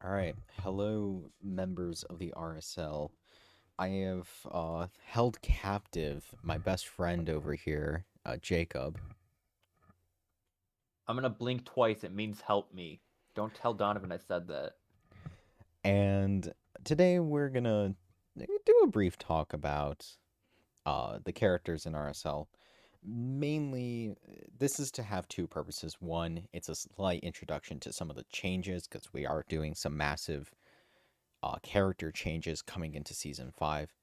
All right. Hello, members of the RSL. I have held captive my best friend over here, Jacob. I'm gonna blink twice. It means help me. Don't tell Donovan I said that. And today we're going to do a brief talk about the characters in RSL. Mainly, this is to have two purposes. One, it's a slight introduction to some of the changes because we are doing some massive character changes coming into season 5,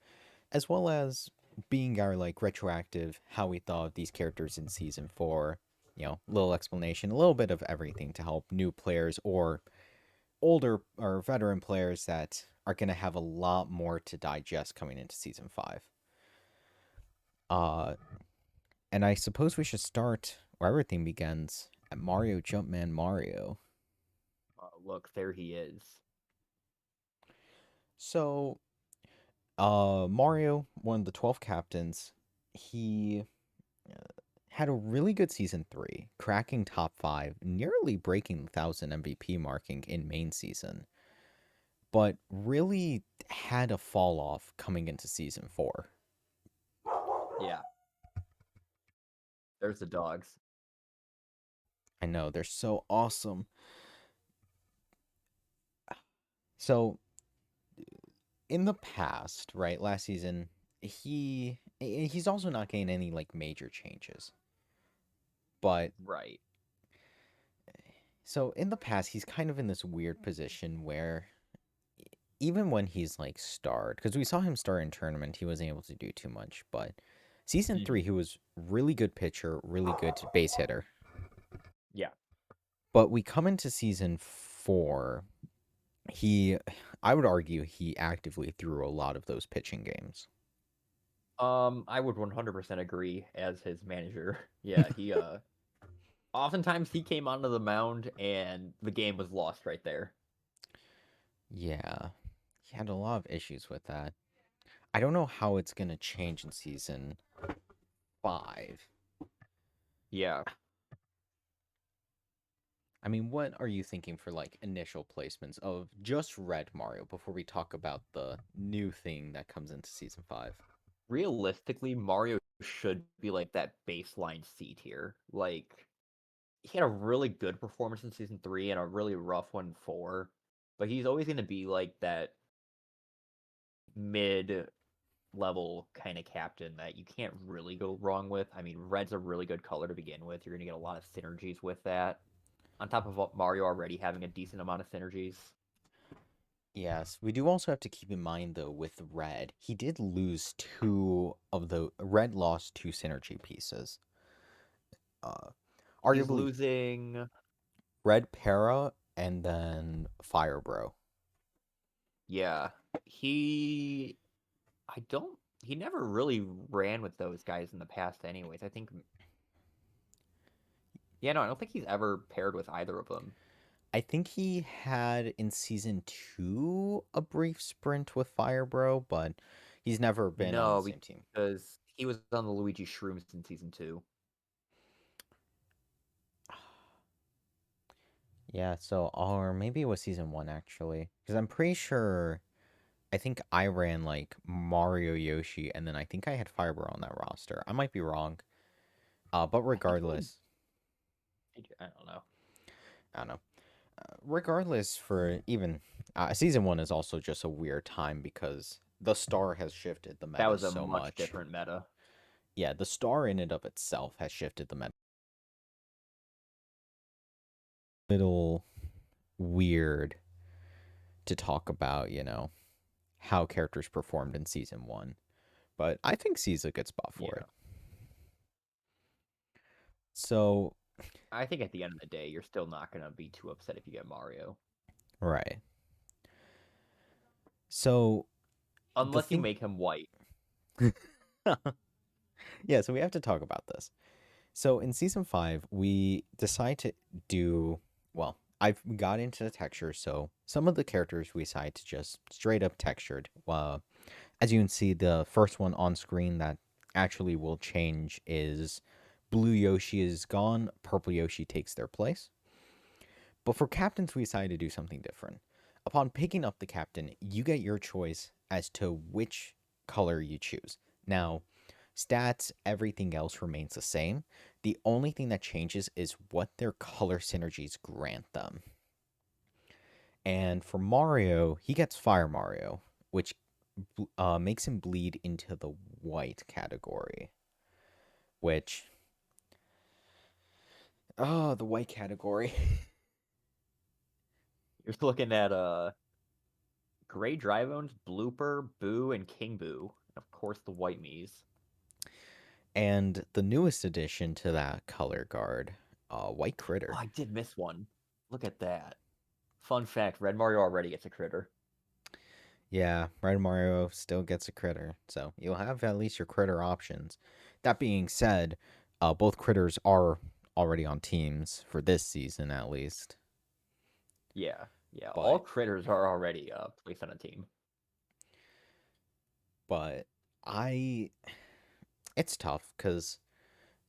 as well as being our like retroactive how we thought of these characters in season 4. Little explanation, a little bit of everything to help new players or older or veteran players that are going to have a lot more to digest coming into season 5. uh and I suppose we should start where everything begins, at Mario Jumpman Mario. Look, there he is. So Mario, one of the 12 captains, he had a really good season 3, cracking top 5, nearly breaking the 1,000 MVP marking in main season, but really had a fall off coming into season 4. Yeah, there's the dogs. I know, they're so awesome. So, in the past, right, last season, he's also not getting any like major changes. But Right. so in the past, he's kind of in this weird position where even when he's like starred, because we saw him start in tournament, he wasn't able to do too much. But season 3, he Hmm. was really good pitcher, really good base hitter. Yeah. But we come into season 4, he, I would argue, he actively threw a lot of those pitching games. I would 100% agree as his manager. Yeah, oftentimes he came onto the mound and the game was lost right there. Yeah, he had a lot of issues with that. I don't know how it's gonna change in season 5. Yeah. I mean, what are you thinking for like initial placements of just Red Mario before we talk about the new thing that comes into season 5? Realistically, Mario should be like that baseline C tier. Like he had a really good performance in season 3 and a really rough one in 4, but he's always going to be like that mid level kind of captain that you can't really go wrong with. I mean, red's a really good color to begin with. You're going to get a lot of synergies with that. On top of Mario already having a decent amount of synergies. Yes, we do also have to keep in mind though with Red, he did lose two of the Red lost two synergy pieces. Uh, He's Arguably losing. Red Para and then Fire Bro. Yeah. He. I don't. He never really ran with those guys in the past, anyways. I think. Yeah, no, I don't think he's ever paired with either of them. I think he had in season 2 a brief sprint with Fire Bro, but he's never been on the No, same team. because he was on the Luigi Shrooms in season 2. Yeah, so or maybe it was season 1 actually, because I'm pretty sure I think I ran like Mario Yoshi, and then I think I had Fireball on that roster. I might be wrong. But I think you only. regardless, I don't know. I don't know. Regardless, for even season 1 is also just a weird time because the star has shifted the That meta was a so much much. different meta. Yeah, the star in and of itself has shifted the meta. Little weird to talk about, how characters performed in season 1, but I think C's a good spot for Yeah. it. So, I think at the end of the day, you're still not going to be too upset if you get Mario. right. So, the Unless you thing make him white. Yeah, so we have to talk about this. So in season 5, we decide to do well, I've got into the texture, so some of the characters we decide to just straight up textured. As you can see, the first one on screen that actually will change is Blue Yoshi is gone, Purple Yoshi takes their place. But for captains, we decided to do something different. Upon picking up the captain, you get your choice as to which color you choose. Now, stats, everything else remains the same. The only thing that changes is what their color synergies grant them. And for Mario, he gets Fire Mario, which makes him bleed into the white category. Which, oh, the white category. You're looking at Gray Drybones, Blooper, Boo, and King Boo. And of course, the White Miis. And the newest addition to that color guard, White Oh, Critter. I did miss one. Look at that. Fun fact, Red Mario already gets a critter. Yeah, Red Mario still gets a critter, so you'll have at least your critter options. That being said, both critters are already on teams for this season at least. Yeah, yeah. All But critters are already placed on a team. but I it's tough because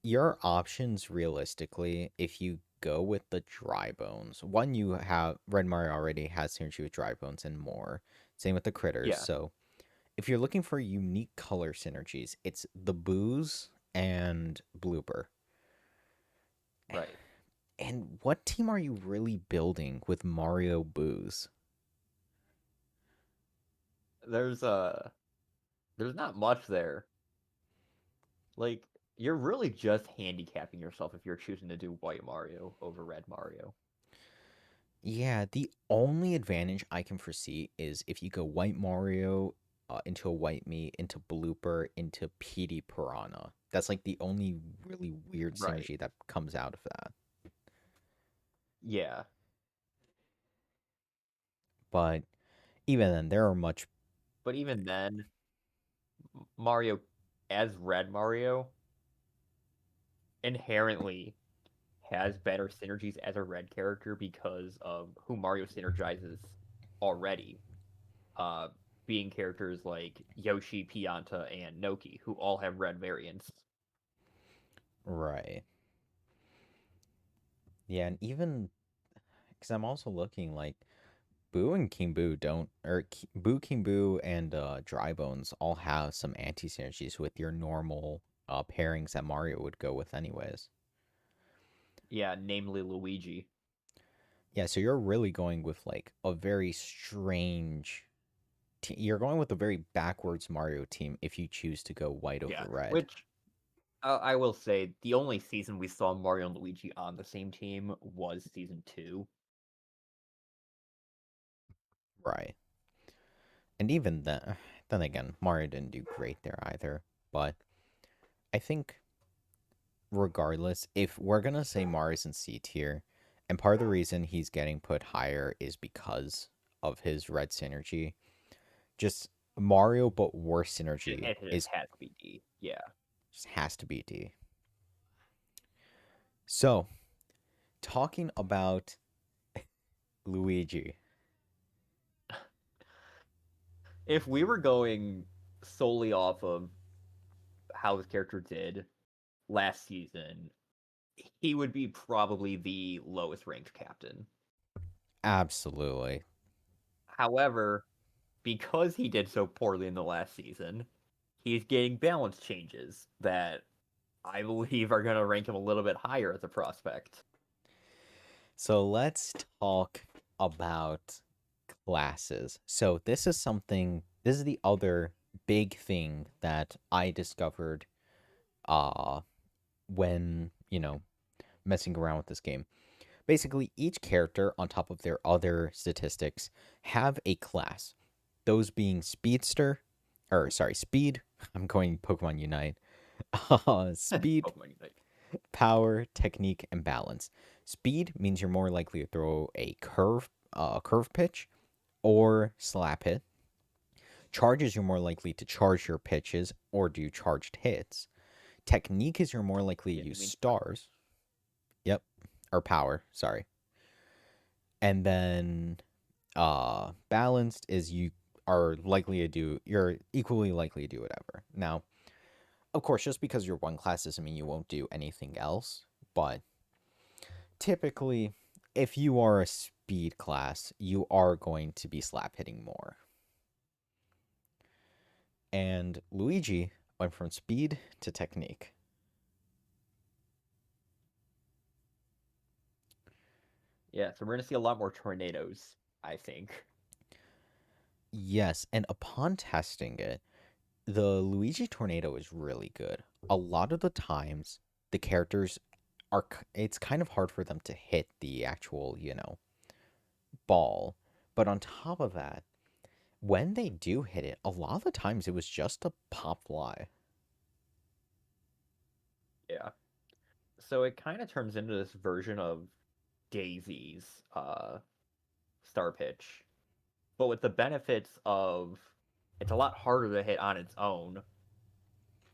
your options realistically, if you go with the dry bones, one you have Red Mario already has synergy with dry bones and more. Same with the critters. Yeah, So if you're looking for unique color synergies, it's the Boos and Blooper. right. And what team are you really building with Mario Boos? There's there's not much there. Like you're really just handicapping yourself if you're choosing to do White Mario over Red Mario. Yeah, the only advantage I can foresee is if you go White Mario into a White Me, into Blooper, into PD Piranha. That's like the only really weird Right. synergy that comes out of that. Yeah. But even then, there are much. But even then, Mario as Red Mario inherently has better synergies as a red character because of who Mario synergizes already. Uh, being characters like Yoshi, Pianta, and Noki, who all have red variants. Right. Yeah, and even because I'm also looking like Boo and King Boo don't, or Boo King Boo and Dry Bones all have some anti synergies with your normal pairings that Mario would go with anyways. Yeah, namely Luigi. Yeah, so you're really going with like a very strange. You're going with a very backwards Mario team if you choose to go white over Yeah, red. which I will say the only season we saw Mario and Luigi on the same team was season 2. Right. And even then again, Mario didn't do great there either. But I think regardless, if we're gonna say Mario's in C tier, and part of the reason he's getting put higher is because of his red synergy. Just Mario, but worse synergy It just is has to be D. Yeah. just has to be D. So talking about Luigi, If we were going solely off of how his character did last season, he would be probably the lowest ranked captain. absolutely. However, because he did so poorly in the last season, he's getting balance changes that I believe are going to rank him a little bit higher as a prospect. So let's talk about classes. So this is the other big thing that I discovered uh when, messing around with this game. Basically, each character on top of their other statistics have a class. Those being speedster, or sorry, speed. I'm going Pokemon Unite. Speed, Pokemon Unite. power, technique, and balance. Speed means you're more likely to throw a curve pitch, or slap hit. Charges, you're more likely to charge your pitches or do charged hits. Technique is you're more likely to Yeah, you use mean power. stars. Yep. Or power, sorry. And then balanced is you're equally likely to do whatever. Now, of course, just because you're one class doesn't mean you won't do anything else, but typically if you are speed class, you are going to be slap hitting more. And Luigi went from speed to technique. Yeah, so we're gonna see a lot more tornadoes, I think. Yes, and upon testing it, the Luigi Tornado is really good. A lot of the times, the characters it's kind of hard for them to hit the actual, ball. But on top of that, when they do hit it, a lot of the times it was just a pop fly. Yeah. So it kind of turns into this version of Daisy's star pitch, but with the benefits of it's a lot harder to hit on its own,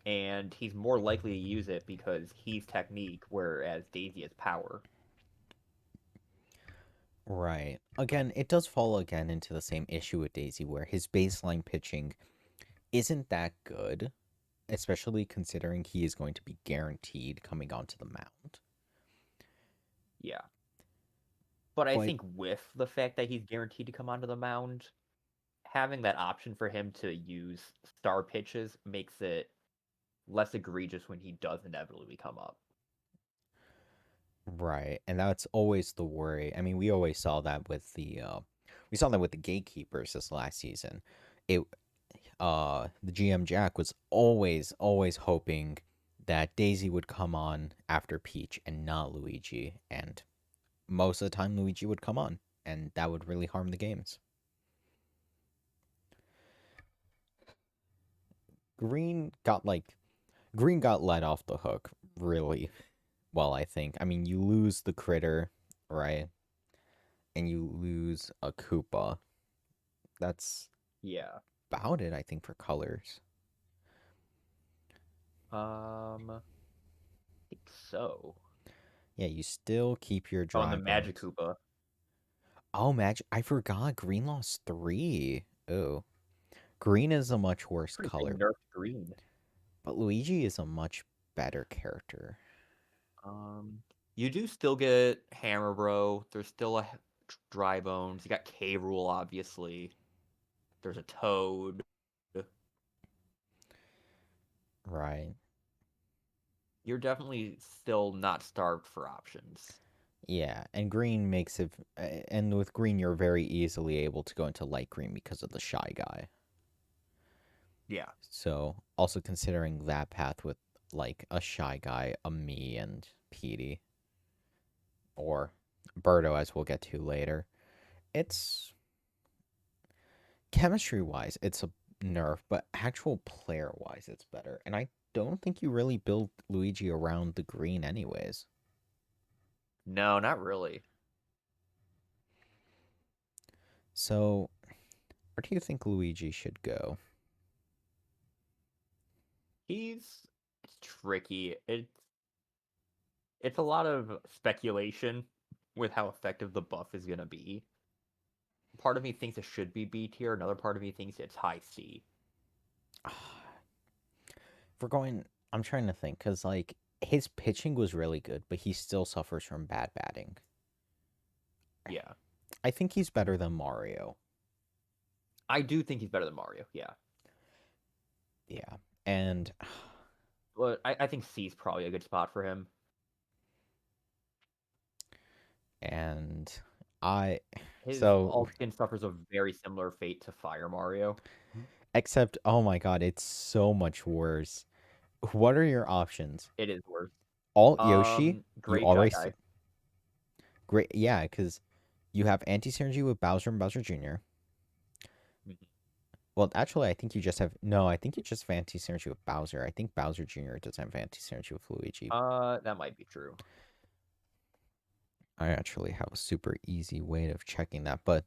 and he's more likely to use it because he's technique, whereas Daisy is power. Right. Again, it does fall again into the same issue with Daisy where his baseline pitching isn't that good, especially considering he is going to be guaranteed coming onto the mound. Yeah. But I But think with the fact that he's guaranteed to come onto the mound, having that option for him to use star pitches makes it less egregious when he does inevitably come up. right, and that's always the worry. I mean, we always saw that with the gatekeepers this last season. It the GM Jack was always hoping that Daisy would come on after Peach and not Luigi, and most of the time Luigi would come on, and that would really harm the games. Green got like Green got let off the hook really well, I think. I mean, you lose the critter, right? And you lose a Koopa. That's Yeah. about it, I think, for colors. I think so. Yeah, you still keep your Oh, and the dry Magic bones. Koopa. Oh, Magic. I forgot. Green lost three. Oh. Green is a much worse Pretty big color, nerf green. but Luigi is a much better character. Um, you do still get Hammer Bro. There's still a Dry Bones. You got K Rule, obviously. There's a Toad. Right. You're definitely still not starved for options. Yeah, and green makes it, and with green, you're very easily able to go into light green because of the Shy Guy. Yeah. So, also considering that path with like a Shy Guy, a me, and Petey, or Birdo, as we'll get to later, it's chemistry wise, it's a nerf, but actual player wise, it's better. And I don't think you really build Luigi around the green, anyways. No, not really. So, where do you think Luigi should go? It's tricky. It's a lot of speculation with how effective the buff is gonna be. Part of me thinks it should be B tier. Another part of me thinks it's high C. If we're going, I'm trying to think because like his pitching was really good, but he still suffers from bad batting. Yeah, I think he's better than Mario. I do think he's better than Mario. Yeah, Yeah, and but I think C is probably a good spot for him. and I His so alt skin suffers a very similar fate to Fire Mario. except oh my god, it's so much worse. What are your options? It is worse. Alt Yoshi, you Great Shy already Guy. great, yeah, because you have anti synergy with Bowser and Bowser Jr. Mhm. Well, actually, I think you just have no. I think you just have anti synergy with Bowser. I think Bowser Jr. doesn't have anti synergy with Luigi. That might be true. I actually have a super easy way of checking that, but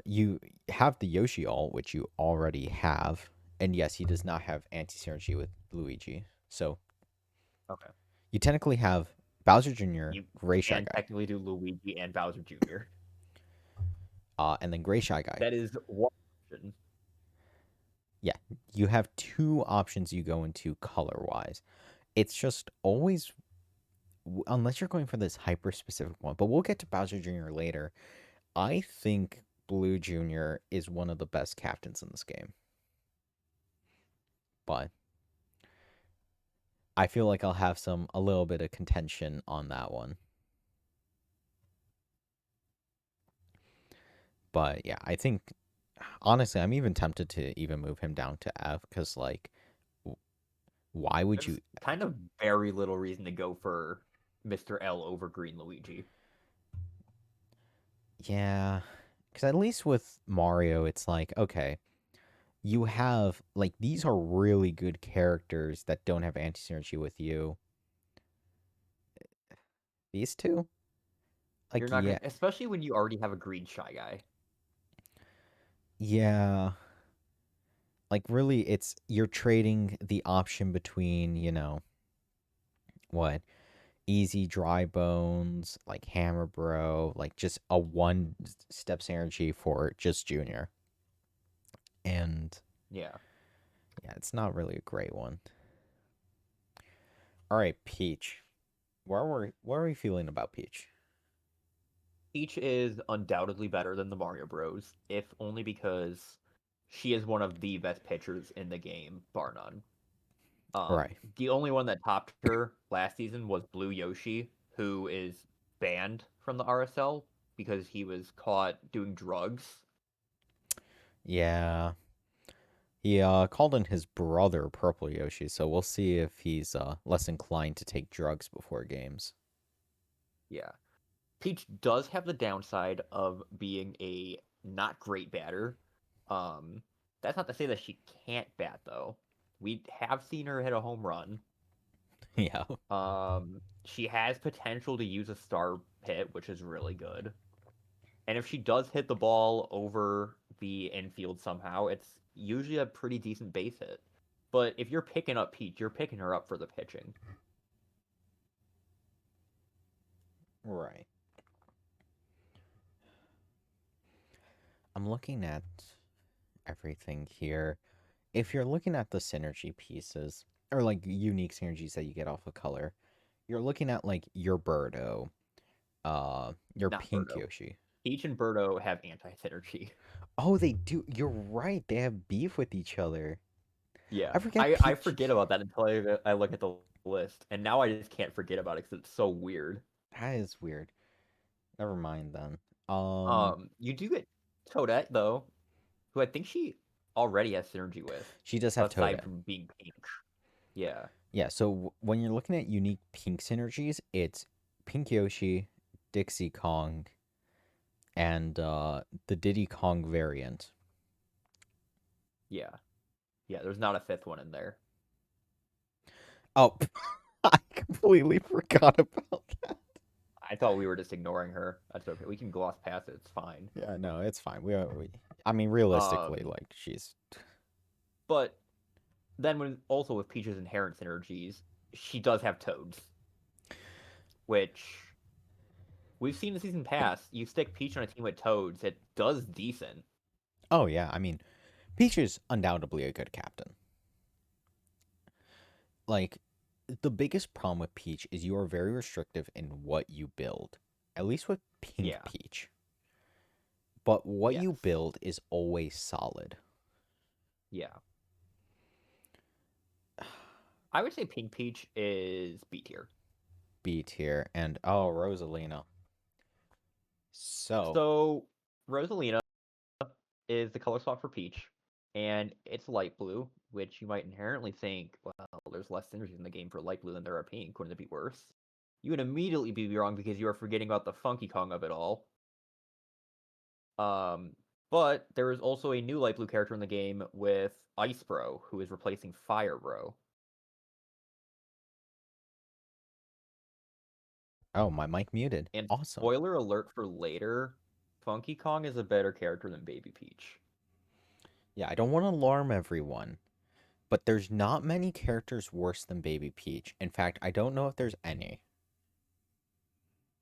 you have the Yoshi ult, which you already have, and yes, he does not have anti synergy with Luigi. So Okay. you technically have Bowser Jr., You Gray Shy can Guy, technically do Luigi and Bowser Jr. and then Gray Shy Guy. That is one option. Yeah, you have two options you go into color wise. It's just always unless you're going for this hyper specific one, but we'll get to Bowser Jr. later. I think Blue Jr. is one of the best captains in this game, but I feel like I'll have a little bit of contention on that one. But yeah, I think honestly, I'm even tempted to even move him down to F because like, why would There's you? kind of very little reason to go for Mr. L over Green Luigi. Yeah, because at least with Mario, it's like okay, you have like these are really good characters that don't have anti synergy with you. These two, You're like not yeah, gonna, especially when you already have a Green Shy Guy. yeah, like really, it's you're trading the option between what easy dry bones, like Hammer Bro, like just a one step synergy for just Junior. And Yeah. yeah, it's not really a great one. All right, Peach. What are we feeling about Peach? Peach is undoubtedly better than the Mario Bros, if only because she is one of the best pitchers in the game, bar none. Right. The only one that topped her last season was Blue Yoshi, who is banned from the RSL because he was caught doing drugs. Yeah. He called in his brother Purple Yoshi, so we'll see if he's less inclined to take drugs before games. Yeah. Peach does have the downside of being a not great batter. Um, that's not to say that she can't bat though. We have seen her hit a home run. Yeah. She has potential to use a star hit, which is really good. And if she does hit the ball over the infield somehow, it's usually a pretty decent base hit. But if you're picking up Peach, you're picking her up for the pitching. Right. I'm looking at everything here. If you're looking at the synergy pieces or like unique synergies that you get off of color, you're looking at like your Birdo, your Not Pink Birdo. Yoshi. Peach and Birdo have anti-synergy. Oh, they do. You're right. They have beef with each other. Yeah, I forget I Peach. forget about that until I look at the list, and now I just can't forget about it because it's so weird. That is weird. Never mind then. You do get Toadette though, who I think she already has synergy with, She does have aside Toadette. from being pink. Yeah, Yeah, so when you're looking at unique pink synergies, it's Pink Yoshi, Dixie Kong, and the Diddy Kong variant. yeah, yeah. There's not a fifth one in there. Oh, I completely forgot about that. I thought we were just ignoring her. That's okay. We can gloss past it. It's fine. Yeah, no, it's fine. I mean, realistically, Um, like she's but then when also with Peach's inherent synergies, she does have Toads, which we've seen the season pass. You stick Peach on a team with Toads, it does decent. oh yeah, I mean, Peach is undoubtedly a good captain. Like the biggest problem with Peach is you are very restrictive in what you build. At least with Pink Yeah. Peach. But what Yes. you build is always solid. Yeah. I would say Pink Peach is B tier. B tier and oh Rosalina. So So Rosalina is the color swap for Peach, and it's light blue, which you might inherently think, well, there's less synergy in the game for light blue than there are pink. Wouldn't it be worse? You would immediately be wrong because you are forgetting about the Funky Kong of it all. Um, but there is also a new light blue character in the game with Ice Bro, who is replacing Fire Bro. oh my mic muted. And Awesome. spoiler alert for later, Funky Kong is a better character than Baby Peach. Yeah, I don't want to alarm everyone, but there's not many characters worse than Baby Peach. In fact, I don't know if there's any.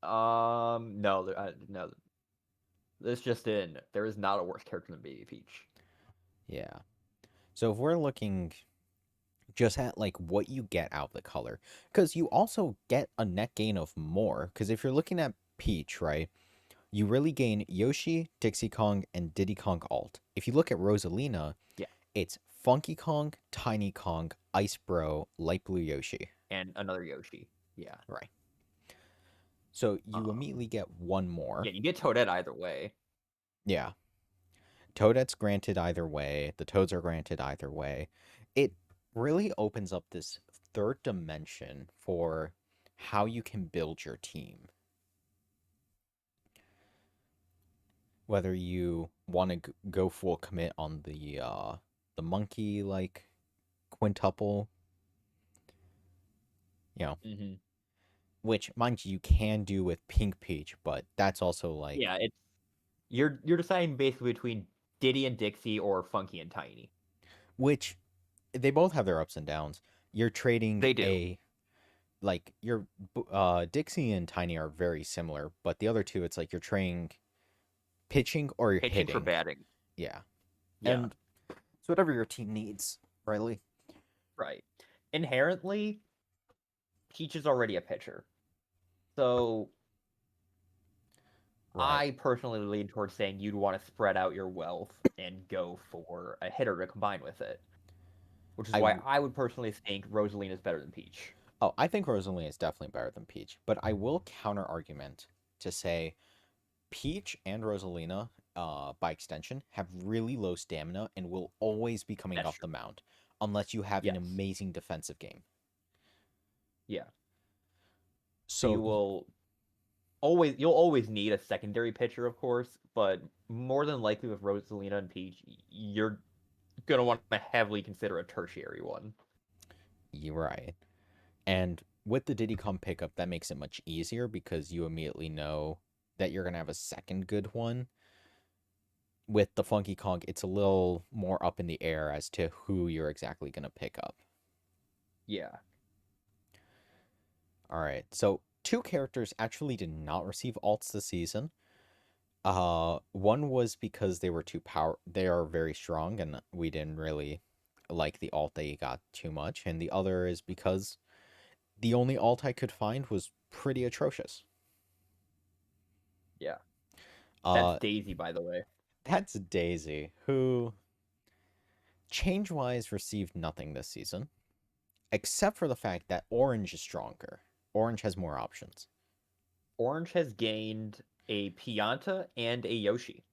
No, no. This just in. There is not a worse character than Baby Peach. Yeah. So if we're looking just at like what you get out of the color. Because you also get a net gain of more. Because if you're looking at Peach, right, you really gain Yoshi, Dixie Kong, and Diddy Kong alt. If you look at Rosalina, Yeah, it's Funky Kong, Tiny Kong, Ice Bro, Light Blue Yoshi. and another Yoshi. Yeah. Right. So you Um, immediately get one more. yeah, you get Toadette either way. Yeah. Toadette's granted either way. The Toads are granted either way. It really opens up this third dimension for how you can build your team. Whether you want to go full commit on the monkey like quintuple, you know, Hmm. which mind you can do with Pink Peach, but that's also like Yeah, it's you're deciding basically between Diddy and Dixie or Funky and Tiny. which they both have their ups and downs. You're trading They do. a like your Dixie and Tiny are very similar, but the other two it's like you're trading pitching or you're Pitching for hitting. batting. Yeah. Yeah, And it's whatever your team needs, Riley. right. Inherently, Peach is already a pitcher. So Right. I personally lean towards saying you'd want to spread out your wealth and go for a hitter to combine with it, which is I why w- I would personally think Rosalina is better than Peach. oh, I think Rosalie is definitely better than Peach, but I will counter argument to say Peach and Rosalina, by extension, have really low stamina and will always be coming That's off the true. mound unless you have an Yes. amazing defensive game. Yeah. So So you'll always need a secondary pitcher, of course, but more than likely with Rosalina and Peach, you're gonna want to heavily consider a tertiary one. you're right. And with the Diddy Kong pickup, that makes it much easier because you immediately know that you're gonna have a second good one. With the Funky Kong, it's a little more up in the air as to who you're exactly gonna pick up. Yeah. All right, so two characters actually did not receive alts this season. One was because they were too power. They are very strong, and we didn't really like the alt they got too much. And the other is because the only alt I could find was pretty atrocious. Yeah. That's Uh, Daisy, by the way. that's Daisy, who change wise received nothing this season, except for the fact that Orange is stronger. Orange has more options. Orange has gained a Pianta and a Yoshi.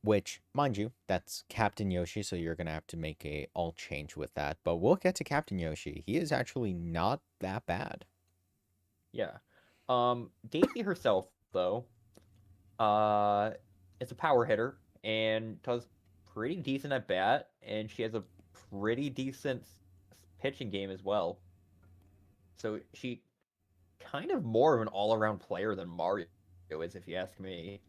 Which, mind you, that's Captain Yoshi, so you're gonna have to make a alt change with that. But we'll get to Captain Yoshi. He is actually not that bad. Yeah. Daisy herself, though, uh, is a power hitter and does pretty decent at bat, and she has a pretty decent pitching game as well. So she kind of more of an all-around player than Mario is, if you ask me.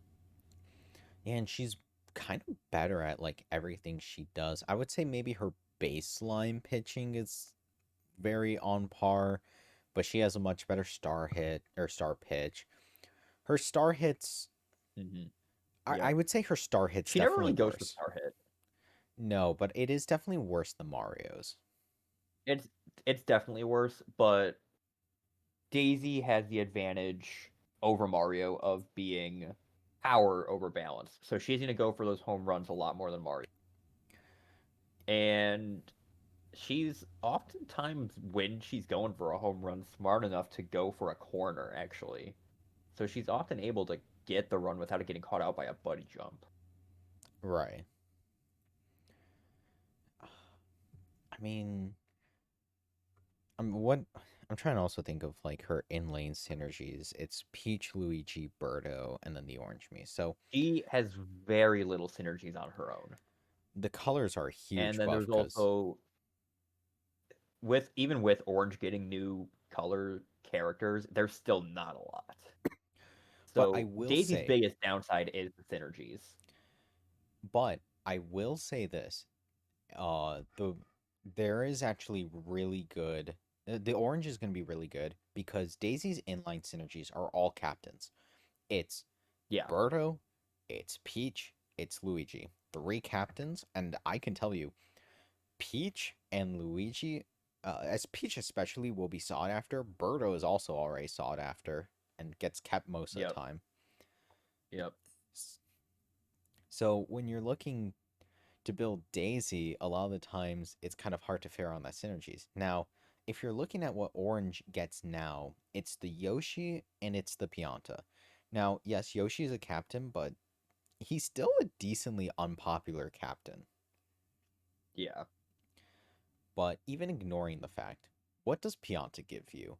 And she's kind of better at like everything she does. I would say maybe her baseline pitching is very on par, but she has a much better star hit or star pitch. Her star hits, Hmm. I Yep. would say her star hits She never definitely really goes for worse. star hit. No, but it is definitely worse than Mario's. It's it's definitely worse, but Daisy has the advantage over Mario of being power over balance. So she's going to go for those home runs a lot more than Mario. And she's oftentimes, when she's going for a home run, smart enough to go for a corner, actually. So she's often able to get the run without it getting caught out by a buddy jump. Right. I mean, what I'm trying to also think of like her in-lane synergies. It's Peach, Luigi, Birdo, and then the Orange Me. So She has very little synergies on her own. the colors are a And huge then buff there's because, also with Orange getting new color characters, there's still not a lot. but I So will Daisy's say, biggest downside is the synergies. but I will say this, there is actually really good. The orange is going to be really good because Daisy's inline synergies are all captains. It's Yeah. Birdo, it's Peach, it's Luigi. Three captains, and I can tell you, Peach and Luigi, as Peach especially, will be sought after. Birdo is also already sought after and gets kept most of the Yep. time. Yep. So when you're looking to build Daisy, a lot of the times it's kind of hard to figure out that synergies. Now, if you're looking at what Orange gets now, it's the Yoshi and it's the Pianta. Now, yes, Yoshi is a captain, but he's still a decently unpopular captain. Yeah. But even ignoring the fact, what does Pianta give you?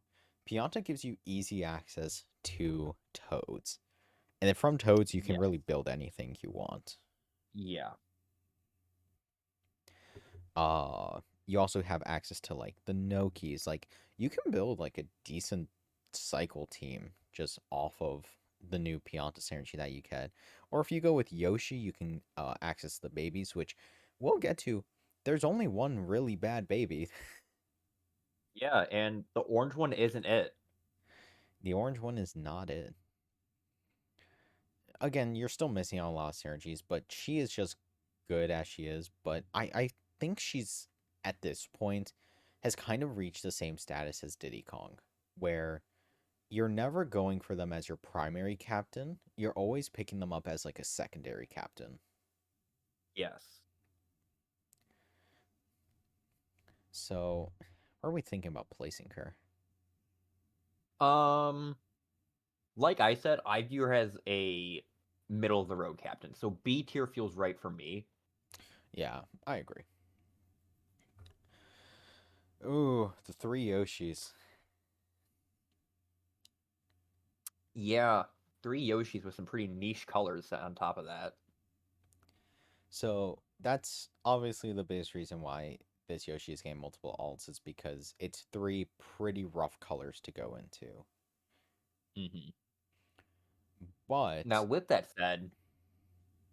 Pianta gives you easy access to Toads. And then from Toads, you can Yeah. really build anything you want. Yeah. You also have access to like the Nokis. Like you can build like a decent cycle team just off of the new Pianta synergy that you get. Or if you go with Yoshi, you can access the babies, which we'll get to. There's only one really bad baby. Yeah, and the orange one isn't it. The orange one is not it. Again, you're still missing out on a lot of synergies, but she is just good as she is. But I think she's at this point has kind of reached the same status as Diddy Kong, where you're never going for them as your primary captain. You're always picking them up as like a secondary captain. Yes. So, where are we thinking about placing her? Um, like I said, I view her as a middle of the road captain. So B tier feels right for me. Yeah, I agree. Ooh, the three Yoshis. Yeah, three Yoshis with some pretty niche colors on top of that. So that's obviously the biggest reason why this Yoshi is getting multiple alts is because it's three pretty rough colors to go into. Hmm. Now, But with that said,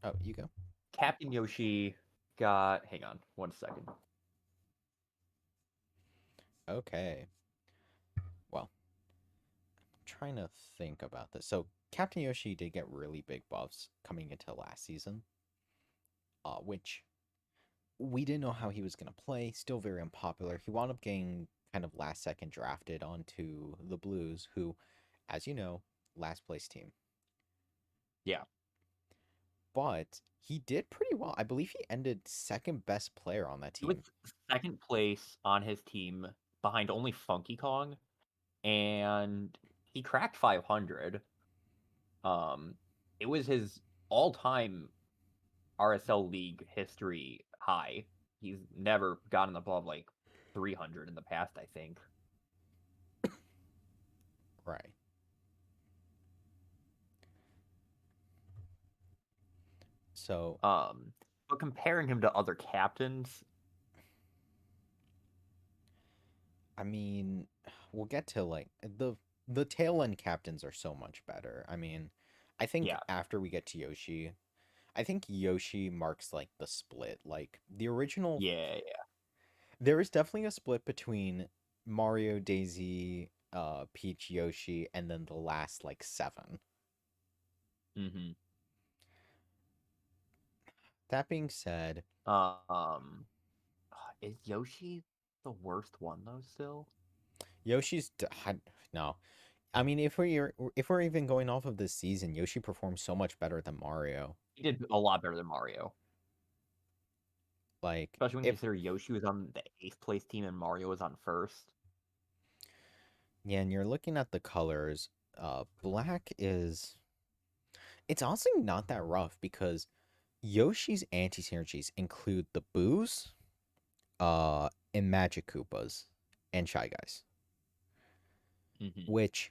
oh, you go. Captain Yoshi got. Hang on one second. Okay. Well, trying to think about this. So Captain Yoshi did get really big buffs coming into last season, which we didn't know how he was going to play. Still very unpopular. He wound up getting kind of last second drafted onto the Blues, who, as you know, last place team. Yeah, But he did pretty well. I believe he ended second best player on that he was team. second place on his team behind only Funky Kong, and he cracked 500. Um, it was his all-time RSL League history high. He's never gotten above like 300 in the past, I think. Right. So, But comparing him to other captains, I mean, we'll get to like the tail end captains are so much better. I mean, I think yeah, after we get to Yoshi, I think Yoshi marks like the split. Like the original, yeah, there is definitely a split between Mario, Daisy, Peach, Yoshi, and then the last like seven. yeah. Hmm. That being said, Um, is Yoshi the worst one though? Still, no. I mean, if we're even going off of this season, Yoshi performed so much better than Mario. he did a lot better than Mario, Like especially when you if consider Yoshi was on the eighth place team and Mario was on first. yeah, and you're looking at the colors, black is it's honestly not that rough because Yoshi's anti-synergies include the Boos, and Magic Koopas and Shy Guys, Hmm. which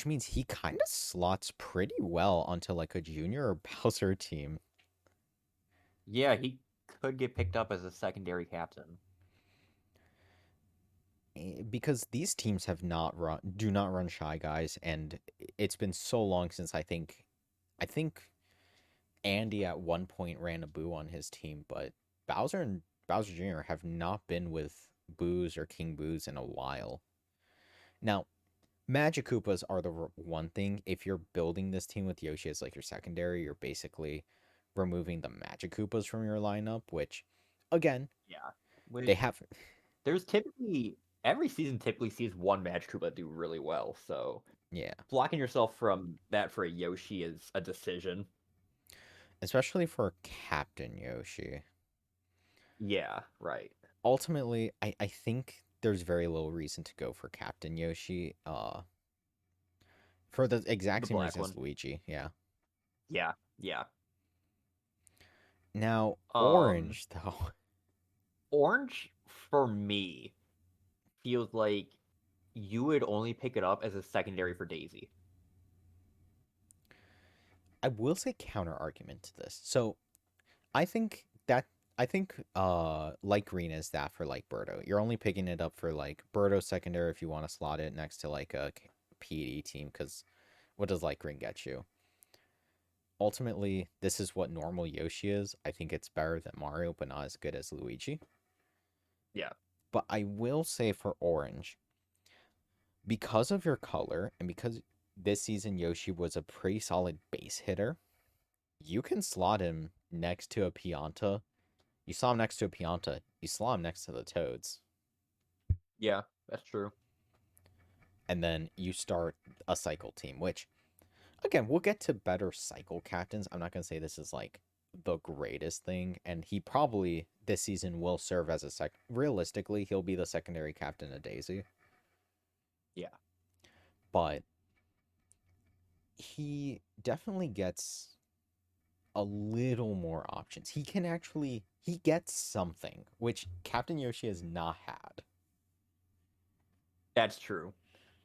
means he kind of slots pretty well onto like a Junior or Bowser team. Yeah, he could get picked up as a secondary captain. Because these teams do not run Shy Guys, and it's been so long since I think Andy at one point ran a Boo on his team, but Bowser and Bowser Jr. have not been with Boos or King Boos in a while. Now, Magic Koopas are the one thing. If you're building this team with Yoshi as like your secondary, you're basically removing the Magic Koopas from your lineup, which, again, Yeah. They Which have, there's typically every season typically sees one Magikoopa do really well, so yeah, blocking yourself from that for a Yoshi is a decision. especially for Captain Yoshi. Yeah, right. Ultimately, I think there's very little reason to go for Captain Yoshi. For the exact The same black reason as one. Luigi. Yeah. Yeah, yeah. Now, Um, Orange though, Orange for me feels like you would only pick it up as a secondary for Daisy. I will say counter argument to this. So I think that I think light green is that for like Birdo. You're only picking it up for like Birdo secondary if you want to slot it next to like a PD team because what does light green get you? Ultimately, this is what normal Yoshi is. I think it's better than Mario, but not as good as Luigi. Yeah, But I will say for Orange, because of your color and because this season Yoshi was a pretty solid base hitter, you can slot him next to a Pianta. You saw him next to a Pianta. You saw him next to the Toads. yeah, that's true. And then you start a cycle team, which, again, we'll get to better cycle captains. I'm not going to say this is like the greatest thing. And he probably this season will serve as a realistically, he'll be the secondary captain of Daisy. Yeah, But he definitely gets a little more options. He can actually he gets something which Captain Yoshi has not had. that's true.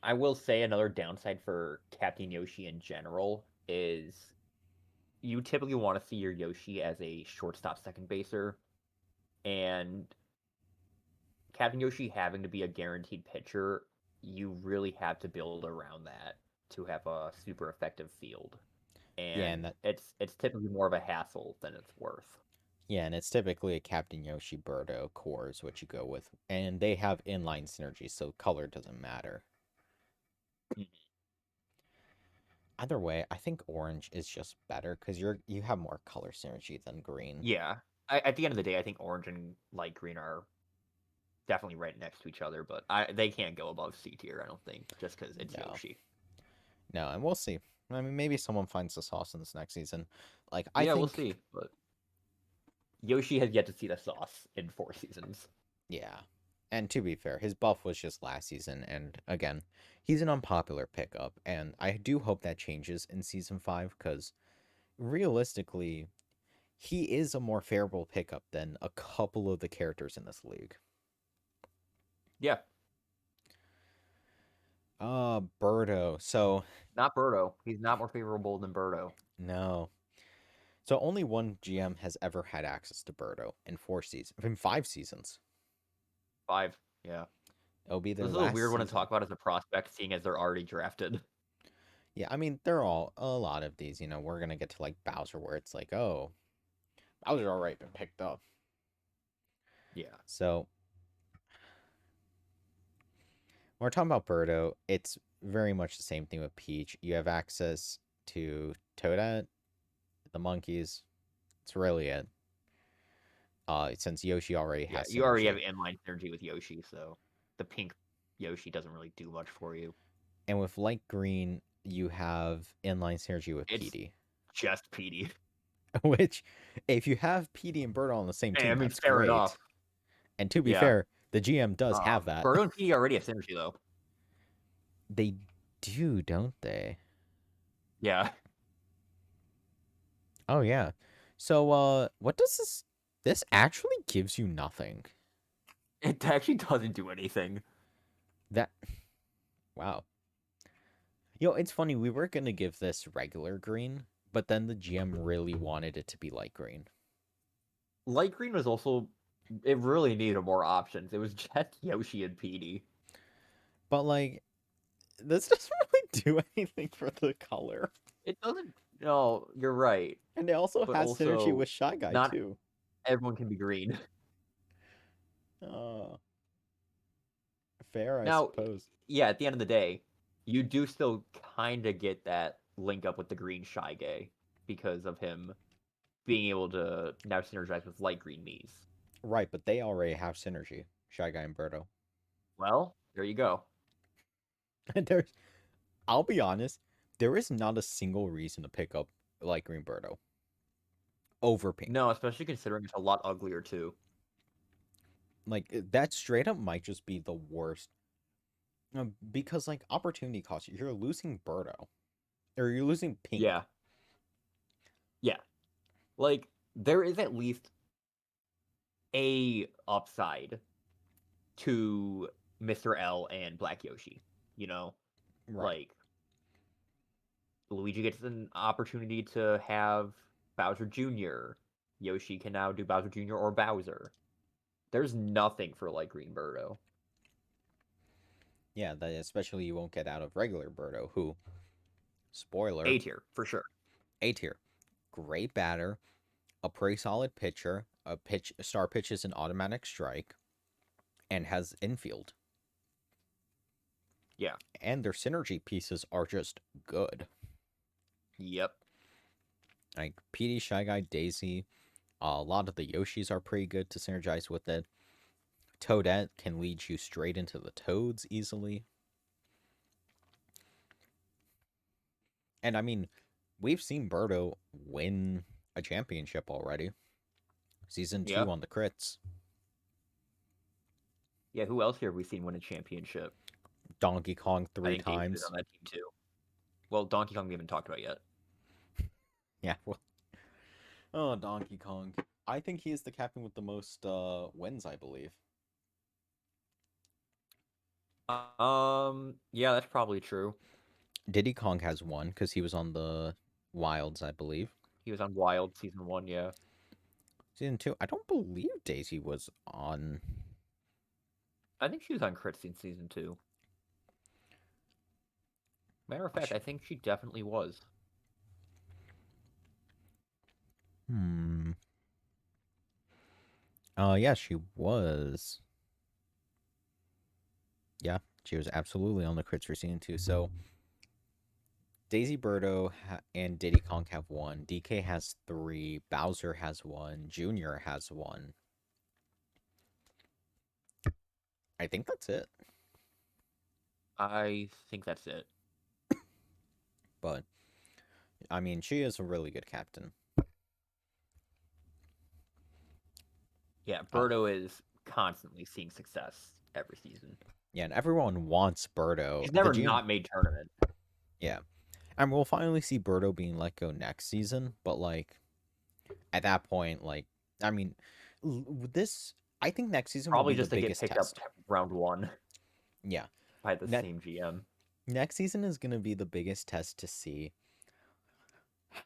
I will say another downside for Captain Yoshi in general is you typically want to see your Yoshi as a shortstop second baser, and Captain Yoshi having to be a guaranteed pitcher, you really have to build around that to have a super effective field. Yeah, And and that it's typically more of a hassle than it's worth. yeah, and it's typically a Captain Yoshi Birdo core is what you go with. And they have inline synergy, so color doesn't matter. Mm. Either way, I think orange is just better because you have more color synergy than green. Yeah. At the end of the day, I think orange and light green are definitely right next to each other, but they can't go above C tier, I don't think, just because it's No. Yoshi. No, and we'll see. I mean, maybe someone finds the sauce in this next season. Like, I Yeah, we'll think, see. But Yoshi has yet to see the sauce in 4 seasons. yeah. And to be fair, his buff was just last season, and again, he's an unpopular pickup, and I do hope that changes in season 5, because realistically, he is a more favorable pickup than a couple of the characters in this league. Yeah, Birdo. So, not Birdo. He's not more favorable than Birdo. no. So only one GM has ever had access to Birdo in 4 seasons, in 5 seasons. 5. Yeah. It'll be This their is a last weird one to season. talk about as a prospect, seeing as they're already drafted. Yeah, I mean, they're all a lot of these. We're gonna get to like Bowser, where it's like, oh, Bowser already been picked up. Yeah. So when we're talking about Birdo, it's very much the same thing with Peach. You have access to Toadette, the monkeys. It's really it. Since Yoshi already Yeah, has you already have synergy, inline synergy with Yoshi, so the pink Yoshi doesn't really do much for you. and with light green, you have inline synergy with It's PD. just Petey. Which, if you have PD and Birdo on the same Hey, I team, mean, that's fair great. enough. And to be Yeah. fair, the GM does have that. Birdo and Petey already have synergy, though. They do, don't they? Yeah. Oh yeah. So what does this actually gives you nothing. It actually doesn't do anything. That wow. It's funny, we were gonna give this regular green, but then the GM really wanted it to be light green. Light green was also. It really needed more options. It was just Yoshi and Petey. But like this doesn't really do anything for the color. It doesn't. No, you're right. And it also But has synergy also, with Shy Guy not too. everyone can be green. Uh fair, I Now, suppose. yeah, at the end of the day, you do still kind of get that link up with the green Shy Gay because of him being able to now synergize with light green Mies. Right, but they already have synergy, Shy Guy and Birdo. Well, there you go. And there's, I'll be honest, there is not a single reason to pick up Light Green Birdo over Pink. No, especially considering it's a lot uglier too. Like that straight up might just be the worst. Because like opportunity cost, you're losing Birdo, or you're losing Pink. Yeah. Yeah. Like, there is at least a upside to Mr. L and Black Yoshi. You know? Right. Like, Luigi gets an opportunity to have Bowser Jr. Yoshi can now do Bowser Jr. or Bowser. There's nothing for like Green Birdo. Yeah, that especially you won't get out of regular Birdo, who, spoiler, A tier, for sure. A tier, great batter, a pretty solid pitcher, a star pitch is an automatic strike, and has infield. Yeah. And their synergy pieces are just good. Yep. Like PD, Shy Guy, Daisy, a lot of the Yoshis are pretty good to synergize with it. Toadette can lead you straight into the Toads easily. And I mean, we've seen Birdo win a championship already. Season 2 Yeah. on the crits. Yeah, who else here have we seen win a championship? Donkey Kong I 3 think Daisy was times. on that team too. Well, Donkey Kong we haven't talked about yet. Yeah, well. Oh, Donkey Kong. I think he is the captain with the most wins, I believe. Yeah, that's probably true. Diddy Kong has one because he was on the Wilds, I believe. He was on Wild season 1, yeah. Season 2, I don't believe Daisy was on. I think she was on Crits in season 2. Matter of fact, I think she definitely was. Hmm. Yeah, she was. Yeah, she was absolutely on the crits for season 2. So Daisy Birdo and Diddy Kong have one. DK has three. Bowser has one. Junior has one. I think that's it. I think that's it. But I mean, she is a really good captain. Yeah, Birdo is constantly seeing success every season. Yeah, and everyone wants Birdo. He's The never GM, not made tournament. yeah, and we'll finally see Birdo being let go next season. But like, at that point, like, I mean, this I think next season will Probably be the just to get biggest picked up test. round 1 Yeah, by the ne- same GM. next season is gonna be the biggest test to see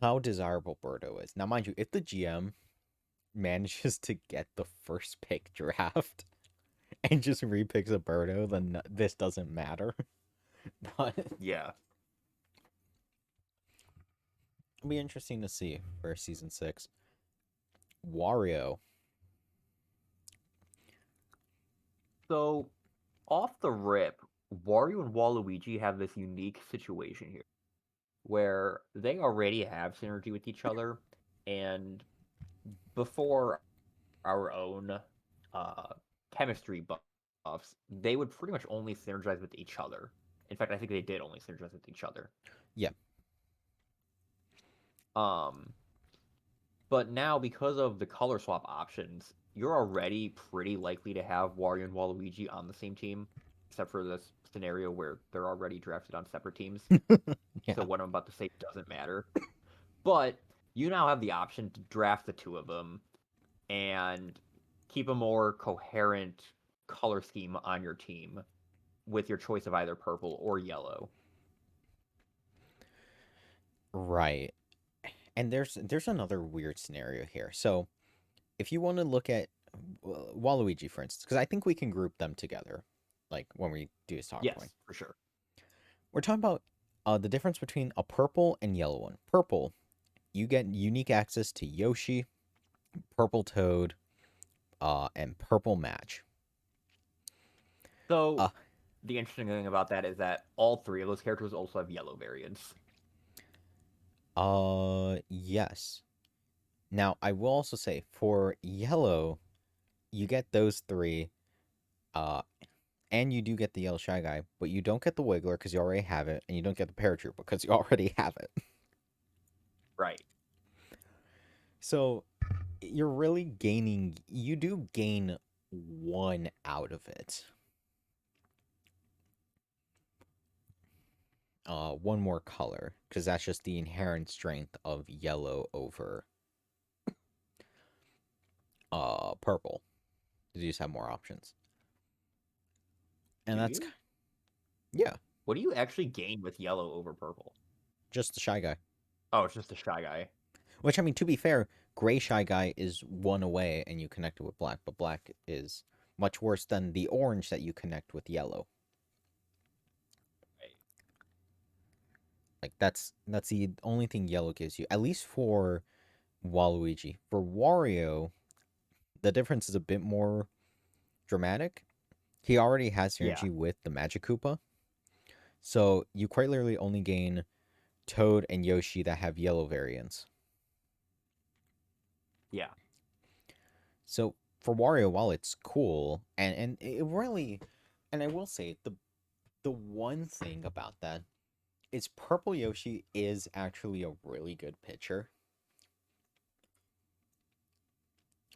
how desirable Birdo is. Now, mind you, if the GM manages to get the first pick draft and just repicks a Birdo, then this doesn't matter. But Yeah. it'll be interesting to see for season 6. Wario. So, off the rip, Wario and Waluigi have this unique situation here where they already have synergy with each other, and before our own uh, chemistry buffs, they would pretty much only synergize with each other. In fact, I think they did only synergize with each other. Yeah. But now because of the color swap options, you're already pretty likely to have Wario and Waluigi on the same team, except for this scenario where they're already drafted on separate teams. Yeah. So what I'm about to say doesn't matter. But you now have the option to draft the two of them and keep a more coherent color scheme on your team with your choice of either purple or yellow. Right. And there's another weird scenario here. So, if you want to look at Waluigi, for instance, because I think we can group them together, like when we do his talk Yes, point. for sure. We're talking about the difference between a purple and yellow one. Purple, you get unique access to Yoshi, Purple Toad, and Purple Match. So Uh, the interesting thing about that is that all three of those characters also have yellow variants. yes. Now, I will also say for yellow, you get those three, uh, and you do get the Yellow Shy Guy, but you don't get the Wiggler because you already have it, and you don't get the Paratrooper because you already have it. Right. So you're really gaining. You do gain one out of it. One more color because that's just the inherent strength of yellow over purple. You just have more options, and Do that's you? yeah, What do you actually gain with yellow over purple? just the Shy Guy. Oh, it's just a shy guy. Which I mean, to be fair, gray Shy Guy is one away, and you connect it with black, but black is much worse than the orange that you connect with yellow. Right. Like that's the only thing yellow gives you, at least for Waluigi. For Wario, the difference is a bit more dramatic. He already has Yeah. synergy with the Magic Koopa, so you quite literally only gain Toad and Yoshi that have yellow variants. Yeah. So for Wario, while it's cool and it really, and I will say the one thing about that is Purple Yoshi is actually a really good pitcher,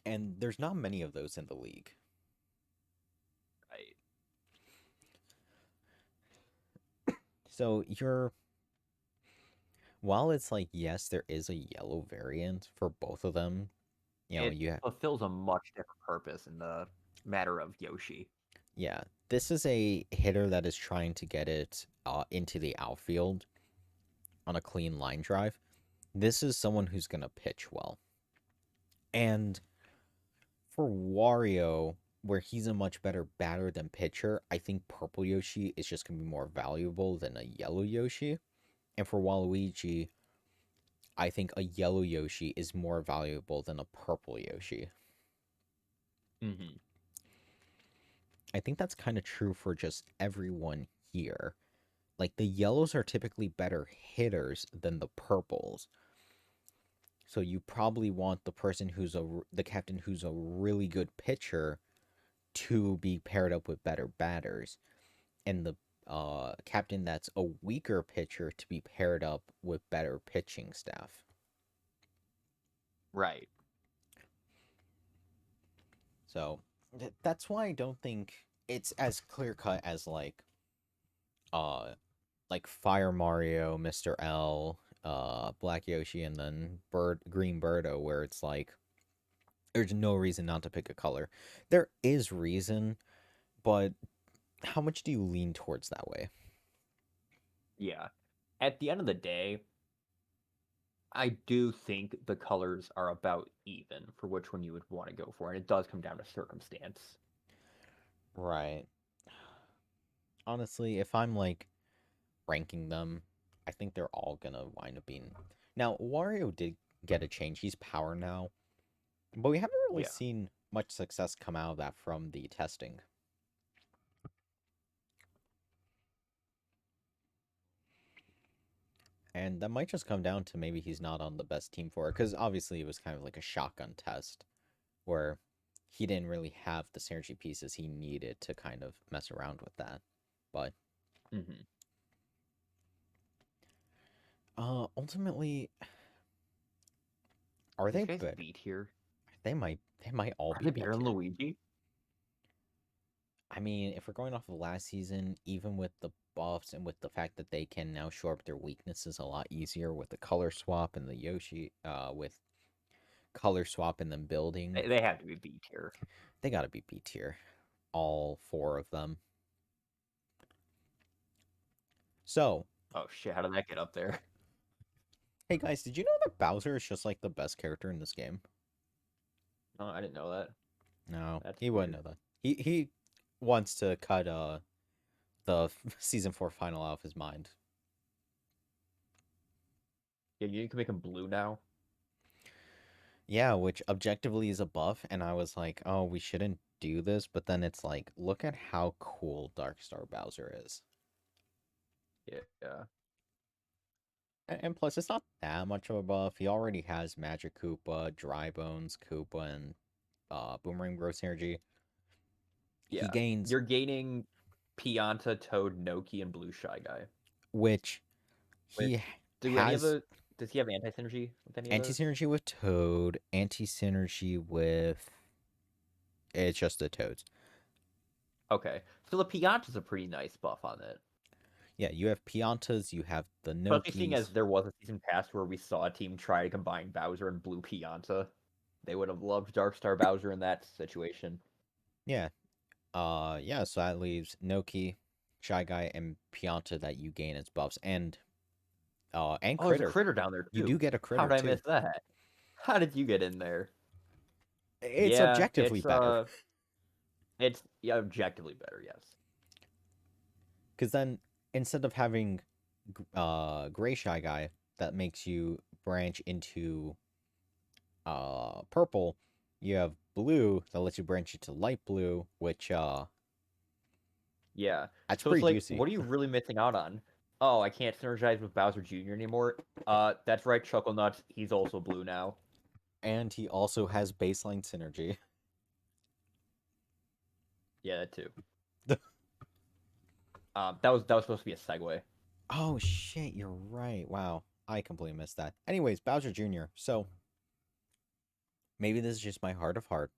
and there's not many of those in the league. Right. So you're while it's like yes, there is a yellow variant for both of them. You know, It you fulfills a much different purpose in the matter of Yoshi. yeah, this is a hitter that is trying to get it into the outfield on a clean line drive. This is someone who's gonna pitch well, and for Wario, where he's a much better batter than pitcher, I think Purple Yoshi is just gonna be more valuable than a Yellow Yoshi. And for Waluigi, I think a Yellow Yoshi is more valuable than a Purple Yoshi. Hmm. I think that's kind of true for just everyone here. Like the yellows are typically better hitters than the purples. So you probably want the captain who's a really good pitcher to be paired up with better batters, and the captain that's a weaker pitcher to be paired up with better pitching staff. Right. So that's why I don't think it's as clear cut as uh Fire Mario, Mr. L, Black Yoshi, and then Green Birdo, where it's like there's no reason not to pick a color. There is reason, but how much do you lean towards that way? Yeah. At the end of the day, I do think the colors are about even for which one you would want to go for, and it does come down to circumstance. Right. Honestly, if I'm like ranking them, I think they're all gonna wind up being. Now, Wario did get a change. He's power now, but we haven't really Yeah. seen much success come out of that from the testing. And that might just come down to maybe he's not on the best team for it, because obviously it was kind of like a shotgun test where he didn't really have the synergy pieces he needed to kind of mess around with that. But Hmm. ultimately, are These they guys good? beat here. They might all Are be they B better than tier. Luigi? I mean, if we're going off of last season, even with the buffs and with the fact that they can now show up their weaknesses a lot easier with the color swap and the Yoshi, with color swap and then building, They have to be B tier. they gotta be B tier. All four of them. So, Oh shit! How did that get up there? hey guys, did you know that Bowser is just like the best character in this game? Oh, I didn't know that. No, That's he wouldn't weird. know that. He wants to cut the season 4 final out of his mind. Yeah, you can make him blue now. Yeah, which objectively is a buff, and I was like, oh, we shouldn't do this, but then it's like, look at how cool Dark Star Bowser is. Yeah. Yeah. And plus, it's not that much of a buff. He already has Magic Koopa, Dry Bones Koopa, and Boomerang Growth Synergy. He Yeah. gains, You're gaining Pianta, Toad, Noki, and Blue Shy Guy. which Which he do any of has the does he have anti synergy with any of anti those? synergy with Toad, anti synergy with. It's just the Toads. Okay. So the Pianta's a pretty nice buff on it. Yeah, you have Piantas, you have the Especially seeing as Nokis. there was a season pass where we saw a team try to combine Bowser and Blue Pianta. They would have loved Darkstar Bowser in that situation. Yeah. Yeah, so that leaves Noki, Shy Guy, and Pianta that you gain as buffs. And Oh, there's a Critter. critter down there You too. do get a How Critter did I too. miss that? How did you get in there? It's Yeah, objectively better. it's yeah, objectively better, yes. Because then instead of having Gray Shy Guy that makes you branch into purple, you have blue that lets you branch into light blue, which Yeah. that's So it's pretty like, juicy. what are you really missing out on? Oh, I can't synergize with Bowser Jr. anymore. That's right, Chuckle Nuts. He's also blue now. And he also has baseline synergy. Yeah, that too. That was supposed to be a segue. Oh shit, you're right. Wow. I completely missed that. Anyways, Bowser Jr. So maybe this is just my heart of heart.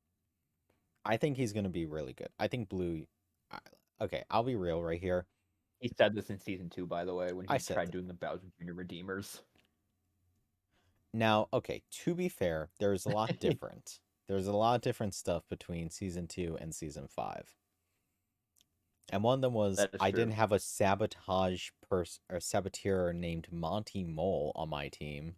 I think he's gonna be really good. I think Blue. Okay, I'll be real right here. He said this in season 2, by the way, when I he said tried that. doing the Bowser Jr. Redeemers. Now, okay, to be fair, there's a lot different. There's a lot of different stuff between season 2 and season 5. And one of them was That is I true. didn't have a sabotage person or saboteur named Monty Mole on my team.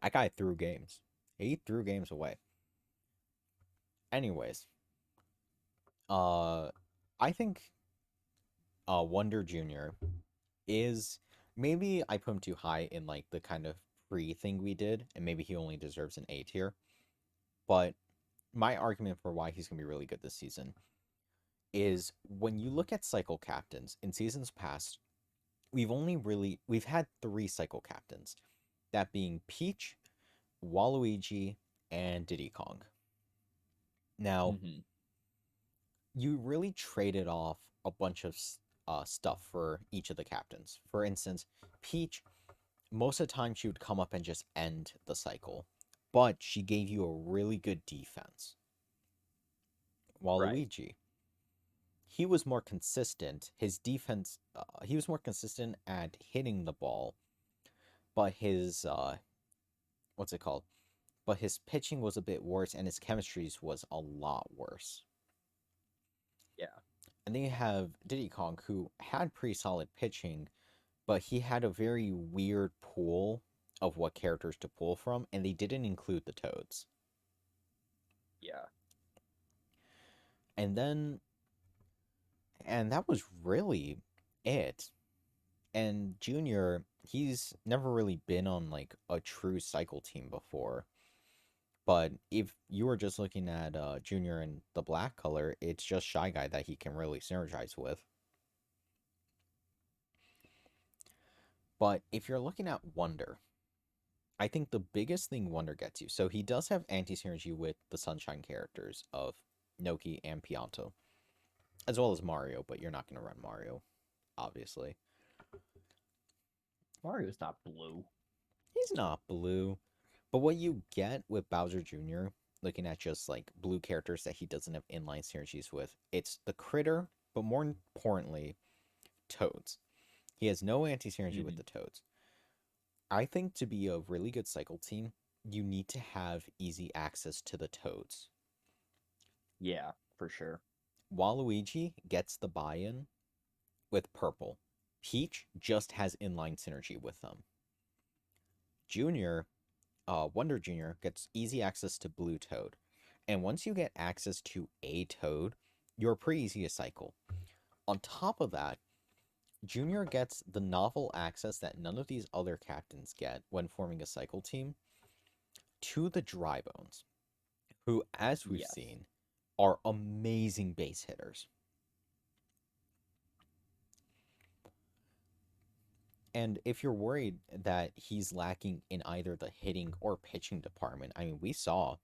That guy threw games. He threw games away. Anyways, uh, I think Wonder Junior is maybe I put him too high in like the kind of pre thing we did, and maybe he only deserves an A tier. But my argument for why he's gonna be really good this season is when you look at cycle captains in seasons past, we've had three cycle captains, that being Peach, Waluigi, and Diddy Kong. Now, Hmm. you really traded off a bunch of stuff for each of the captains. For instance, Peach, most of the time she would come up and just end the cycle, but she gave you a really good defense. Right. Waluigi, he was more consistent. His defense, he was more consistent at hitting the ball, but his what's it called? But his pitching was a bit worse, and his chemistries was a lot worse. Yeah. And then you have Diddy Kong, who had pretty solid pitching, but he had a very weird pool of what characters to pull from, and they didn't include the Toads. Yeah. And then, and that was really it. And Junior, he's never really been on like a true cycle team before. But if you were just looking at Junior in the black color, it's just Shy Guy that he can really synergize with. But if you're looking at Wonder, I think the biggest thing Wonder gets you. So he does have anti-synergy with the Sunshine characters of Noki and Pianto, as well as Mario, but you're not going to run Mario, obviously. Mario's not blue. He's not blue. But what you get with Bowser Jr., looking at just like blue characters that he doesn't have inline synergies with, it's the Critter, but more importantly, Toads. He has no anti synergy with Hmm. the Toads. I think to be a really good cycle team, you need to have easy access to the Toads. Yeah, for sure. Waluigi gets the buy in with purple. Peach just has inline synergy with them. Junior, Wonder Junior gets easy access to Blue Toad. And once you get access to a Toad, you're pretty easy to cycle. On top of that, Junior gets the novel access that none of these other captains get when forming a cycle team to the Dry Bones, who, as we've Yes. seen, are amazing base hitters. And if you're worried that he's lacking in either the hitting or pitching department, I mean, we saw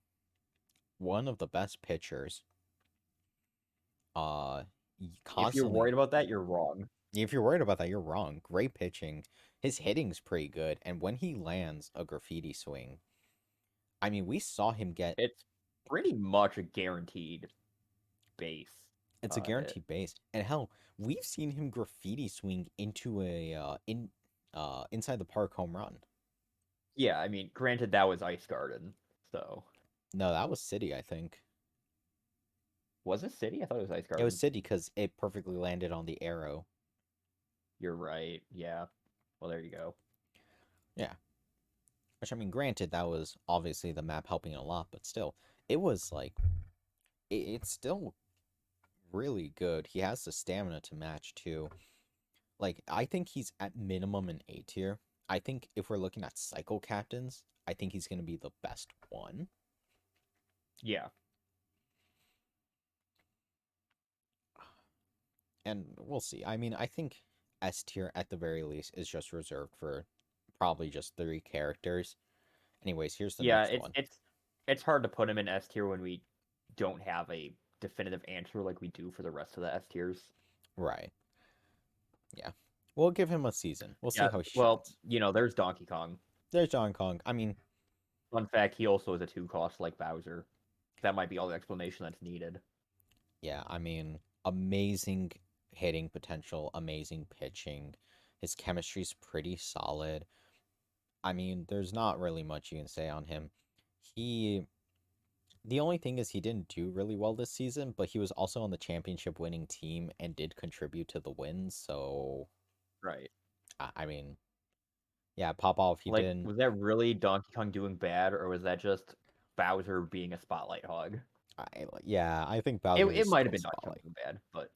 one of the best pitchers. Uh, If you're constantly. worried about that, you're wrong. If you're worried about that, you're wrong. Great pitching. His hitting's pretty good, and when he lands a graffiti swing, I mean, we saw him get. It's pretty much a guaranteed base It's a hit. guaranteed base, and hell, we've seen him graffiti swing into a inside the park home run. Yeah, I mean, granted that was Ice Garden, so No, that was City, I think. was it City? I thought it was Ice It was Garden. City because it perfectly landed on the arrow. You're right. Yeah. Well, there you go. Yeah. Which, I mean, granted, that was obviously the map helping a lot, but still, it was like, it's still really good. He has the stamina to match, too. Like, I think he's at minimum an A tier. I think if we're looking at cycle captains, I think he's going to be the best one. Yeah. And we'll see. I mean, I think S tier at the very least is just reserved for probably just 3 characters. Anyways, here's the Yeah, next one. it's hard to put him in S tier when we don't have a definitive answer like we do for the rest of the S tiers. Right. Yeah. We'll give him a season. We'll see Yeah, how he well, shines. there's Donkey Kong. There's John Kong. I mean, Fun fact, he also is a 2 cost like Bowser. That might be all the explanation that's needed. yeah, I mean, amazing hitting potential, amazing pitching. His chemistry's pretty solid. I mean, there's not really much you can say on him. He The only thing is he didn't do really well this season, but he was also on the championship winning team and did contribute to the wins. So, Right. I mean, yeah, pop off. He Like, didn't. was that really Donkey Kong doing bad, or was that just Bowser being a spotlight hog? Yeah, I think It, Bowser it is might have still been Donkey Kong spotlight. doing bad, but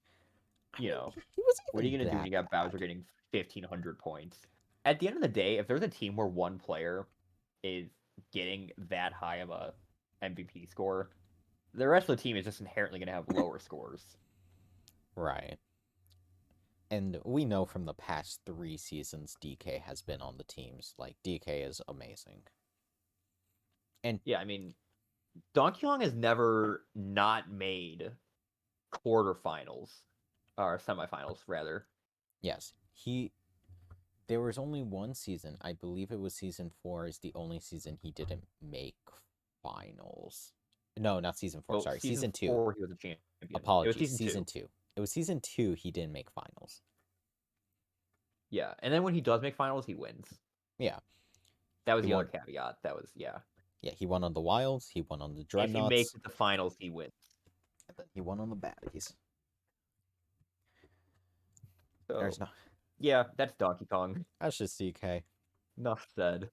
I mean, he wasn't what are you even gonna do when that you got Bowser bad. getting 1,500 points? At the end of the day, if there's a team where one player is getting that high of a MVP score, the rest of the team is just inherently gonna have lower scores. Right. And we know from the past 3 seasons, DK has been on the teams. Like, DK is amazing. And Yeah, I mean, Donkey Kong has never not made quarterfinals or semifinals rather. yes, there was only one season. I believe it was season 4 is the only season he didn't make finals. No, not season 4. Well, Sorry, season season 2. 4 he was a champion. It was Apologies, season season 2. 2. It was season 2 he didn't make finals. Yeah, and then when he does make finals, he wins. Yeah, That was he the other won. caveat. That was yeah. Yeah, he won on the Wilds. He won on the If he makes Dreadnoughts. it to finals, he wins. And then he won on the Baddies. There's So no. yeah, that's Donkey Kong. That's just DK. Enough said.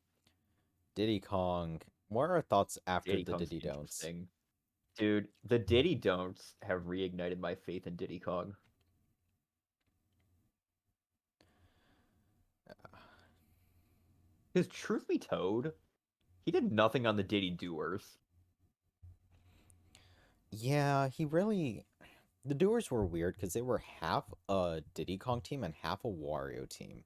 Diddy Kong. What are our thoughts after Diddy the Kong's Diddy Don'ts? interesting. Dude, the Diddy Don'ts have reignited my faith in Diddy Kong. Because truth be told, he did nothing on the Diddy Doers. Yeah, he really. The Doers were weird because they were half a Diddy Kong team and half a Wario team.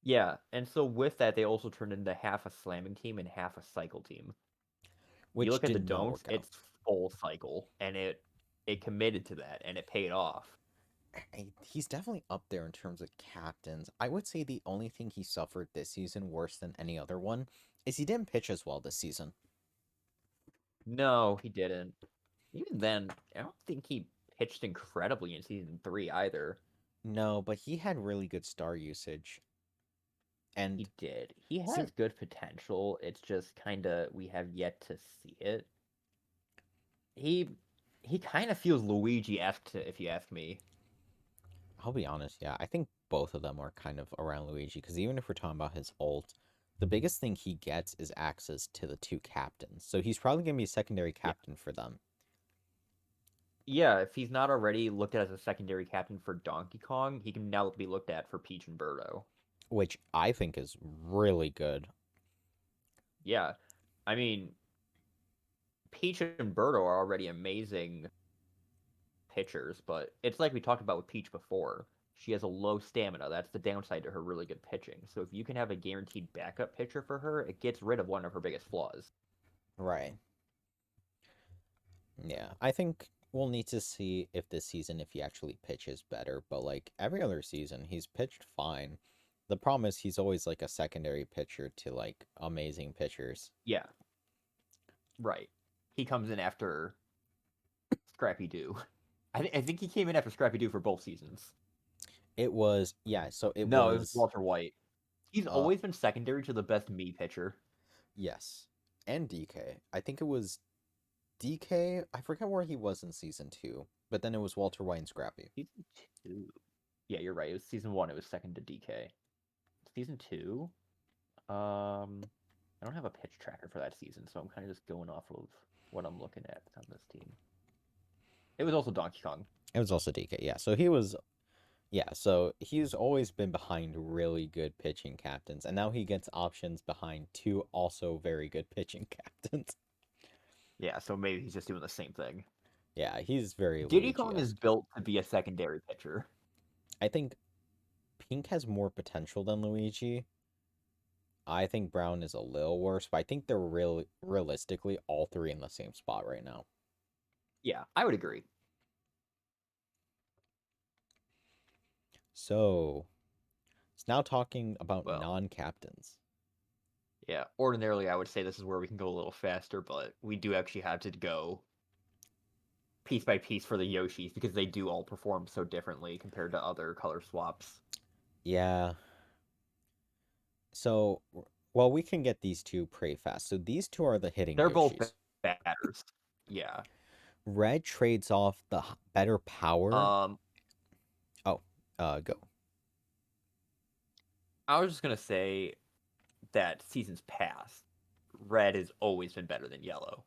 Yeah, and so with that, they also turned into half a slamming team and half a cycle team. You Which look at the did not don'ts, work out. it's full cycle, and it committed to that, and it paid off. He's definitely up there in terms of captains. I would say the only thing he suffered this season worse than any other one is he didn't pitch as well this season. No, he didn't. Even then, I don't think he pitched incredibly in season 3 either. No, but he had really good star usage. And He did. He seem- has good potential. It's just kind of we have yet to see it. He he kind of feels Luigi-esque, if you ask me. I'll be honest, yeah, I think both of them are kind of around Luigi because even if we're talking about his ult, the biggest thing he gets is access to the 2 captains. So he's probably going to be a secondary Yeah. captain for them. Yeah, if he's not already looked at as a secondary captain for Donkey Kong, he can now be looked at for Peach and Birdo. Which I think is really good. Yeah, I mean, Peach and Birdo are already amazing pitchers, but it's like we talked about with Peach before. She has a low stamina. That's the downside to her really good pitching. So if you can have a guaranteed backup pitcher for her, it gets rid of one of her biggest flaws. Right. Yeah, I think we'll need to see if this season if he actually pitches better, but like every other season, he's pitched fine. The problem is he's always like a secondary pitcher to like amazing pitchers. Yeah, right. He comes in after Scrappy Doo. I think he came in after Scrappy Doo for both seasons. It was yeah, so it No, it was was Walter White. He's uh always been secondary to the best me pitcher. yes. And DK. I think it was DK. I forget where he was in season 2, but then it was Walter White and Scrappy. Season 2. Yeah, you're right. It was season 1. It was second to DK. Season 2. I don't have a pitch tracker for that season, so I'm kind of just going off of what I'm looking at on this team. It was also Donkey Kong. It was also DK. Yeah, so he was yeah, so he's always been behind really good pitching captains, and now he gets options behind two also very good pitching captains. Yeah, so maybe he's just doing the same thing. Yeah, he's very Diddy Kong is Luigi-esque. built to be a secondary pitcher. I think Pink has more potential than Luigi. I think Brown is a little worse, but I think they're really realistically all three in the same spot right now. Yeah, I would agree. So, it's now talking about Well, non-captains. yeah, ordinarily I would say this is where we can go a little faster, but we do actually have to go piece by piece for the Yoshis because they do all perform so differently compared to other color swaps. Yeah. So, well, we can get these two pretty fast. So these two are the hitting They're both Yoshis. batters. Yeah. Red trades off the better power. Um, Oh, go. I was just gonna say that seasons past, red has always been better than yellow.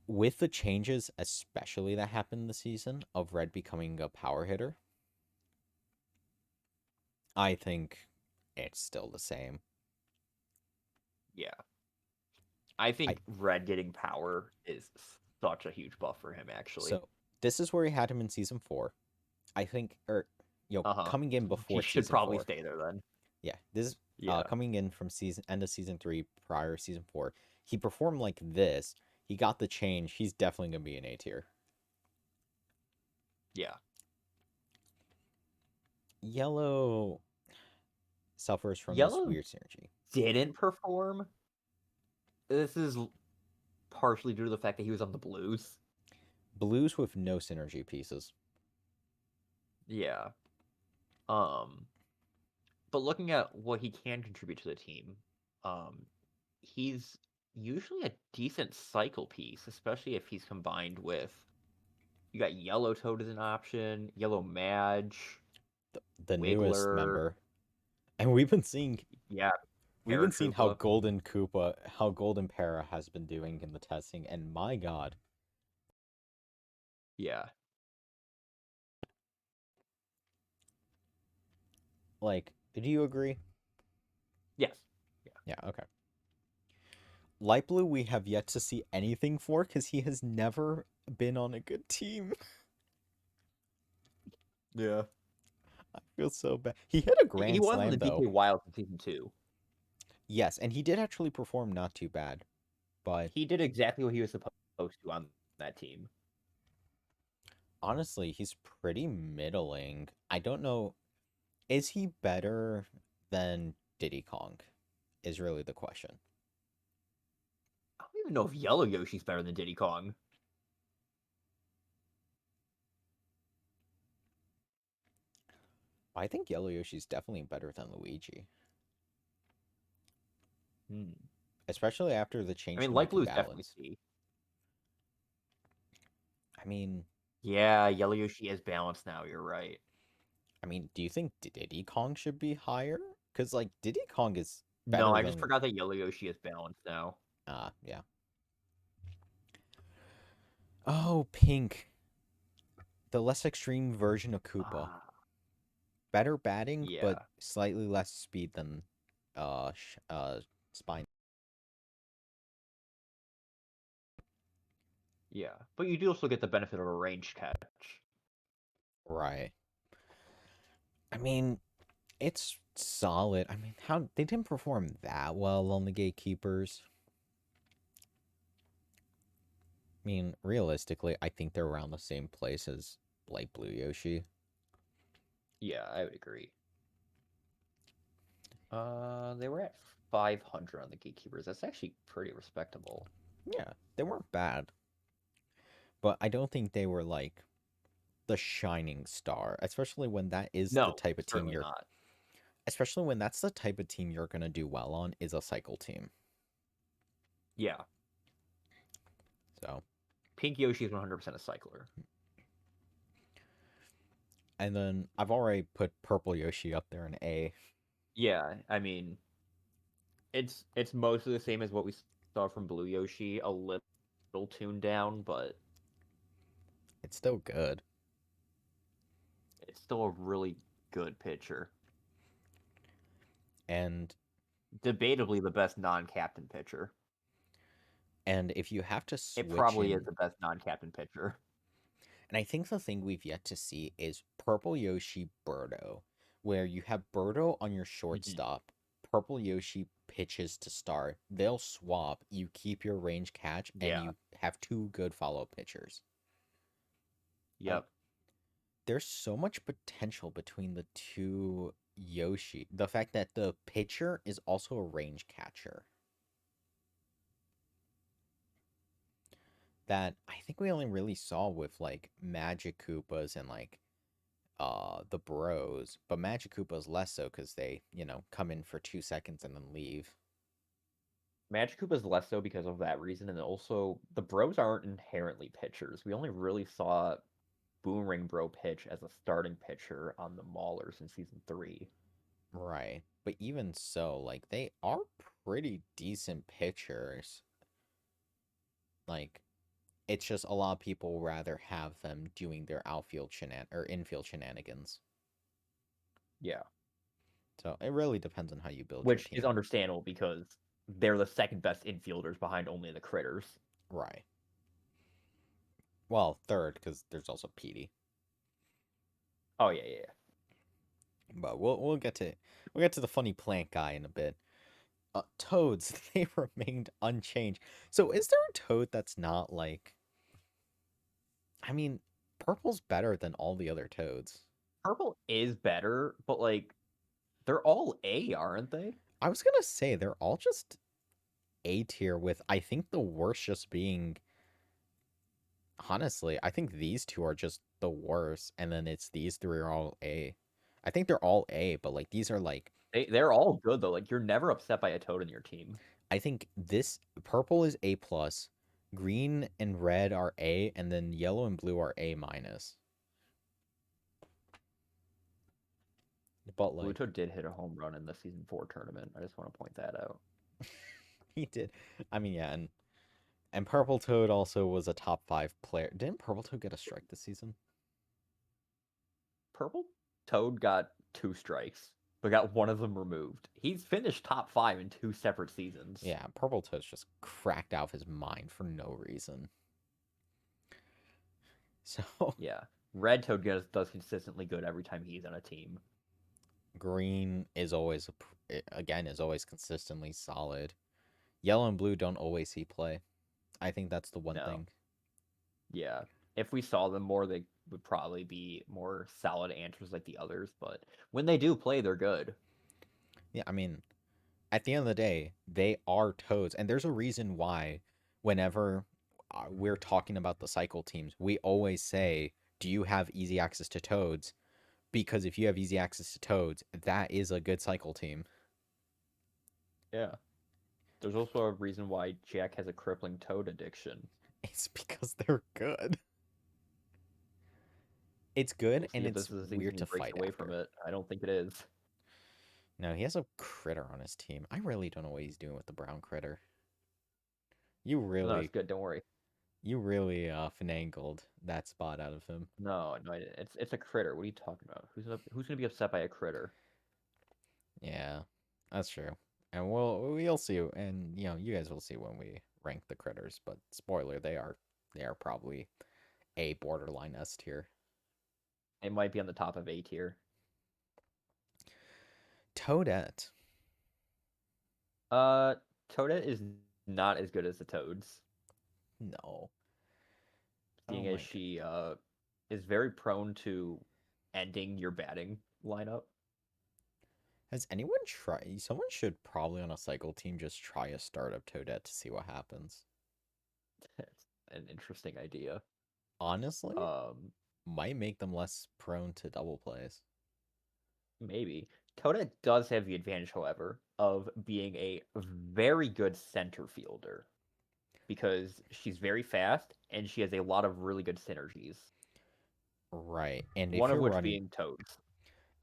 With the changes, especially that happened this season, of Red becoming a power hitter, I think it's still the same. Yeah. I I think red getting power is such a huge buff for him, actually. so this is where he had him in season 4. I think, or Uh-huh. coming in He before should season probably 4. stay there then. Yeah, this is Yeah. coming in from season end of season 3, prior season 4. He performed like this. He got the change. He's definitely gonna be an A tier. Yeah. Yellow suffers from this Yellow weird synergy. didn't perform. This is partially due to the fact that he was on the Blues. Blues with no synergy pieces. Yeah. But looking at what he can contribute to the team, he's usually a decent cycle piece, especially if he's combined with you got Yellow Toad as an option, Yellow Madge, The newest Wiggler, member. And yeah, we've been seeing how Paratroopa. Golden Koopa, how Golden Para has been doing in the testing, and my god. Yeah. Like, do you agree? Yes. Yeah. Yeah, okay. Light Blue we have yet to see anything for because he has never been on a good team. Yeah. I feel so bad. He hit a He grand was in slam the though. DK Wild in season 2. Yes, and he did actually perform not too bad. But He did exactly what he was supposed to on that team. honestly, he's pretty middling. I don't know. Is he better than Diddy Kong? Is really the question. I don't even know if Yellow Yoshi's better than Diddy Kong. I think Yellow Yoshi's definitely better than Luigi. Hmm. Especially after the I change mean, to Light Mike and Blue is definitely Balance. C. I mean, Yeah, Yellow Yoshi is balanced now. You're right. do you think Diddy Kong should be higher? Because like Diddy Kong is No, better I just than forgot that Yellow Yoshi is balanced now. yeah. Oh, Pink, the less extreme version of Koopa. Ah, Better batting, but yeah, slightly less speed than Spine. yeah. But you do also get the benefit of a ranged catch. Right. I mean, it's solid. How they didn't perform that well on the Gatekeepers. mean, realistically, I think they're around the same place as Light Blue Yoshi. Yeah, I would agree. They were at 500 on the Gatekeepers. That's actually pretty respectable. Yeah, they weren't bad, but I don't think they were like the shining star, especially when that is the No, type of team certainly you're not. especially when that's the type of team you're going to do well on is a cycle team. Yeah, So, Pink Yoshi is 100% a cycler. and then I've already put Purple Yoshi up there in A. Yeah, I mean, it's mostly the same as what we saw from Blue Yoshi, a little tuned down, but It's still good. it's still a really good pitcher. And Debatably the best non-captain pitcher. if you have to It switch probably is in, the best non-captain pitcher. and I think the thing we've yet to see is Purple Yoshi Birdo, where you have Birdo on your Mhm. shortstop, Purple Yoshi pitches to start, they'll swap, you keep your range catch, and Yeah. you have two good follow pitchers. Like, Yep. there's so much potential between the two Yoshi. The fact that the pitcher is also a range catcher. That I think we only really saw with like Magic Koopas and like the Bros, but Magic Koopas less so because they, come in for 2 seconds and then leave. Magikarp is less so because of that reason, and also the Bros aren't inherently pitchers. We only really saw Boomerang Bro pitch as a starting pitcher on the Maulers in season 3. Right. But even so, like they are pretty decent pitchers. Like it's just a lot of people rather have them doing their or infield shenanigans. Yeah. So it really depends on how you build your Which is team. understandable because they're the second best infielders behind only the Critters. Right. Well, third because there's also Petey. Oh yeah, yeah. But we'll get to the funny plant guy in a bit. Toads, they remained unchanged. So is there a toad that's not like I mean, purple's better than all the other toads. Purple is better, but like they're all A, aren't they? I was gonna say they're all just A tier with I think the worst just being honestly, I think these two are just the worst, and then it's these three are all A. I think they're all A, but like these are like They're all good though. Like you're never upset by a toad in your team. I think this purple is A plus, green and red are A, and then yellow and blue are A minus. But like Bluto did hit a home run in the season 4 tournament. I just want to point that out. he did. I mean, yeah, and Purple Toad also was a top 5 player. Didn't Purple Toad get a strike this season? Purple Toad got 2 strikes, but got one of them removed. He's finished top 5 in 2 separate seasons. Yeah, Purple Toad's just cracked out of his mind for no reason. So Yeah. Red Toad does consistently good every time he's on a team. green is always again is always consistently solid. Yellow and blue don't always see play. I think that's the one No. thing. Yeah. If we saw them more, they would probably be more solid answers like the others, but when they do play, they're good. Yeah, I mean, at the end of the day, they are toads, and there's a reason why whenever we're talking about the cycle teams, we always say, "Do you have easy access to toads?" Because if you have easy access to toads, that is a good cycle team. Yeah. There's also a reason why Jack has a crippling toad addiction. It's because they're good. It's We'll good see and if it's this is the season weird he to breaks fight away from after. it. I don't think it is. No, he has a critter on his team. I really don't know what he's doing with the brown critter. You No, it's really, good. Don't worry. you really finagled that spot out of him. No, no, it's a critter. What are you talking about? Who's gonna be upset by a critter? Yeah, that's true. And we'll see, and you guys will see when we rank the critters. But spoiler, they are probably a borderline S tier. It might be on the top of A tier. Toadette. Uh, Toadette is not as good as the Toads. No. Oh seeing as my she is very prone to ending your batting lineup. Has anyone tried? Someone should probably on a cycle team just try a startup Toadette to see what happens. It's an interesting idea. Honestly, Um, might make them less prone to double plays. Maybe. Toadette does have the advantage, however, of being a very good center fielder because she's very fast and she has a lot of really good synergies. Right. And One of which being Toads.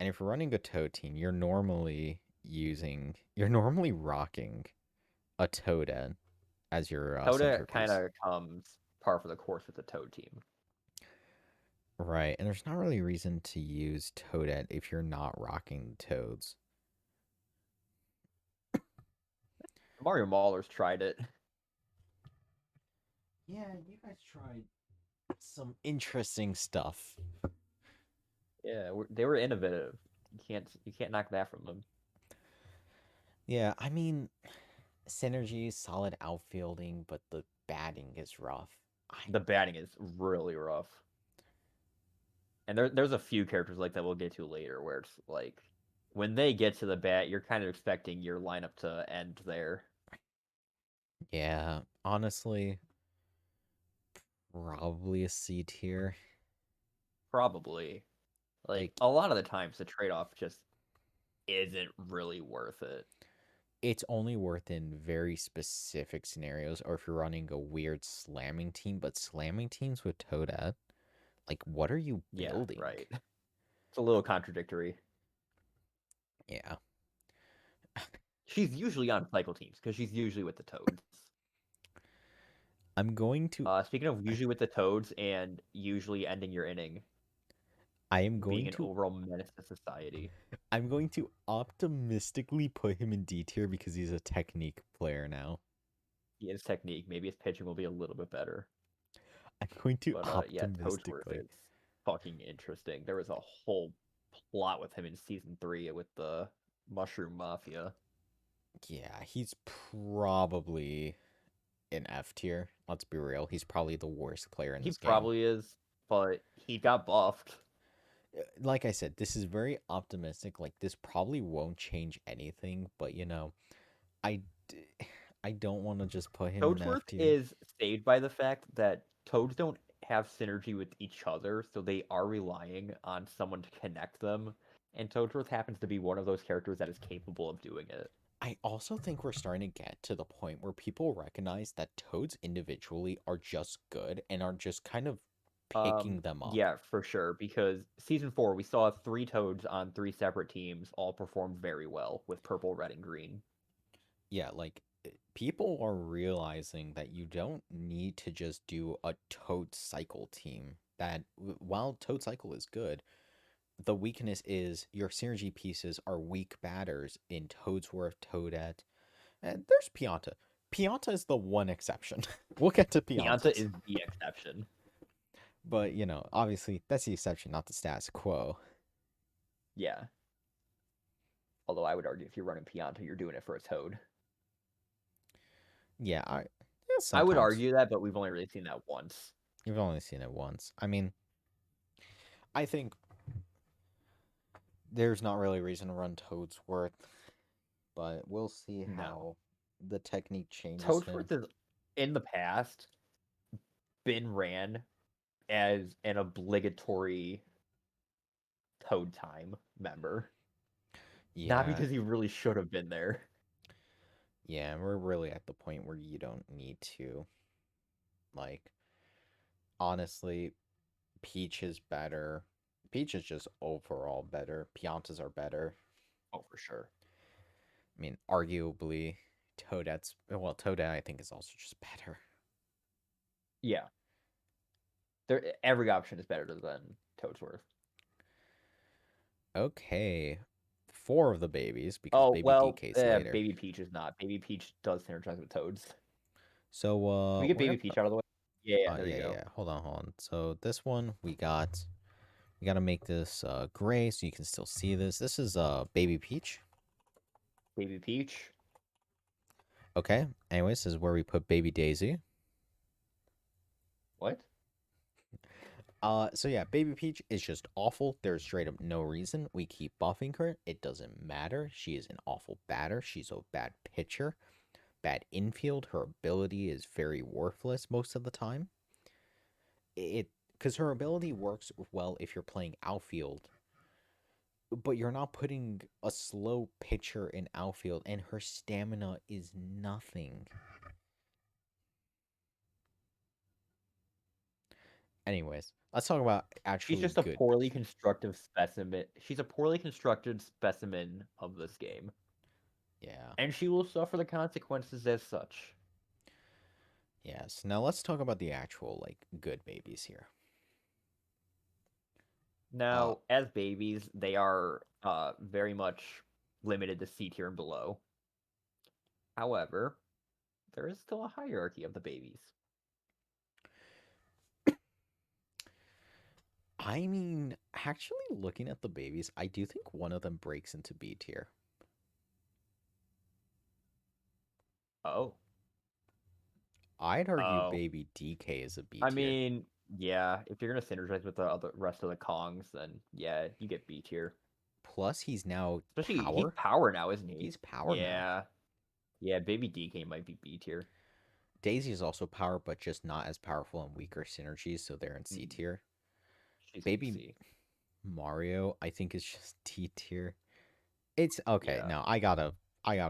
if you're running a Toad team, you're normally rocking a Toadette as your Toadette kind centerpiece. of comes par for the course with the Toad team. Right. And there's not really a reason to use Toadette if you're not rocking the Toads. Mario Maulers tried it. Yeah, you guys tried some interesting stuff. Yeah, they were innovative. You can't knock that from them. Yeah, I mean, synergy, solid outfielding, but the batting is rough. The batting is really rough. And there's a few characters like that we'll get to later where it's like when they get to the bat, you're kind of expecting your lineup to end there. Yeah, honestly, probably a C tier. Probably. Like Like, a lot of the times the trade-off just isn't really worth it. it's only worth in very specific scenarios, or if you're running a weird slamming team, but slamming teams with Toadette, like, what are you Yeah, building? right. It's a little contradictory. Yeah. She's usually on cycle teams because she's usually with the Toads. I'm going to Speaking of usually with the Toads and usually ending your inning, I am being going an to overall menace to society. I'm going to optimistically put him in D tier because he's a technique player now. His technique, maybe his pitching will be a little bit better. I'm going to But yeah, Toadsworth optimistically. is fucking interesting. There was a whole plot with him in season 3 with the Mushroom Mafia. Yeah, he's probably in F tier. Let's be real. He's probably the worst player in He this game. probably is, but he got buffed. Like I said, this is very optimistic. Like this probably won't change anything, but I d- I don't want to just put him in F Toadsworth tier. is saved by the fact that Toads don't have synergy with each other, so they are relying on someone to connect them. And Toadsworth happens to be one of those characters that is capable of doing it. I also think we're starting to get to the point where people recognize that toads individually are just good and are just kind of picking them up. Yeah, for sure. Because season 4, we saw 3 Toads on 3 separate teams all perform very well with purple, red, and green. Yeah, like people are realizing that you don't need to just do a toad cycle team. That while toad cycle is good, the weakness is your synergy pieces are weak batters in Toadsworth, Toadette, and there's Pianta. Pianta is the one exception. We'll get to Pianta Piantas. is the exception. But, obviously that's the exception, not the status quo. Yeah. Although I would argue if you're running Pianta, you're doing it for a Toad. Yeah, I would sometimes. argue that, but we've only really seen that once. You've only seen it once. I mean, I think there's not really a reason to run Toadsworth, but we'll see No. how the technique changes him. Toadsworth has, in the past, been ran as an obligatory Toad Time member. Not Yeah, because he really should have been there. yeah, we're really at the point where you don't need to. Like, honestly, Peach is better. Peach is just overall better. Piantas are better. Oh, for sure. I mean, arguably, Toadette I think is also just better. Yeah. Every option is better than Toadsworth. Okay, four of the babies because Oh, baby well, DK's later. Baby Peach is not. Baby Peach does synergize with Toads. So Can we get we're Baby gonna Peach out of the way? Yeah, there you yeah, go. yeah. Hold on. So this one we gotta make this gray so you can still see this. This is baby peach. Baby Peach. Okay. Anyways, this is where we put baby Daisy. What? So yeah, Baby Peach is just awful. There's straight up no reason. We keep buffing her. It doesn't matter. She is an awful batter. She's a bad pitcher, bad infield. Her ability is very worthless most of the time. It because her ability works well if you're playing outfield, but you're not putting a slow pitcher in outfield, and her stamina is nothing. Anyways, let's talk about She's actually just a good. poorly constructed specimen. She's a poorly constructed specimen of this game, Yeah. and she will suffer the consequences as such. Yes. Now let's talk about the actual like good babies here. Uh, Now, as babies, they are very much limited to C tier and below. However, there is still a hierarchy of the babies. I mean, actually looking at the babies, I do think one of them breaks into B tier. Oh. I'd argue Oh. baby DK is a B I tier. mean, yeah, if you're gonna synergize with the other rest of the Kongs, then yeah, you get B tier. Plus, he's now Especially he's power. power now, isn't he? He's power now. Yeah. Yeah, baby DK might be B tier. Daisy is also power, but just not as powerful and weaker synergies, so they're in C Mm, tier. she's in Baby C. Mario, I think is just D tier. It's okay. Yeah. No, I gotta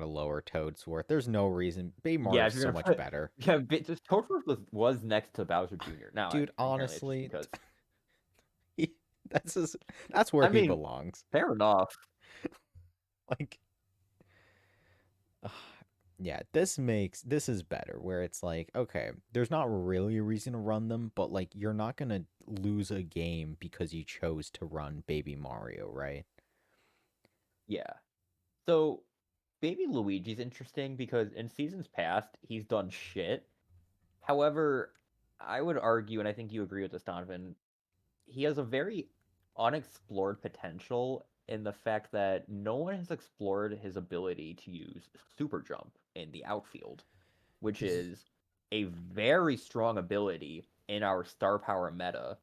lower Toadsworth. There's no reason. Baby Yeah, Mario's if you're so gonna much put better. yeah, just Toadford was next to Bowser Jr. Now, Dude, apparently it's just honestly, because he, that's his, that's where I he mean, belongs. fair enough. Like, yeah, this is better where it's like, okay, there's not really a reason to run them, but like you're not gonna lose a game because you chose to run Baby Mario, right? Yeah. So Baby Luigi's interesting because in seasons past he's done shit. However, I would argue, and I think you agree with this, Donovan, he has a very unexplored potential in the fact that no one has explored his ability to use super jump in the outfield, which Ye- is a very strong ability in our star power meta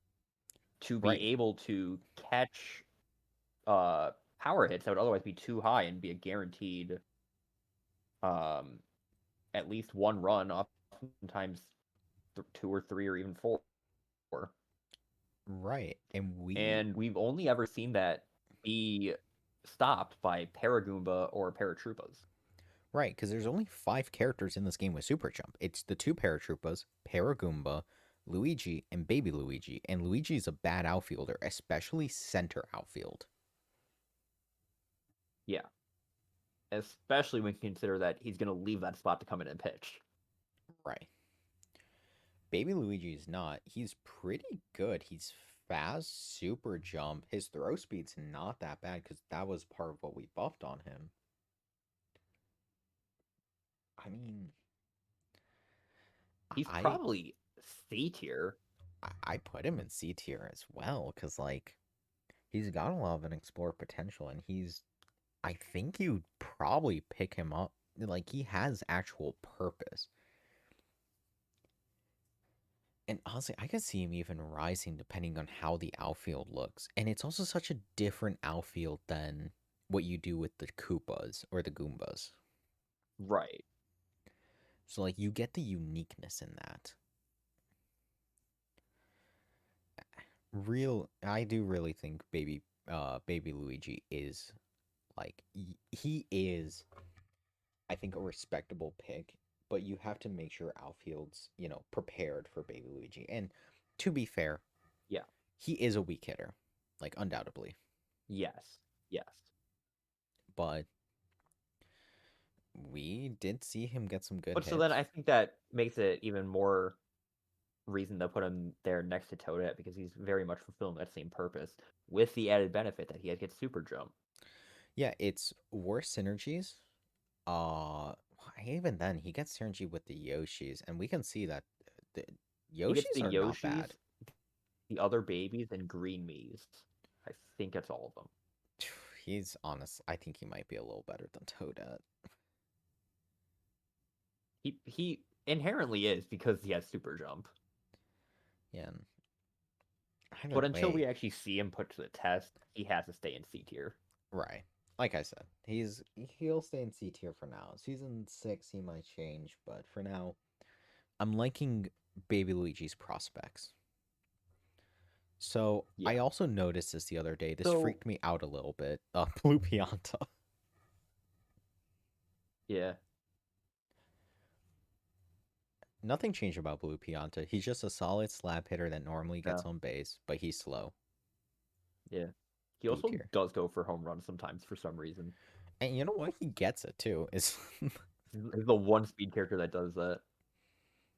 to be Right, able to catch uh power hits that would otherwise be too high and be a guaranteed um at least one run, oftentimes two or three or even four. right, and And we've only ever seen that be stopped by Paragoomba or Paratroopas. right, because there's only 5 characters in this game with Super Jump. It's the two Paratroopas, Paragoomba, Luigi, and Baby Luigi, and Luigi's a bad outfielder, especially center outfield. Yeah, especially when you consider that he's going to leave that spot to come in and pitch. Right. Baby Luigi is not. He's pretty good. He's fast, super jump. His throw speed's not that bad because that was part of what we buffed on him. I mean, He's I probably C tier. I put him in C tier as well because like he's got a lot of an explore potential and he's I think you'd probably pick him up. Like he has actual purpose. And honestly, I could see him even rising depending on how the outfield looks. And it's also such a different outfield than what you do with the Koopas or the Goombas. Right. So like you get the uniqueness in that. I do really think baby Luigi is like he is I think a respectable pick, but you have to make sure outfield's, prepared for baby Luigi. And to be fair, Yeah. he is a weak hitter, like undoubtedly. Yes. Yes. But we did see him get some good But so then hits. I think that makes it even more reason to put him there next to Toadette because he's very much fulfilling that same purpose with the added benefit that he gets super jump. Yeah, it's worse synergies. Uh, even then, he gets synergy with the Yoshis, and we can see that the He gets Yoshis the are not bad. Yoshis, the other babies, and green Miis. I think that's all of them. He's honest. I think he might be a little better than Toadette. He inherently is because he has super jump. Yeah, Either But until we way, actually see him put to the test, he has to stay in C tier. right. Like I said, he'll stay in C tier for now. Season 6 he might change, but for now, I'm liking Baby Luigi's prospects. So I Yeah. also noticed this the other day. This So freaked me out a little bit. Blue Pianta. yeah, Nothing changed about Blue Pianta. He's just a solid slap hitter that normally gets no, on base, but he's slow. yeah. He B also tier. does go for home runs sometimes for some reason. And you know what? He gets it too. Is He's the one speed character that does that.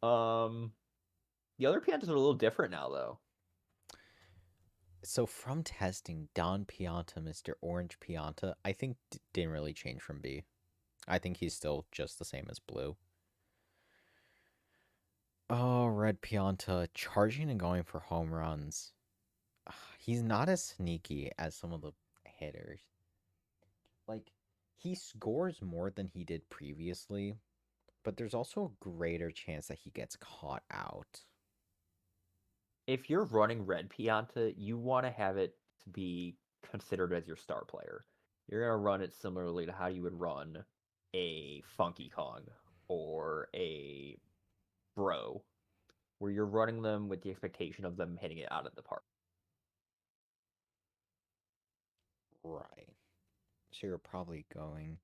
Um, the other Piantas are a little different now, though. so from testing, Don Pianta, Mr. Orange Pianta, I think didn't really change from B. I think he's still just the same as Blue. Oh, Red Pianta, charging and going for home runs. He's not as sneaky as some of the hitters. Like, he scores more than he did previously, but there's also a greater chance that he gets caught out. If you're running Red Pianta, you want to have it to be considered as your star player. You're gonna run it similarly to how you would run a Funky Kong or a Bro, where you're running them with the expectation of them hitting it out of the park. Right. So you're probably going.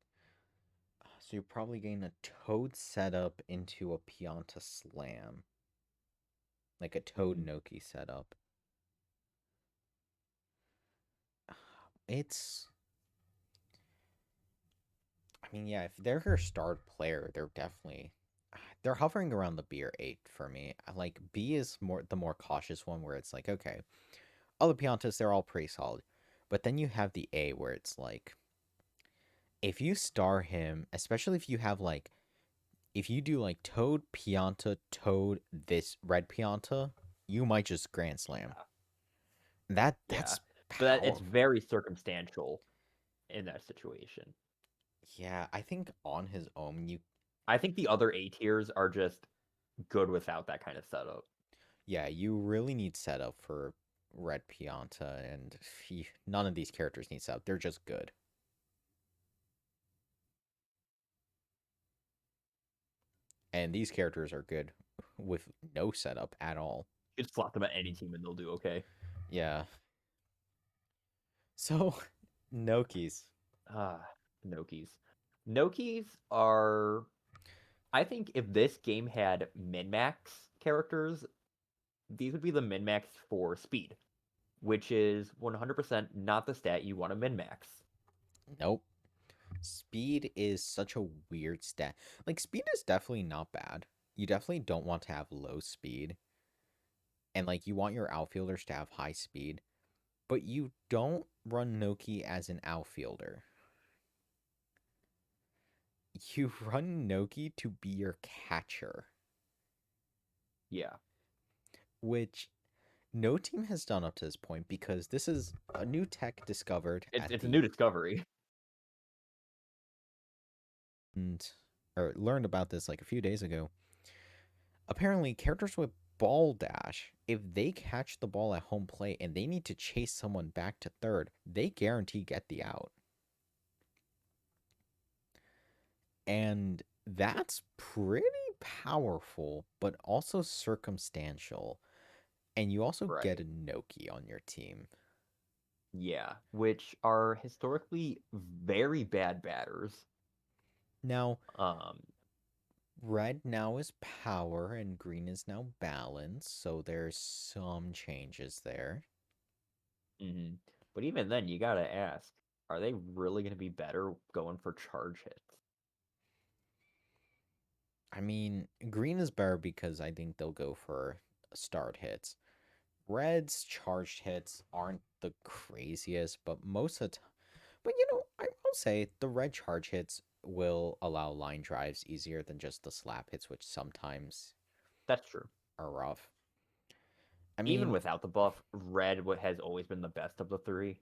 So you're probably getting a Toad setup into a Pianta Slam. Like a Toad Mm. Noki setup. It's. I mean, yeah, if they're your star player, they're definitely. They're hovering around the B or 8 for me. Like, B is more the more cautious one where it's like, okay, all the Piantas, they're all pretty solid. But then you have the A where it's like, if you star him, especially if you have like, if you do like Toad, Pianta, Toad, this Red Pianta, you might just Grand Slam. Yeah, yeah. That's But it's powerful. very circumstantial in that situation. Yeah, I think on his own, I think the other A tiers are just good without that kind of setup. yeah, you really need setup for Red Pianta, and none of these characters need setup. They're just good. And these characters are good with no setup at all. You just slot them at any team and they'll do okay. Yeah. So, Nokis. Ah, Nokis. Nokis are. I think if this game had min max characters, these would be the min max for speed, which is 100% not the stat you want to min max. Nope. Speed is such a weird stat. Like, speed is definitely not bad. You definitely don't want to have low speed. And, like, you want your outfielders to have high speed. But you don't run Noki as an outfielder. You run Noki to be your catcher, Yeah, which no team has done up to this point because this is a new tech discovered it's at it's a the new discovery. and or learned about this like a few days ago. Apparently, characters with ball dash, if they catch the ball at home plate and they need to chase someone back to third, they guarantee get the out. And that's pretty powerful, but also circumstantial. And you also get a Right. Noki on your team. Yeah, which are historically very bad batters. Now, Um, red now is power and green is now balance, so there's some changes there. mhm. But even then, you gotta ask, are they really gonna be better going for charge hits? I mean, green is better because I think they'll go for start hits. Red's charged hits aren't the craziest, but most of the time, but I will say the red charge hits will allow line drives easier than just the slap hits, which sometimes That's true. are rough. I Even mean, without the buff, red has always been the best of the three.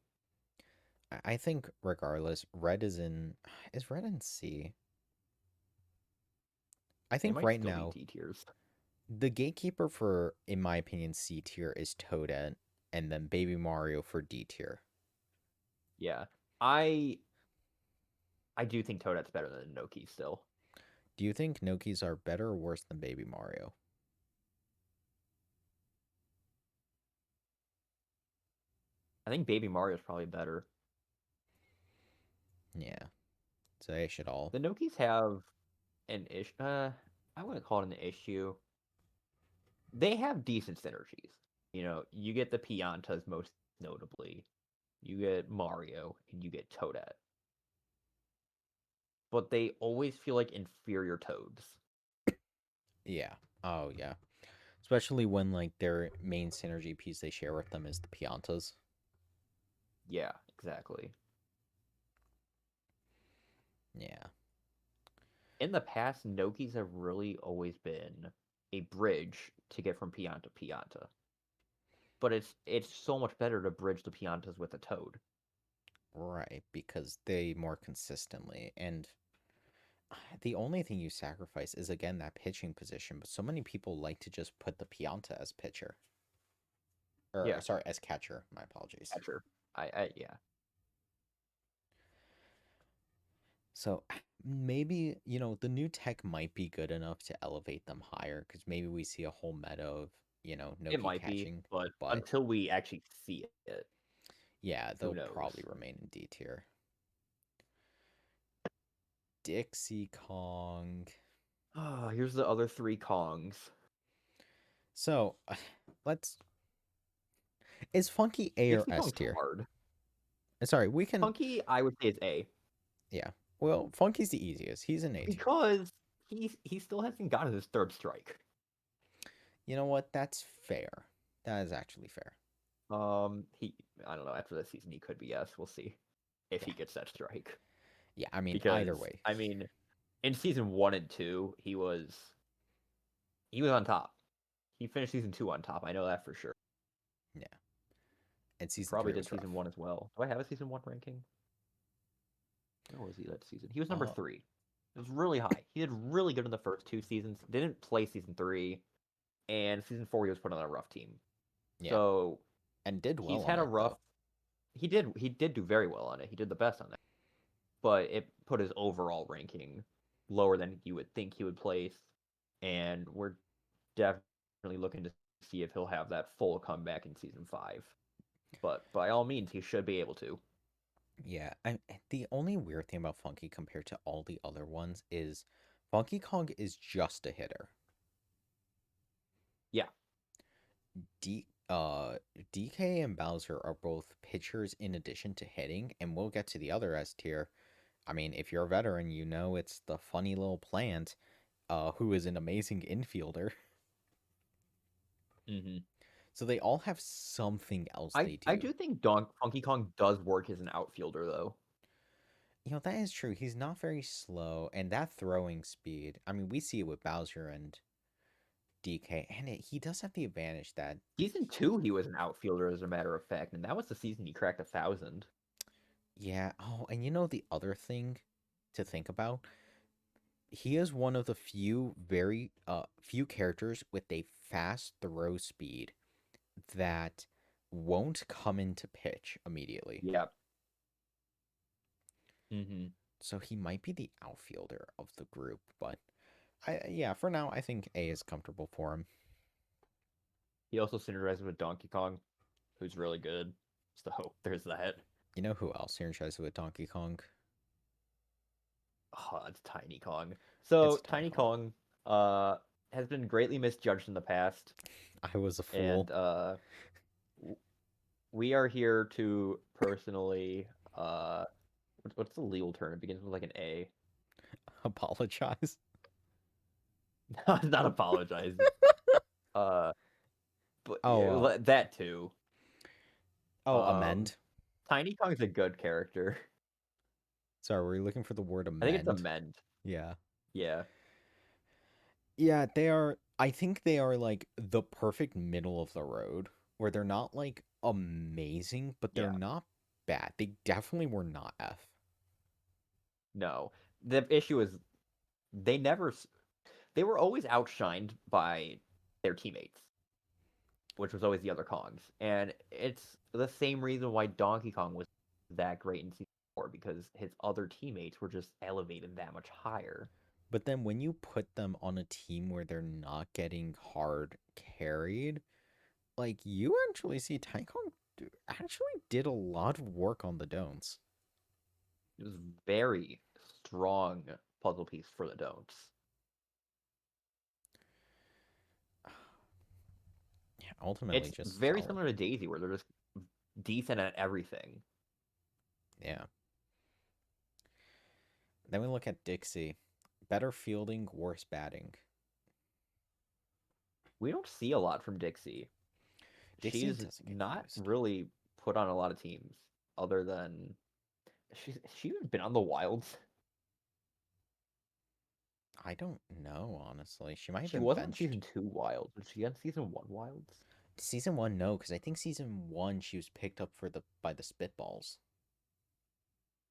I think regardless, red is red in C. I They think might right still be now T tiers. the gatekeeper for, in my opinion, C tier is Toadette. and then Baby Mario for D tier. Yeah. I do think Toadette's better than Noki still. Do you think Nokis are better or worse than Baby Mario? I think Baby Mario's probably better. Yeah. So they should all. The Nokis have an issue. I wouldn't call it an issue. They have decent synergies. You get the Piantas most notably. You get Mario and you get Toadette. But they always feel like inferior Toads. Yeah. Oh, yeah. Especially when like their main synergy piece they share with them is the Piantas. Yeah, exactly. Yeah. In the past, Nokis have really always been a bridge to get from Pianta to Pianta. But it's so much better to bridge the Piantas with a Toad. Right, because they more consistently and the only thing you sacrifice is again that pitching position, but so many people like to just put the Pianta as pitcher. Or Yeah, sorry, as catcher. My apologies. catcher. Yeah. So maybe, the new tech might be good enough to elevate them higher because maybe we see a whole meta of, It Noki might be, catching. but But until we actually see it, yeah, who they'll probably knows? remain in D tier. Dixie Kong. Oh, here's the other three Kongs. So let's. Is Funky A or Dixie S Kong's tier? hard. Sorry, we can. Funky, I would say is A. Yeah. Well, Funky's the easiest. He's an A tier. Because he still hasn't gotten his third strike. You know what? That's fair. That is actually fair. He I don't know, after this season he could be yes. We'll see if Yeah. he gets that strike. Yeah. I mean, either Because way. I mean, in season 1 and 2, he was on top. He finished season 2 on top. I know that for sure. Yeah. And season Probably three did was season rough. 1 as well. Do I have a season 1 ranking? Where was he that season? He was number Uh, 3. It was really high. He did really good in the first 2 seasons. Didn't play season 3, and season 4 he was put on a rough team. yeah. So And did he's well on had a it rough. though. He did do very well on it. He did the best on it, but it put his overall ranking lower than you would think he would place. And we're definitely looking to see if he'll have that full comeback in season 5. But by all means, he should be able to. Yeah. The only weird thing about Funky compared to all the other ones is Funky Kong is just a hitter. Yeah. D DK and Bowser are both pitchers in addition to hitting, and we'll get to the other S tier. I mean, if you're a veteran, you know it's the funny little plant, who is an amazing infielder. hmm So they all have something else I they I do. do think Funky Kong does work as an outfielder though. That is true. He's not very slow, and that throwing speed. I mean, we see it with Bowser and DK, and he does have the advantage that, Season 2 he was an outfielder as a matter of fact, and that was the season he cracked 1,000. yeah. Oh, and the other thing to think about, he is one of the few characters with a fast throw speed that won't come into pitch immediately. Yep. hmm So he might be the outfielder of the group, but yeah, for now I think A is comfortable for him. He also synergizes with Donkey Kong, who's really good. So there's that. You know who else synergizes with Donkey Kong? Oh, it's Tiny Kong. It's So Tiny Tiny Kong. Kong uh has been greatly misjudged in the past, I was a fool. and w- we are here to personally what's the legal term? It begins with like an A. Apologize. No, it's not apologize. Uh, but yeah, Oh, that too. Um, amend. Tiny Kong's a good character. Sorry, were you looking for the word I think it's amend? amend. Yeah. Yeah. Yeah, they are. I think they are like the perfect middle of the road where they're not like amazing, but they're Yeah. not bad. They definitely were not F. No. The issue is they never they were always outshined by their teammates. which was always the other Kongs. And it's the same reason why Donkey Kong was that great in season 4, because his other teammates were just elevated that much higher. But then when you put them on a team where they're not getting hard carried, like you actually see Taikong actually did a lot of work on the don'ts. It was very strong puzzle piece for the don'ts. Yeah, ultimately It's just very solid. similar to Daisy, where they're just decent at everything. Yeah. Then we look at Dixie. Better fielding, worse batting. We don't see a lot from Dixie. Dixie She's doesn't get not used. really put on a lot of teams, other than she's even been on the Wilds. I don't know, honestly. She might have She been wasn't on benched. season 2 Wilds. Was she on season 1 Wilds? Season one, no, because I think season one she was picked up for the by the Spitballs.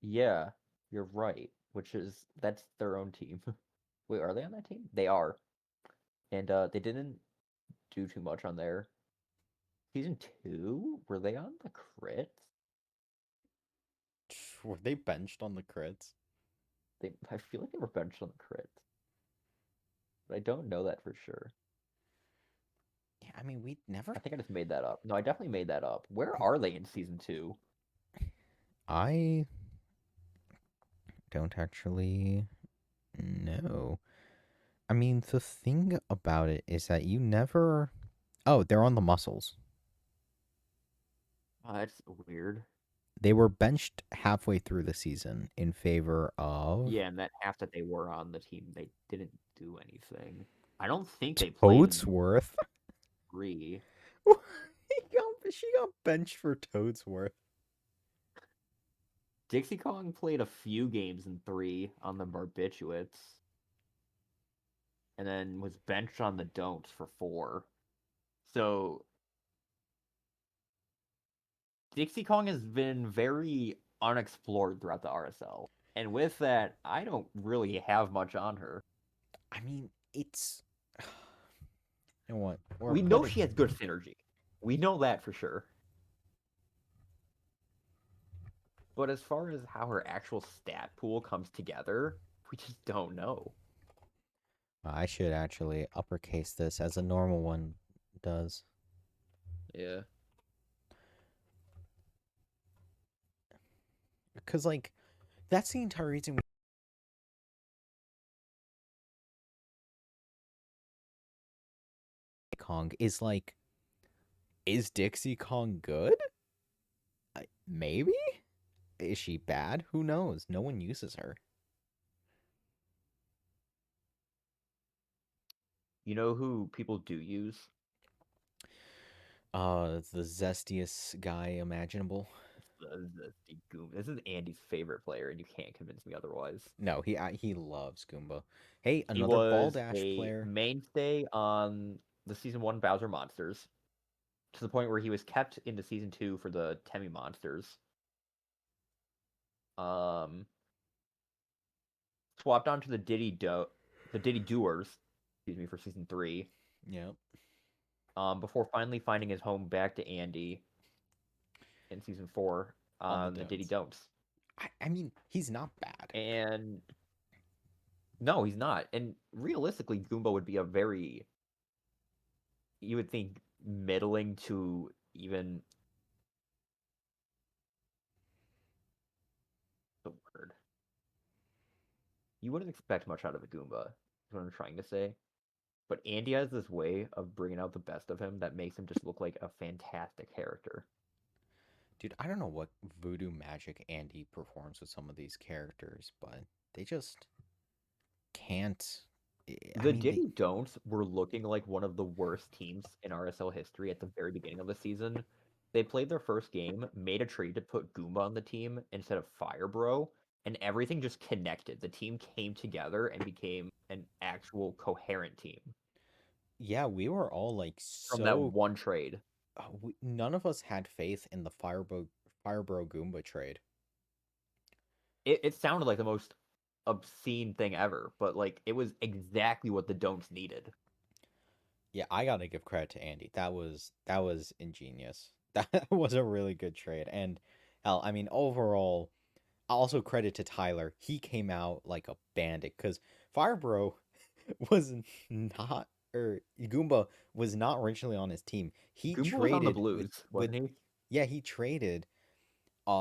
Yeah, you're right. That's their own team. Wait, are they on that team? They are. And they didn't do too much on there. Season 2? Were they on the crits? Were they benched on the crits? I feel like they were benched on the crits, but I don't know that for sure. Yeah, I mean we never. I think I just made that up. No, I definitely made that up. Where are they in season 2? I don't actually know. I mean the thing about it is that you never. Oh, they're on the muscles. Oh, that's weird. They were benched halfway through the season in favor of Yeah, and that half that they were on the team, they didn't do anything. I don't think they played in Toadsworth. 3. She got benched for Toadsworth. Dixie Kong played a few games in 3 on the Barbiturates, and then was benched on the Don'ts for 4. So Dixie Kong has been very unexplored throughout the RSL. And with that, I don't really have much on her. I mean, it's you know what? We're We know putting she has good synergy. We know that for sure. But as far as how her actual stat pool comes together, we just don't know. I should actually uppercase this as a normal one does. Yeah. Because, like, that's the entire reason Kong is like, is Dixie Kong good? Maybe? Is she bad? Who knows? No one uses her. You know who people do use? It's the zestiest guy imaginable. The Goom. This is Andy's favorite player, and you can't convince me otherwise. No, he loves Goomba. Hey, He another was Baldash a player. mainstay on the season 1 Bowser Monsters, to the point where he was kept into season 2 for the Temmie Monsters. Um, Swapped onto the Diddy Doers, excuse me, for season 3. Yep, Before finally finding his home back to Andy in season 4 on the on the Diddy don'ts. Don'ts. I mean, he's not bad. And no, he's not. And realistically, Goomba would be a very, you would think, middling to even the word. You wouldn't expect much out of a Goomba, is what I'm trying to say. But Andy has this way of bringing out the best of him that makes him just look like a fantastic character. Dude, I don't know what voodoo magic Andy performs with some of these characters, but they just can't. I The mean, they. Diddy Don'ts were looking like one of the worst teams in RSL history at the very beginning of the season. They played their first game, made a trade to put Goomba on the team instead of Firebro, and everything just connected. The team came together and became an actual coherent team Yeah, we were all like from that so. one trade. None of us had faith in the Firebro Goomba trade. It sounded like the most obscene thing ever, but like it was exactly what the Don'ts needed. Yeah, I gotta give credit to Andy. That was ingenious. That was a really good trade. And hell, I mean, overall, also credit to Tyler. He came out like a bandit because Firebro was not, or Goomba was not originally on his team. He Goomba was on the traded Blues, with wasn't he? yeah, he traded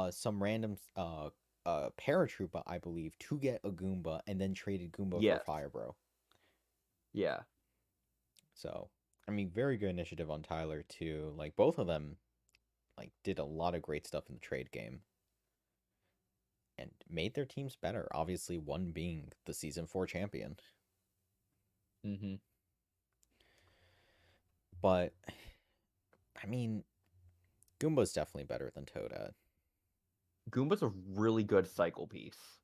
some random paratrooper, I believe, to get a Goomba and then traded Goomba for Yes. Firebro. Yeah. So, I mean, very good initiative on Tyler too. Like both of them like did a lot of great stuff in the trade game and made their teams better. Obviously, one being the season 4 champion. Mm-hmm. But I mean, Goomba's definitely better than Toadette. Goomba's a really good cycle piece.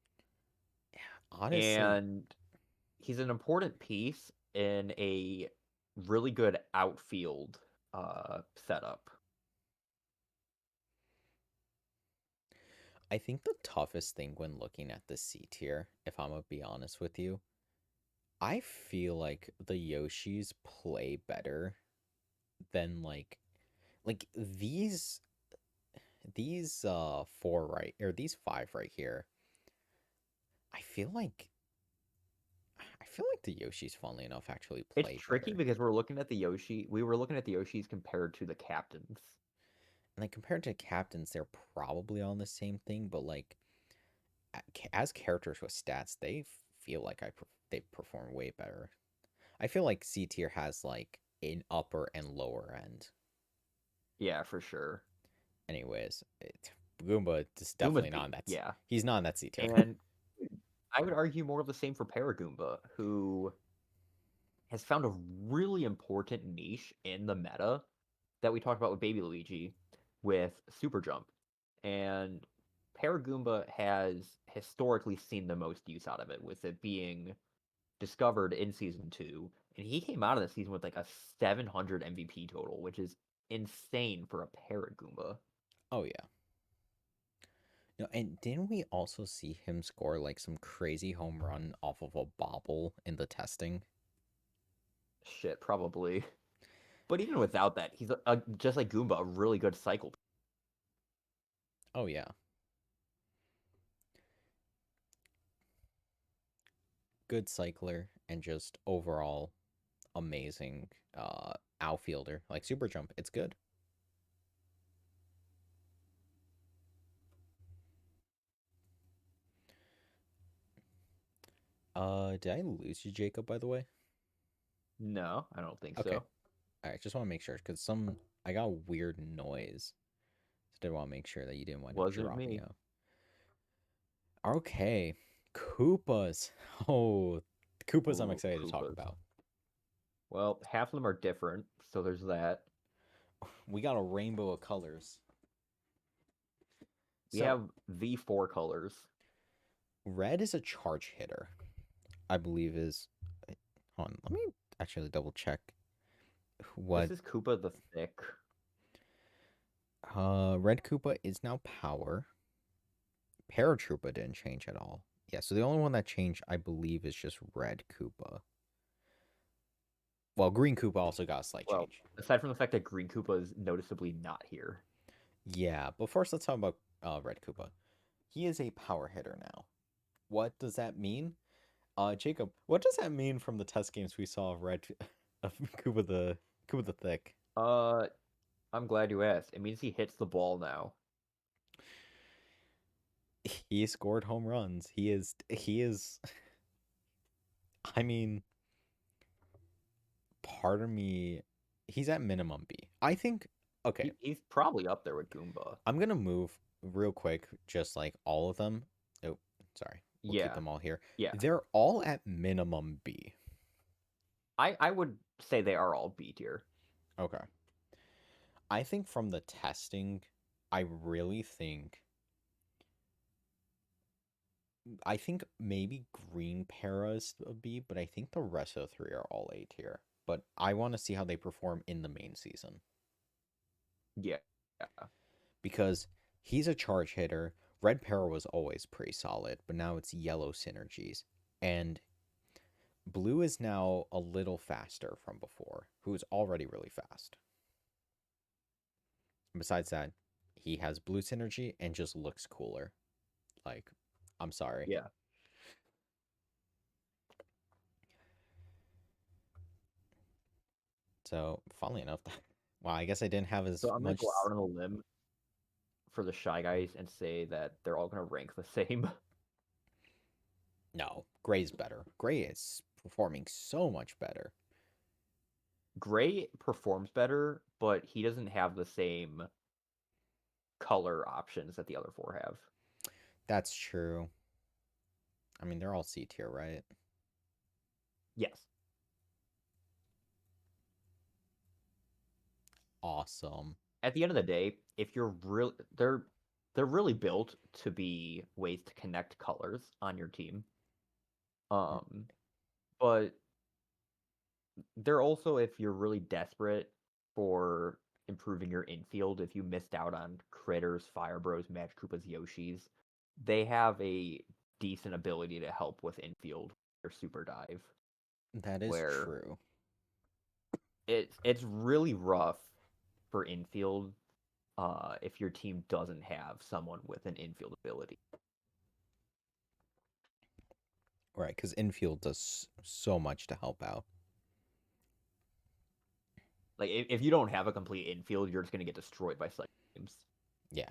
Honestly, And he's an important piece in a really good outfield setup. I think the toughest thing when looking at the C tier, if I'm gonna be honest with you, I feel like the Yoshis play better than like these four right or these five right here. I feel like the Yoshis, funnily enough, actually It's play tricky better. because we were looking at the Yoshis compared to the captains. And like compared to captains, they're probably on the same thing, but like as characters with stats, they feel like they perform way better. I feel like C tier has like an upper and lower end. Yeah, for sure. Anyways, Goomba is Goomba's definitely not in B, that. yeah. He's not in that C tier. And I would argue more of the same for Paragoomba, who has found a really important niche in the meta that we talked about with Baby Luigi with Super Jump. And Paragoomba has historically seen the most use out of it, with it being discovered in season 2. And he came out of the season with like a 700 MVP total, which is insane for a Paragoomba. Oh yeah. No, and didn't we also see him score like some crazy home run off of a bobble in the testing? Shit, probably. But even without that, he's just like Goomba, a really good cycle. Oh yeah. Good cycler and just overall amazing outfielder. Like super jump, it's good. Did I lose you, Jacob, by the way? No, I don't think Okay. so. All right, just want to make sure because I got a weird noise. So did want to make sure that you didn't wind up Wasn't dropping me. out. Okay. Koopas. Oh, Koopas I'm Ooh, excited to talk Koopas. about. Well, half of them are different, so there's that. We got a rainbow of colors. We So, have the four colors. red is a charge hitter, I believe is. Hold on, let me actually double check This what. is Koopa the Thick. Red Koopa is now power. Paratroopa didn't change at all. Yeah, so the only one that changed, I believe, is just Red Koopa. Well, Green Koopa also got a slight Well, change. aside from the fact that Green Koopa is noticeably not here. Yeah, but first let's talk about Red Koopa. He is a power hitter now. What does that mean? Jacob, what does that mean from the test games we saw of Red of Koopa the Thick? Uh, I'm glad you asked. It means he hits the ball now. He scored home runs. He is I mean, part of me he's at minimum B. I think okay, He's probably up there with Goomba. I'm gonna move real quick, just like all of them. Oh, sorry. We'll keep Yeah, them all here. yeah. They're all at minimum B. I would say they are all B tier. Okay. I think from the testing, I really think maybe Green Para is a B, but I think the rest of the three are all A tier. But I want to see how they perform in the main season Yeah. because he's a charge hitter. Red Para was always pretty solid, but now it's yellow synergies. And Blue is now a little faster from before, who is already really fast. Besides that, he has blue synergy and just looks cooler. Like, I'm sorry. Yeah. So, funnily enough, wow, I guess I didn't have as So I'm gonna much. go out on a limb for the Shy Guys and say that they're all gonna rank the same. No, Gray's better. Gray is performing so much better. Gray performs better, but he doesn't have the same color options that the other four have. That's true. I mean, they're all C tier, right? Yes. Awesome. At the end of the day, if you're real, they're really built to be ways to connect colors on your team. But they're also, if you're really desperate for improving your infield, if you missed out on Critters, Fire Bros, Match Koopas, Yoshis, they have a decent ability to help with infield or Super Dive, That is where true. it's really rough for infield if your team doesn't have someone with an infield ability. Right, because infield does so much to help out. Like if you don't have a complete infield, you're just gonna get destroyed by cycle teams. Yeah.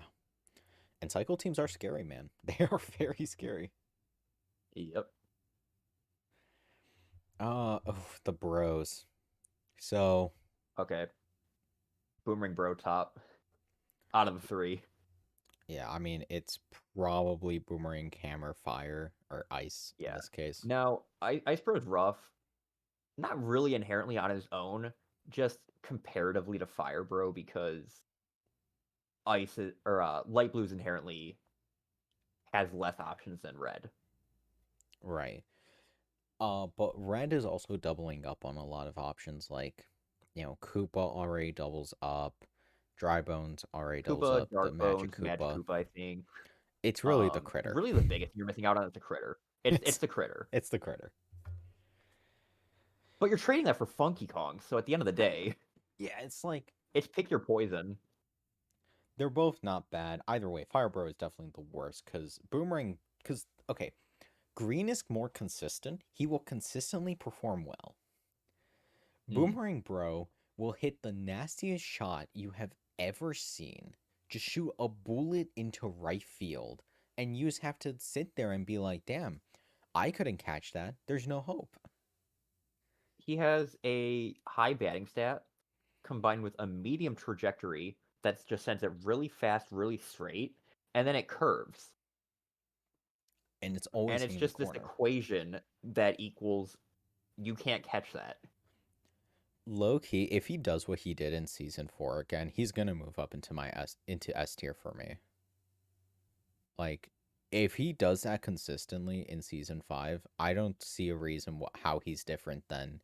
And cycle teams are scary, man. They are very scary. Yep. Oh, the bros. So, Okay. Boomerang Bro top out of the three. yeah, I mean, it's probably Boomerang, Hammer, Fire, or Ice in Yeah. this case. Now, Ice Bro is rough. Not really inherently on his own, just comparatively to Fire Bro because Light Blue's inherently has less options than Red. Right. But Red is also doubling up on a lot of options, like, Koopa already doubles up, Dry Bones already doubles Koopa, up, the Dark Magic Bones, Magic Koopa. Koopa, I think. It's really the critter. Really the biggest you're missing out on is the critter. It's It's the critter. it's the critter. But you're trading that for Funky Kong, so at the end of the day, Yeah, it's like it's pick your poison. they're both not bad. Either way, Fire Bro is definitely the worst because Boomerang. Because okay, Green is more consistent. He will consistently perform well. Mm. Boomerang Bro will hit the nastiest shot you have ever seen. Just shoot a bullet into right field, and you just have to sit there and be like, "Damn, I couldn't catch that. There's no hope." He has a high batting stat combined with a medium trajectory that just sends it really fast, really straight, and then it curves. And it's And always it's hitting the just this corner. equation that equals you can't catch that. Low key, if he does what he did in season 4 again, he's gonna move up into S tier for me. Like, if he does that consistently in season 5, I don't see a reason how he's different than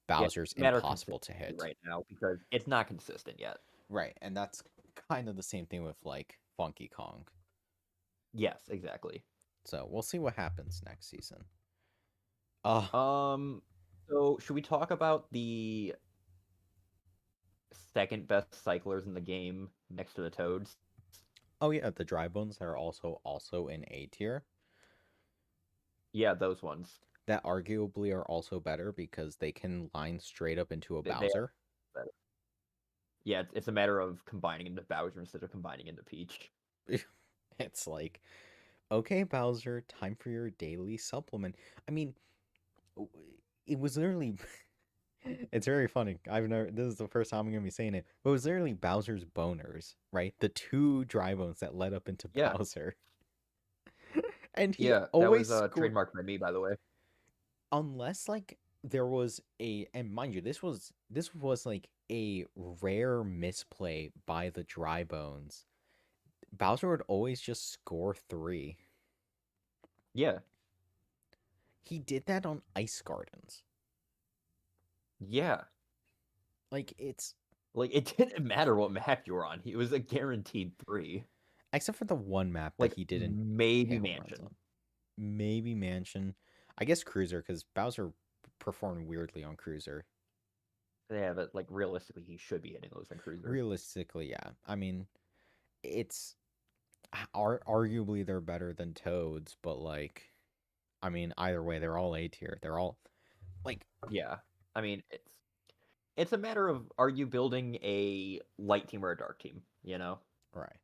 Yeah, Bowser's matter of impossible to consistency hit. right now because it's not consistent yet. Right, and that's kind of the same thing with like Funky Kong. Yes, exactly. So we'll see what happens next season. Um, so should we talk about the second best cyclers in the game next to the Toads? Oh yeah, the Dry Bones are also in A tier. Yeah, those ones. That arguably are also better because they can line straight up into a They Bowser. better. Yeah, it's a matter of combining into Bowser instead of combining into Peach. It's like, okay, Bowser, time for your daily supplement. I mean, it was literally it's very funny. I've never this is the first time I'm gonna be saying it. But it was literally Bowser's boners, right? The two dry bones that led up into Yeah, Bowser. And he yeah, that always was scored trademarked by me, by the way. unless like there was a and mind you, this was like a rare misplay by the dry bones. Bowser would always just score 3. Yeah, He did that on Ice Gardens. yeah. Like it's Like it didn't matter what map you were on. It was a guaranteed 3. except for the one map that Like he didn't maybe hit home runs Mansion. on. Maybe Mansion. I guess Cruiser because Bowser performed weirdly on Cruiser. Yeah, but like realistically, he should be hitting those in Cruiser. Realistically, yeah. I mean, it's arguably they're better than Toads, but like, I mean, either way, they're all A tier. They're all like, Yeah, I mean it's a matter of, are you building a light team or a dark team? You know? right.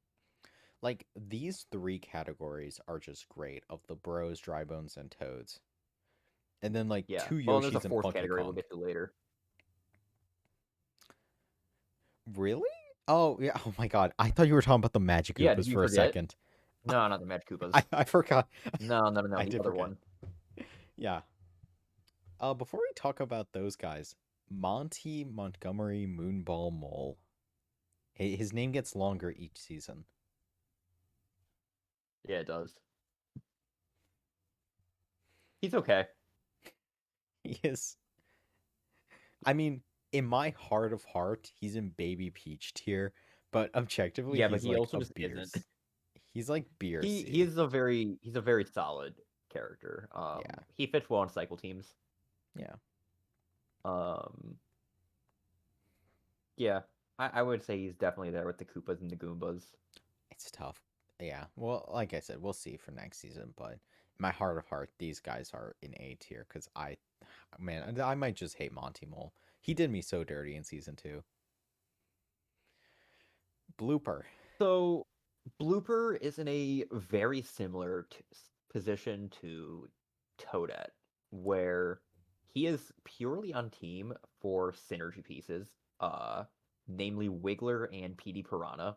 Like these three categories are just great of the Bros, Dry Bones, and Toads. And then like Yeah. two Well, and there's a Yoshis and fourth Funky category we'll Kong. get to later. Really? Oh yeah. Oh my God. I thought you were talking about the Magic Yeah, did Koopas you for a forget? second. No, not the Match Koopas. I forgot. No, no, no, no, I the did other forget. one. Yeah. Before we talk about those guys, Monty Montgomery Moonball Mole. His name gets longer each season. Yeah, it does. He's okay. He is. I mean, in my heart of heart, he's in Baby Peach tier, but objectively, Yeah, but he's he like also a just isn't. Beers. He's like Beer He C. is a very solid character. Yeah, He fits well on cycle teams. yeah. Um, yeah, I would say he's definitely there with the Koopas and the Goombas. It's tough. Yeah. Well, like I said, we'll see for next season, but in my heart of heart, these guys are in A tier because man, I might just hate Monty Mole. He did me so dirty in season 2. Blooper. So, Blooper is in a very similar position to Toadette, where he is purely on team for synergy pieces, uh, namely Wiggler and PD Piranha,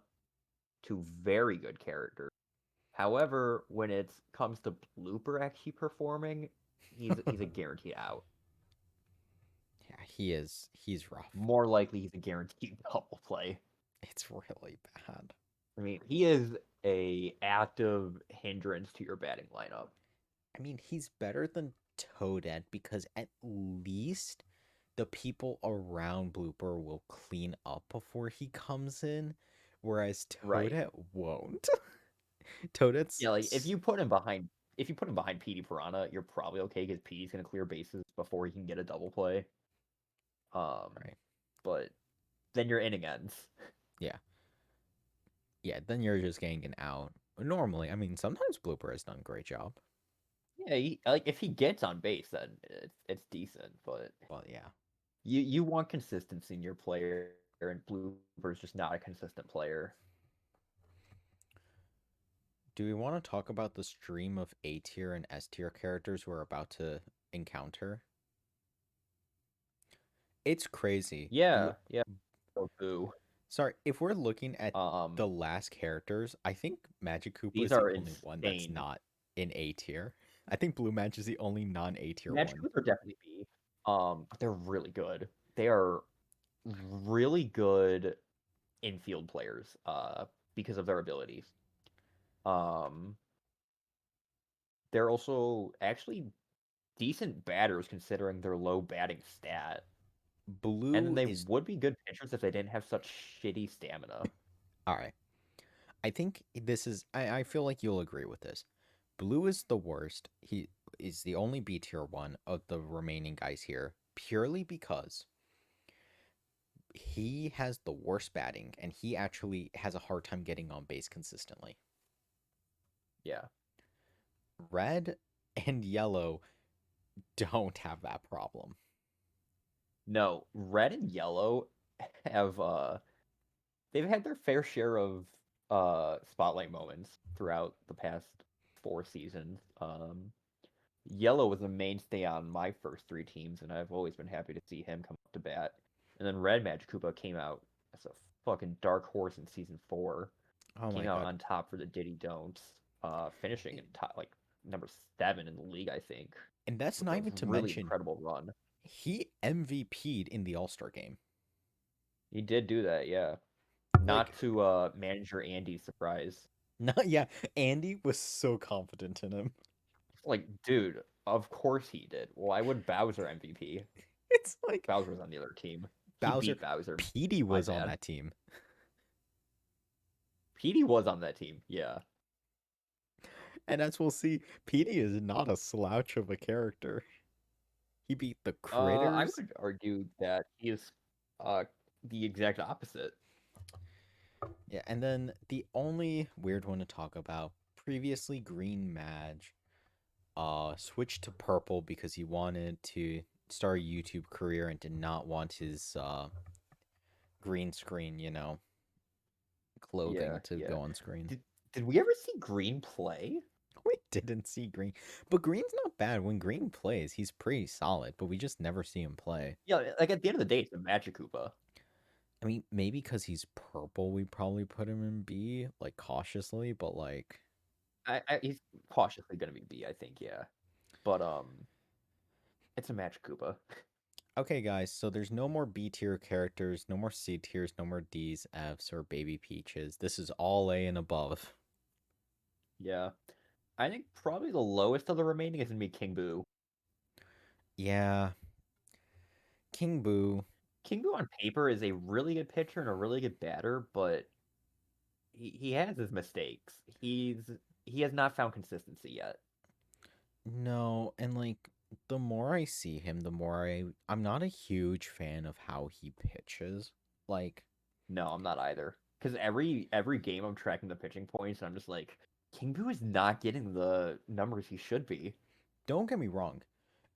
two very good characters. However, when it comes to Blooper actually performing, he's a guaranteed out. Yeah, he is. He's rough. More likely, he's a guaranteed double play. It's really bad. I mean, he is a active hindrance to your batting lineup. I mean, he's better than Toadette because at least the people around Blooper will clean up before he comes in, whereas Right. Toadette won't. Toadette's Yeah, like if you put him behind PD Piranha, you're probably okay because PD's gonna clear bases before he can get a double play. right. But then your inning ends. Yeah. Yeah, then you're just getting an out. Normally, I mean, sometimes Blooper has done a great job. Yeah, like if he gets on base, then it's decent. But But yeah. you want consistency in your player, and Blooper's just not a consistent player. Do we want to talk about the stream of A tier and S tier characters we're about to encounter? It's crazy. Yeah, yeah. So boo. Sorry, if we're looking at Um, the last characters, I think Magic Koopa these is the are only one that's insane. not in A tier. I think Blue Match is the only non-A tier Match one. Coupes are definitely B. They're really good. They are really good infield players. Because of their abilities. Um, they're also actually decent batters considering their low batting stat. And then Blue they is would be good pitchers if they didn't have such shitty stamina. all right. I think this is I feel like you'll agree with this. Blue is the worst. He is the only B tier one of the remaining guys here, purely because he has the worst batting and he actually has a hard time getting on base consistently. Yeah. Red and yellow don't have that problem. No, red and yellow have they've had their fair share of spotlight moments throughout the past 4 seasons. Yellow was a mainstay on my first 3 teams, and I've always been happy to see him come up to bat. And then Red Magic Koopa came out as a fucking dark horse in season 4. Oh my Came out God. on top for the Diddy Don'ts, finishing in top like number 7 in the league, I think, And that's with not a even to really mention incredible run. he MVP'd in the All-Star game. He did do that, yeah. Like Not to manager Andy's surprise. not yeah, Andy was so confident in him. Like, dude, of course he did. Why would Bowser MVP? It's like Bowser's on the other team. He Bowser beat Bowser. Petey My was on bad. that team. Petey was on that team, yeah. And as we'll see, Petey is not a slouch of a character. He beat the I Critters. would argue that he is uh the exact opposite. Yeah, and then the only weird one to talk about, previously Green Mage, switched to purple because he wanted to start a YouTube career and did not want his green screen, clothing Yeah, to yeah. go on screen. Did did we ever see Green play? We didn't see Green. But Green's not bad. When Green plays, he's pretty solid, but we just never see him play. Yeah, like at the end of the day, it's a Magic Koopa. I mean, maybe because he's purple, we probably put him in B, like cautiously, but like, He's cautiously gonna be B, I think, yeah. But it's a Magic Koopa. okay, guys, so there's no more B tier characters, no more C tiers, no more D's, F's, or baby peaches. This is all A and above. Yeah. I think probably the lowest of the remaining is gonna be King Boo. Yeah, King Boo. King Boo on paper is a really good pitcher and a really good batter, but he has his mistakes. He has not found consistency yet. No, and like the more I see him, the more I'm not a huge fan of how he pitches. Like, No, I'm not either. Because every game I'm tracking the pitching points, and I'm just like, King Boo is not getting the numbers he should be. don't get me wrong,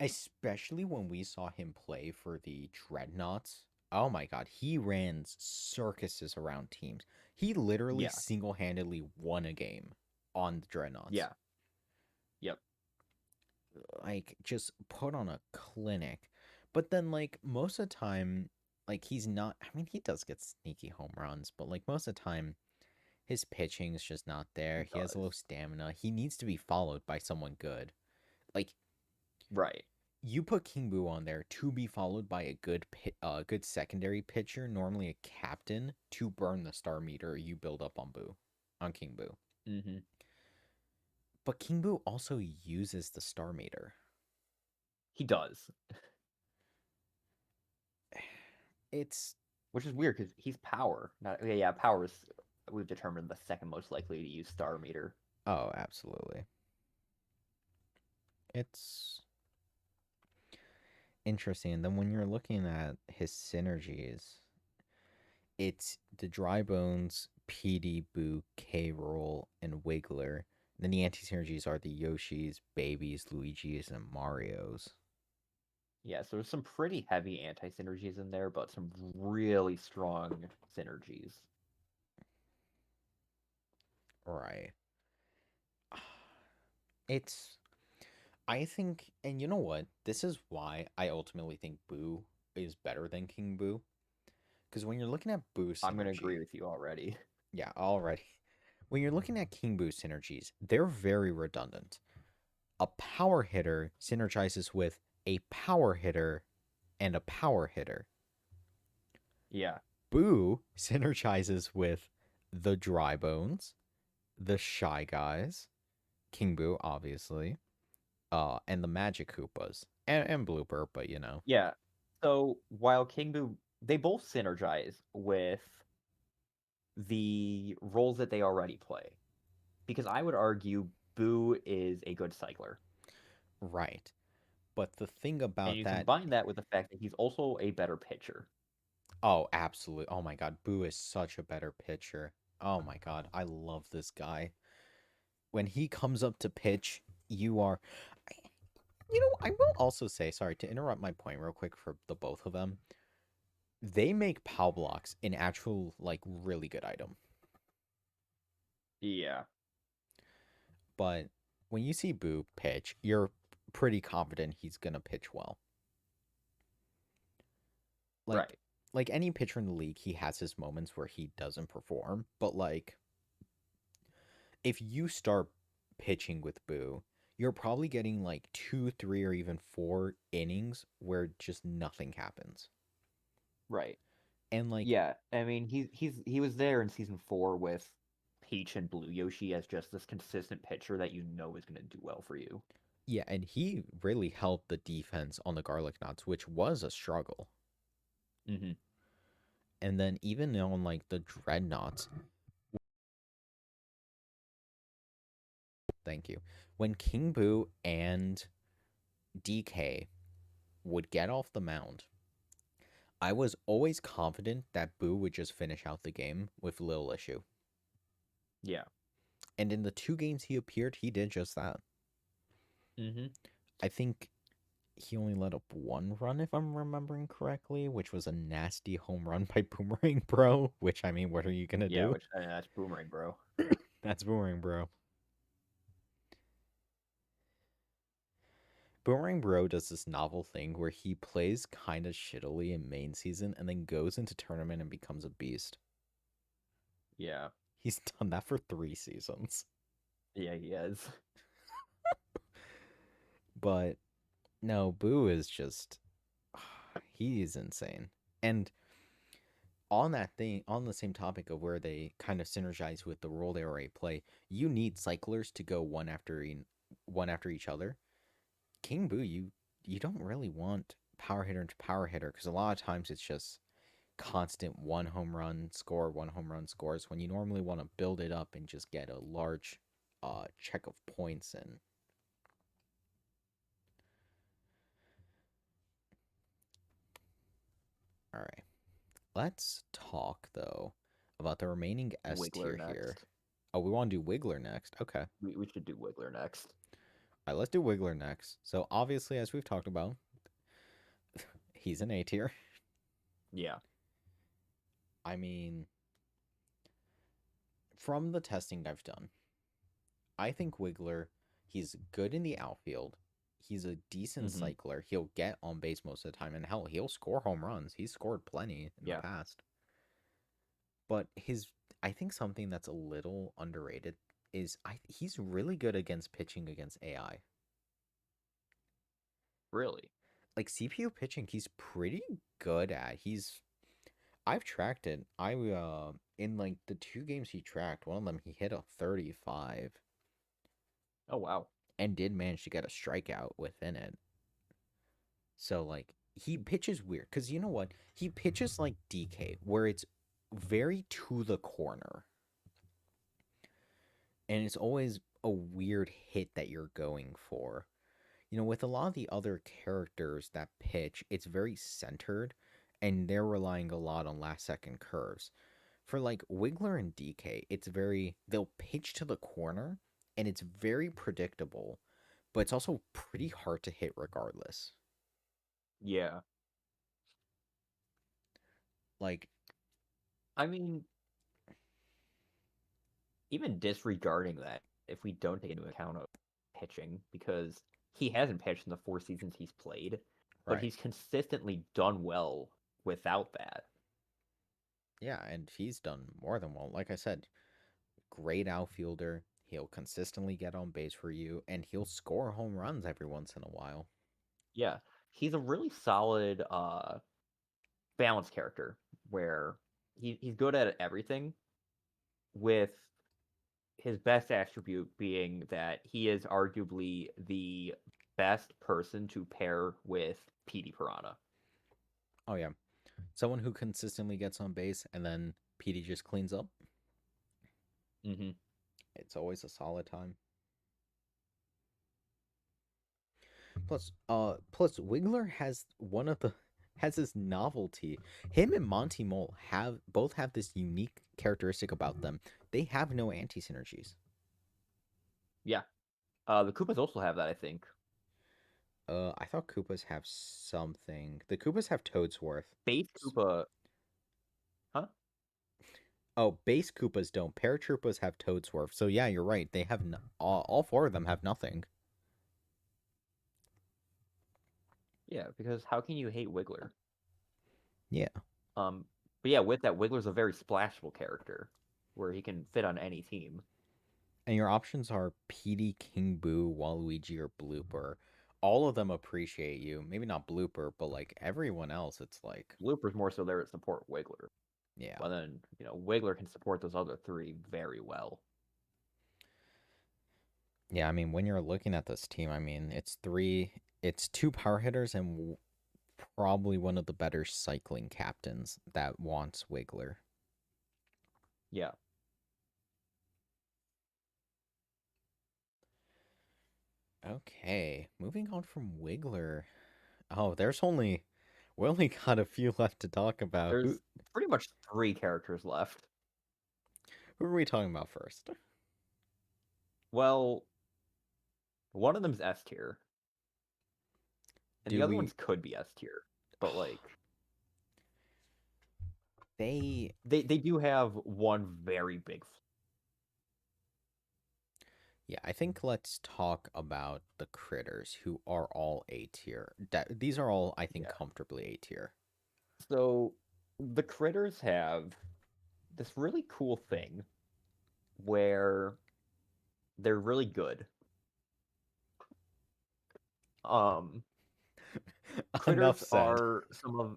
especially when we saw him play for the Dreadnoughts. Oh my god, he ran circuses around teams. He literally Yeah, single-handedly won a game on the Dreadnoughts. yeah, yep. Like just put on a clinic. But then like most of the time, like he's not, I mean he does get sneaky home runs, but like most of the time his pitching is just not there. He He has low does. stamina. He needs to be followed by someone good. Like Right. you put King Boo on there to be followed by a good secondary pitcher, normally a captain, to burn the star meter you build up on King Boo. Mm-hmm. But King Boo also uses the star meter. He does, It's which is weird because he's power. Not yeah, yeah. Power is we've determined the second most likely to use star meter. oh, absolutely. It's interesting. And then when you're looking at his synergies, it's the Dry Bones, PD, Boo, K Roll, and Wiggler. Then the anti synergies are the Yoshis, Babies, Luigi's, and Mario's. Yeah, so there's some pretty heavy anti synergies in there, but some really strong synergies. Right. It's, I think, and you know what? This is why I ultimately think Boo is better than King Boo. Because when you're looking at Boo I'm gonna agree synergy, with you already. yeah, already. When you're looking at King Boo synergies, they're very redundant. A power hitter synergizes with a power hitter and a power hitter. Yeah, Boo synergizes with the Dry Bones, the Shy Guys, King Boo, obviously, and the Magic Koopas, and Blooper, but you know. yeah. So while King Boo, they both synergize with the roles that they already play, because I would argue Boo is a good cycler, Right. But the thing and about you that, combine that with the fact that he's also a better pitcher. oh, absolutely. Oh my God, Boo is such a better pitcher. Oh my God, I love this guy. When he comes up to pitch, you are. I will also say, sorry to interrupt my point real quick for the both of them. They make POW blocks an actual, like, really good item. Yeah, But when you see Boo pitch, you're pretty confident he's gonna pitch well. Like, right. like any pitcher in the league, he has his moments where he doesn't perform. But like, if you start pitching with Boo, you're probably getting like 2, 3, or even 4 innings where just nothing happens. Right. And like, Yeah, I mean he was there in season 4 with Peach and Blue Yoshi as just this consistent pitcher that you know is going to do well for you. yeah, and he really helped the defense on the Garlic Knots, which was a struggle. Hmm. And then even on like the Dreadnoughts, thank you. When King Boo and DK would get off the mound, I was always confident that Boo would just finish out the game with little issue. Yeah. And in the 2 games he appeared, he did just that. Mm-hmm. I think he only let up 1 run, if I'm remembering correctly, which was a nasty home run by Boomerang Bro. Which, I mean, what are you gonna Yeah, do? which that's Boomerang, bro. That's Boomerang Bro. Boomerang Bro does this novel thing where he plays kind of shittily in main season and then goes into tournament and becomes a beast. Yeah. He's done that for 3 seasons. Yeah, he is. But no, Boo is just he's insane. And on the same topic of where they kind of synergize with the role they already play, you need cyclers to go one after each other. King Boo, you don't really want power hitter to power hitter because a lot of times it's just constant one home run scores when you normally want to build it up and just get a large check of points. And all right, let's talk though about the remaining S Wiggler tier here. next. Oh, we want to do Wiggler next. Okay. We should do Wiggler next. All right, let's do Wiggler next. So obviously, as we've talked about, he's an A tier. Yeah. I mean, from the testing I've done, I think Wiggler, he's good in the outfield. He's a decent Mm-hmm. cycler. He'll get on base most of the time, and hell, he'll score home runs. He's scored plenty in the Yeah. past. But I think something that's a little underrated is he's really good against pitching against AI. Really. Like CPU pitching, he's pretty good at. I've tracked it. I in like the 2 games he tracked, one of them he hit a 35 Oh wow. and did manage to get a strikeout within it. So like he pitches weird cuz you know what? He pitches like DK where it's very to the corner. And it's always a weird hit that you're going for. You know, with a lot of the other characters that pitch, it's very centered and they're relying a lot on last second curves. For like Wiggler and DK, they'll pitch to the corner and it's very predictable, but it's also pretty hard to hit regardless. Yeah. Like, I mean, even disregarding that, if we don't take into account of pitching, because he hasn't pitched in the 4 seasons he's played, but right. he's consistently done well without that. Yeah, and he's done more than well. Like I said, great outfielder. He'll consistently get on base for you and he'll score home runs every once in a while. Yeah. He's a really solid balanced character where he's good at everything, with his best attribute being that he is arguably the best person to pair with Petey Piranha. Oh yeah. Someone who consistently gets on base and then PD just cleans up. Mm-hmm. It's always a solid time. Plus Wiggler has this novelty. Him and Monty Mole have this unique characteristic about them. They have no anti synergies. Yeah. The Koopas also have that, I think. I thought Koopas have something. The Koopas have Toadsworth. Base Koopa, huh? Oh, base Koopas don't. Paratroopas have Toadsworth. So yeah, you're right. They have all 4 of them have nothing. Yeah, because how can you hate Wiggler? Yeah. But yeah, with that, Wiggler's a very splashable character, where he can fit on any team. And your options are PD, King Boo, Waluigi, or Blooper. All of them appreciate you. Maybe not Blooper, but like everyone else, it's like, Blooper's more so there to support Wiggler. yeah. But then, Wiggler can support those other three very well. Yeah, I mean, when you're looking at this team, I mean, it's 2 power hitters and probably one of the better cycling captains that wants Wiggler. Yeah. Okay, moving on from Wiggler. Oh, we only got a few left to talk about. There's pretty much 3 characters left. Who are we talking about first? Well, one of them's S tier, and the Do other we? ones could be S tier, but like They, they do have one very big. yeah, I think let's talk about the critters who are all A tier. These are all, I think, Yeah. comfortably A tier. So the critters have this really cool thing where they're really good. Um, Enough Critters said. are some of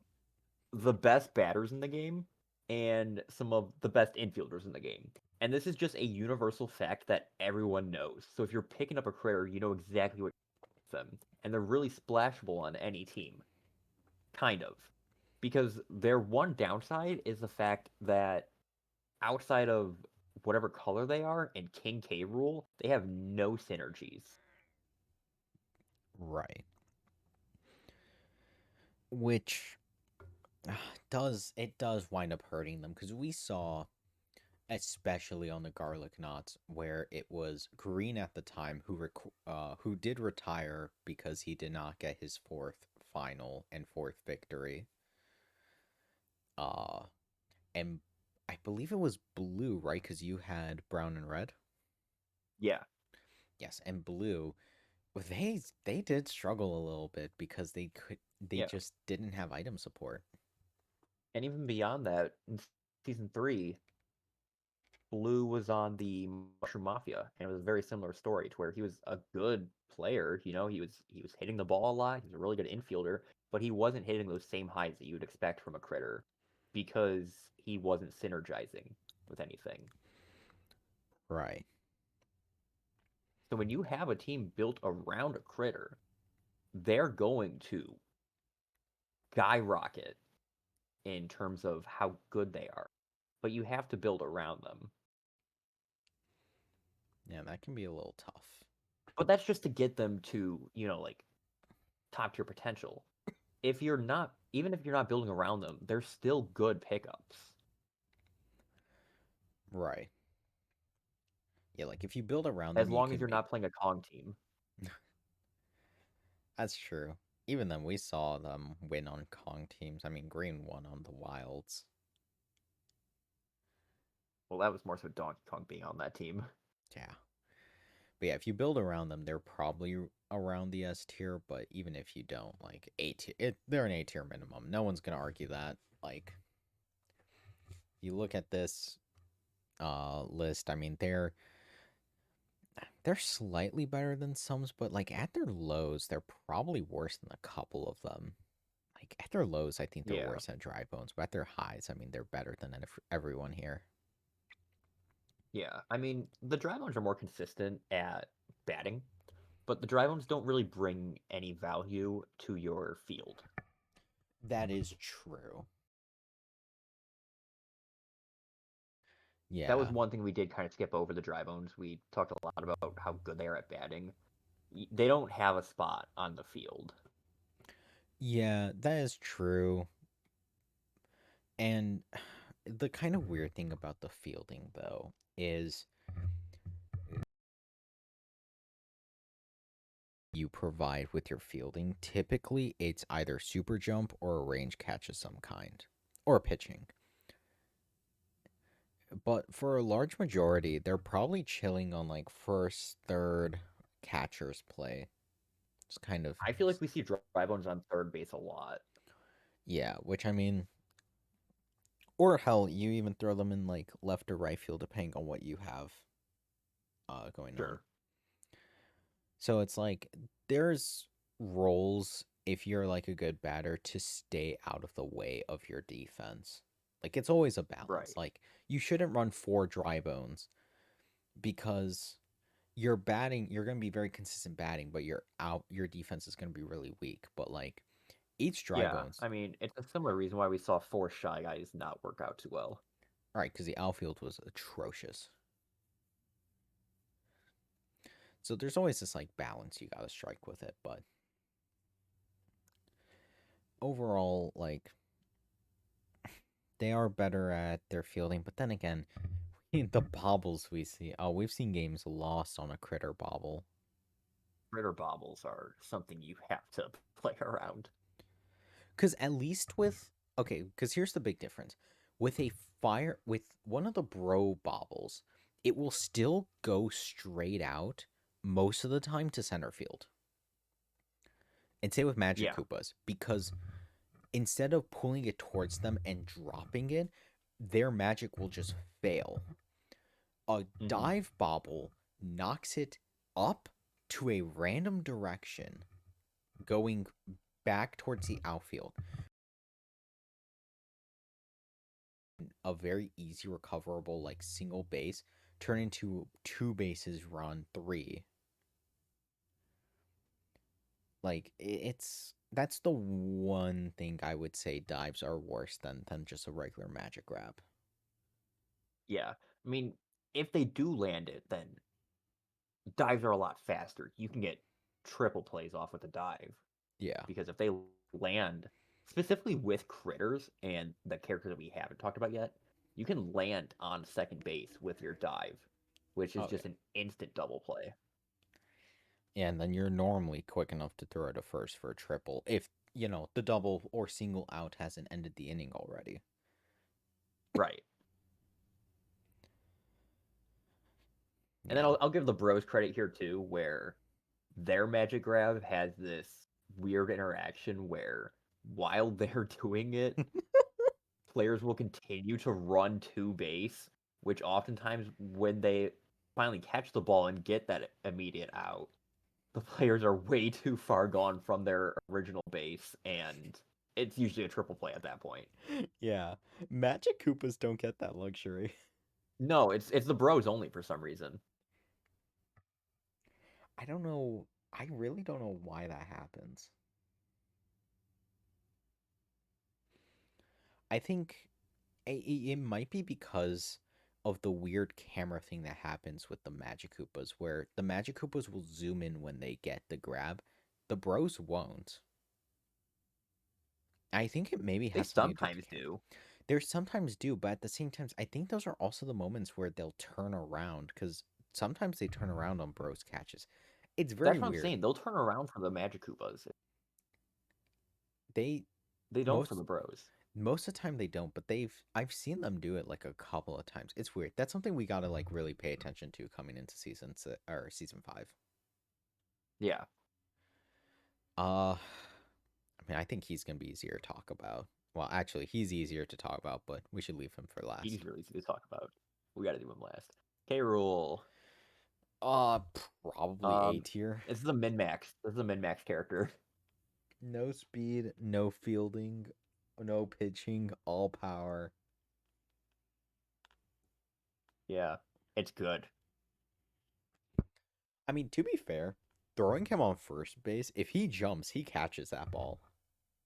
the best batters in the game and some of the best infielders in the game. And this is just a universal fact that everyone knows. So if you're picking up a critter, you know exactly what them. And they're really splashable on any team. Kind of. Because their one downside is the fact that outside of whatever color they are in King K rule, they have no synergies. Right. Which does wind up hurting them because we saw, especially on the Garlic Knots, where it was Green at the time who did retire because he did not get his fourth final and fourth victory. Uh, and I believe it was Blue, right? Because you had Brown and Red. Yeah. Yes, and Blue, they did struggle a little bit because they Yeah. just didn't have item support. And even beyond that, in season 3, Blue was on the Mushroom Mafia, and it was a very similar story to where he was a good player. You know, he was hitting the ball a lot. He was a really good infielder, but he wasn't hitting those same highs that you would expect from a critter because he wasn't synergizing with anything. Right. So when you have a team built around a critter, they're going to skyrocket in terms of how good they are. But you have to build around them. Yeah, that can be a little tough. But that's just to get them to, like top tier potential. If you're not, even if you're not building around them, they're still good pickups. Right. Yeah, like if you build around As them, you long as can you're make. not playing a Kong team. That's true. Even then, we saw them win on Kong teams. I mean, Green won on the Wilds. Well, that was more so Donkey Kong being on that team. Yeah. But yeah, if you build around them, they're probably around the S tier. But even if you don't, like A tier, they're an A tier minimum. No one's gonna argue that. Like, you look at this list. I mean, they're slightly better than Sums, but like at their lows, they're probably worse than a couple of them. Like at their lows, I think they're Yeah. worse than Dry Bones, but at their highs, I mean, they're better than everyone here. Yeah. I mean, the Drybones are more consistent at batting, but the Drybones don't really bring any value to your field. That is true. That was Yeah. one thing we did kind of skip over the Drybones. We talked a lot about how good they are at batting. They don't have a spot on the field. Yeah, that is true. And the kind of weird thing about the fielding, though, is you provide with your fielding. Typically, it's either super jump or a range catch of some kind, or pitching. But for a large majority, they're probably chilling on like first, third catcher's play. It's kind of, I feel like we see Drybones on third base a lot. yeah, which I mean, or hell, you even throw them in like left or right field depending on what you have going on. Sure. So it's like there's roles if you're like a good batter to stay out of the way of your defense. Like it's always a balance. Right. Like you shouldn't run four dry bones because you're going to be very consistent batting, but your defense is going to be really weak. But like each dry Yeah. bones, I mean, it's a similar reason why we saw four Shy Guys not work out too well. all right, because the outfield was atrocious. So there's always this like balance you got to strike with it, but overall, like, they are better at their fielding, but then again, the bobbles we see. Oh, we've seen games lost on a critter bobble. Critter bobbles are something you have to play around. Because at least with okay, because here's the big difference. With one of the bro bobbles, it will still go straight out most of the time to center field. And say with Magic Yeah. Koopas, because instead of pulling it towards them and dropping it, their magic will just fail. A Hmm. dive bobble knocks it up to a random direction, going back towards the outfield. A very easy recoverable like single base turn into two bases run three. Like it's that's the one thing I would say dives are worse than just a regular magic grab. Yeah. I mean, if they do land it, then dives are a lot faster. You can get triple plays off with a dive Yeah. because if they land specifically with critters and the character that we haven't talked about yet, you can land on second base with your dive, which is Oh yeah. just an instant double play. And then you're normally quick enough to throw to first for a triple if the double or single out hasn't ended the inning already. Right. And then Yeah. I'll give the bros credit here too, where their magic grab has this weird interaction where while they're doing it, players will continue to run to base, which oftentimes when they finally catch the ball and get that immediate out, the players are way too far gone from their original base, and it's usually a triple play at that point. Yeah. Magic Koopas don't get that luxury. No, it's the bros only for some reason. I don't know. I really don't know why that happens. I think it might be because of the weird camera thing that happens with the Magic Koopas, where the Magic Koopas will zoom in when they get the grab. The bros won't. I think it maybe They has something to do with the sometimes camera. do. They sometimes do, but at the same time, I think those are also the moments where they'll turn around because sometimes they turn around on bros catches. It's very That's what I'm weird. saying. They'll turn around for the Magic Koopas. They They don't for most the bros. most of the time they don't, but I've seen them do it like a couple of times. It's weird. That's something we gotta like really pay attention to coming into season 5. Yeah, I mean, I think he's gonna be easier to talk about. Well, actually, he's easier to talk about, but we should leave him for he's last. really easy to talk about. We got to do him last. K. Rule. Uh, Probably A Um, tier. this is a min max. This is a min max character. No speed, no fielding, no pitching, all power. Yeah, it's good. I mean, to be fair, throwing him on first base, if he jumps, he catches that ball.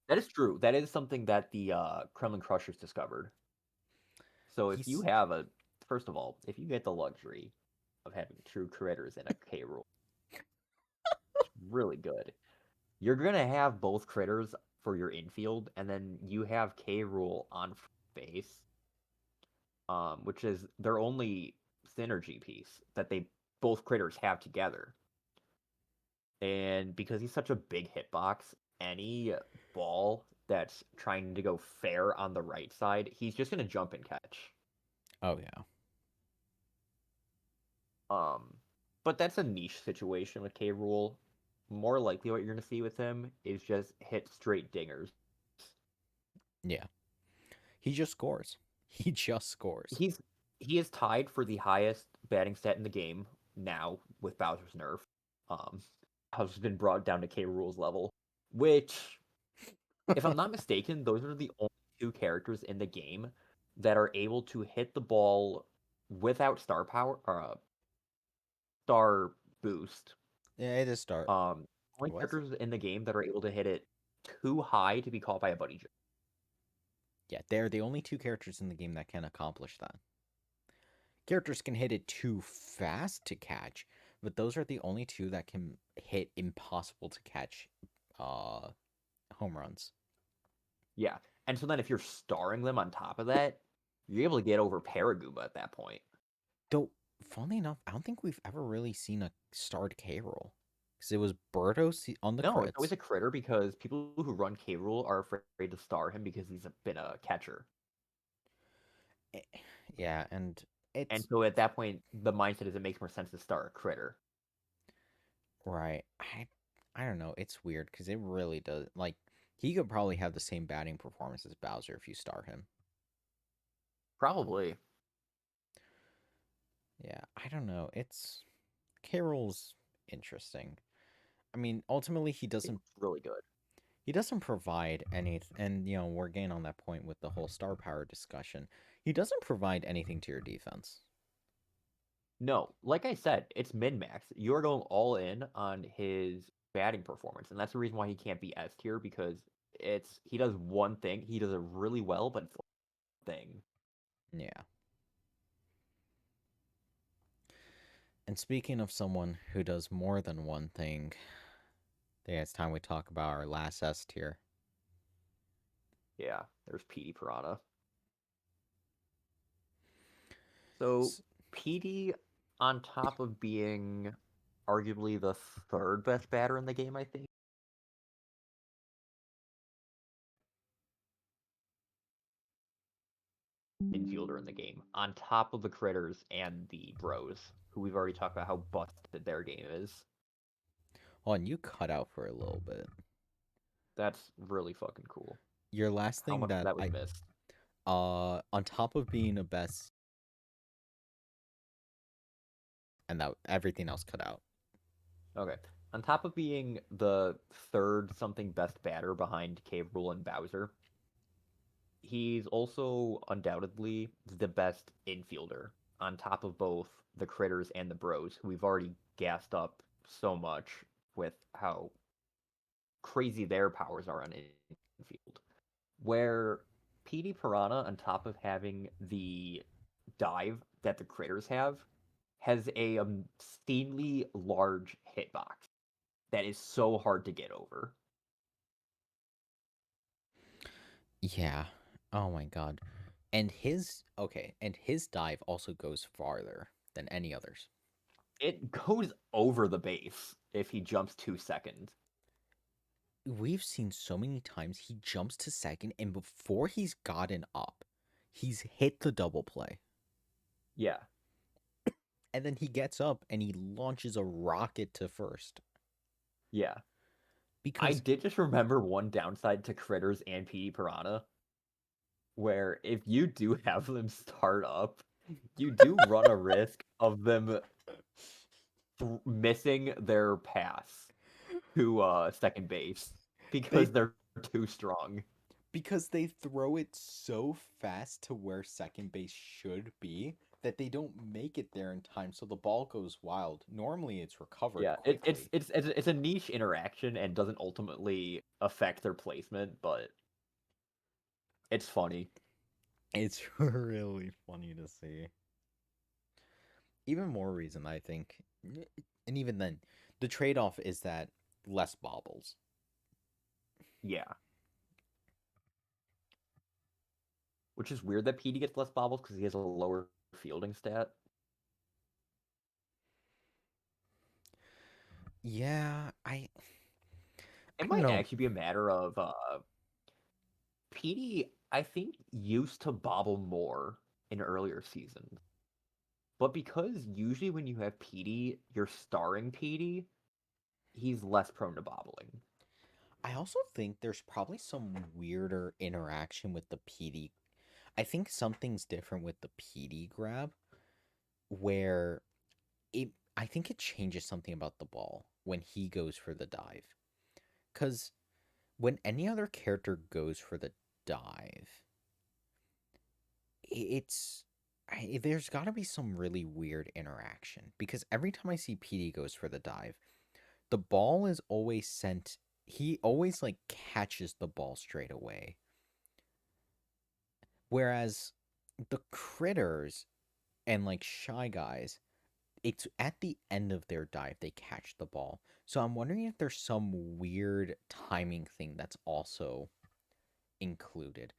That is true. That is something that the Kremlin Crushers discovered. So if you He's have first of all, if you get the luxury of having true critters in a K. Rule, it's really good. You're gonna have both critters for your infield, and then you have K. Rule on base, which is their only synergy piece that they both critters have together. And because he's such a big hitbox, any ball that's trying to go fair on the right side, he's just gonna jump and catch. oh yeah. Um, but that's a niche situation with K. Rule. More likely, what you're gonna see with him is just hit straight dingers. Yeah. He just scores. He just scores. He's he is tied for the highest batting stat in the game now with Bowser's nerf. Um, Bowser's been brought down to K. Rule's level, which, if I'm not mistaken, those are the only two characters in the game that are able to hit the ball without star power or star boost. Yeah, it is start. Only Was it? characters in the game that are able to hit it too high to be caught by a bunny jump. Yeah, they're the only two characters in the game that can accomplish that. Characters can hit it too fast to catch, but those are the only two that can hit impossible to catch uh home runs. Yeah. And so then if you're starring them on top of that, you're able to get over Paragoomba at that point. Though, funnily enough, I don't think we've ever really seen a starred K roll. Because it was Birdo on the No, it's always crits. a critter because people who run K. Rool are afraid to star him because been a catcher. Eh, Yeah, and And it's so at that point, the mindset is it makes more sense to star a critter. right. I don't know. It's weird because it really does. Like, he could probably have the same batting performance as Bowser if you star him. Probably. Yeah, I don't know. It's Carol's interesting. I mean, ultimately, It's really good. he doesn't provide anything, and we're getting on that point with the whole star power discussion. He doesn't provide anything to your defense. No, like I said, it's min max. You're going all in on his batting performance, and that's the reason why he can't be S tier because he does one thing, he does it really well, but it's one thing. Yeah. And speaking of someone who does more than one thing, I think it's time we talk about our last S tier. Yeah, there's PD Piranha. So PD, on top of being arguably the third best batter in the game, I think. Infielder in the game, on top of the critters and the bros, who we've already talked about how busted their game is. Oh, and you cut out for a little bit. That's really fucking cool. Your last How thing much of that that was missed? on top of being a best, and that everything else cut out. Okay. On top of being the third something best batter behind K. Rool and Bowser, he's also undoubtedly the best infielder on top of both the critters and the bros, who we've already gassed up so much with how crazy their powers are on infield. Where PD Piranha, on top of having the dive that the critters have, has a obscenely large hitbox that is so hard to get over. Yeah. Oh my god. And his dive also goes farther than any others. It goes over the base if he jumps 2 seconds. We've seen so many times he jumps to second, and before he's gotten up, he's hit the double play. Yeah. And then he gets up and he launches a rocket to first. Yeah. I Because did just remember one downside to Critters and PD Piranha, where if you do have them start up, you do run a risk of them missing their pass to second base they because they're too strong. because they throw it so fast to where second base should be that they don't make it there in time, so the ball goes wild. Normally it's recovered Yeah, quickly. it's a niche interaction and doesn't ultimately affect their placement, but it's funny. It's really funny to see. Even more reason, I think. And even then, the trade off is that less bobbles. Yeah, which is weird that PD gets less bobbles because he has a lower fielding stat. Yeah, It I don't might know. actually be a matter of PD. I think used to bobble more in earlier seasons, but because usually when you have PD, you're starring PD, he's less prone to bobbling. I also think there's probably some weirder interaction with the PD. I think something's different with the PD grab where it I think it changes something about the ball when he goes for the dive. Cuz when any other character goes for the dive, it's there's got to be some really weird interaction because every time I see PD goes for the dive, the ball is always sent he always like catches the ball straight away. Whereas the critters and like shy guys, it's at the end of their dive they catch the ball. So I'm wondering if there's some weird timing thing that's also included.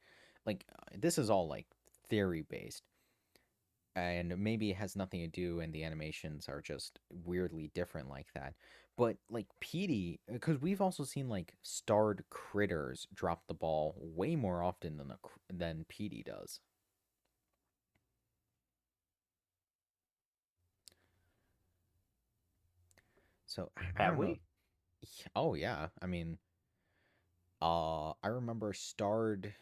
Like this is all like theory based, and maybe it has nothing to do, and the animations are just weirdly different like that. But like Petey, because we've also seen like starred critters drop the ball way more often than Petey does. So I Have don't know. we? Oh yeah, I mean, I remember starred.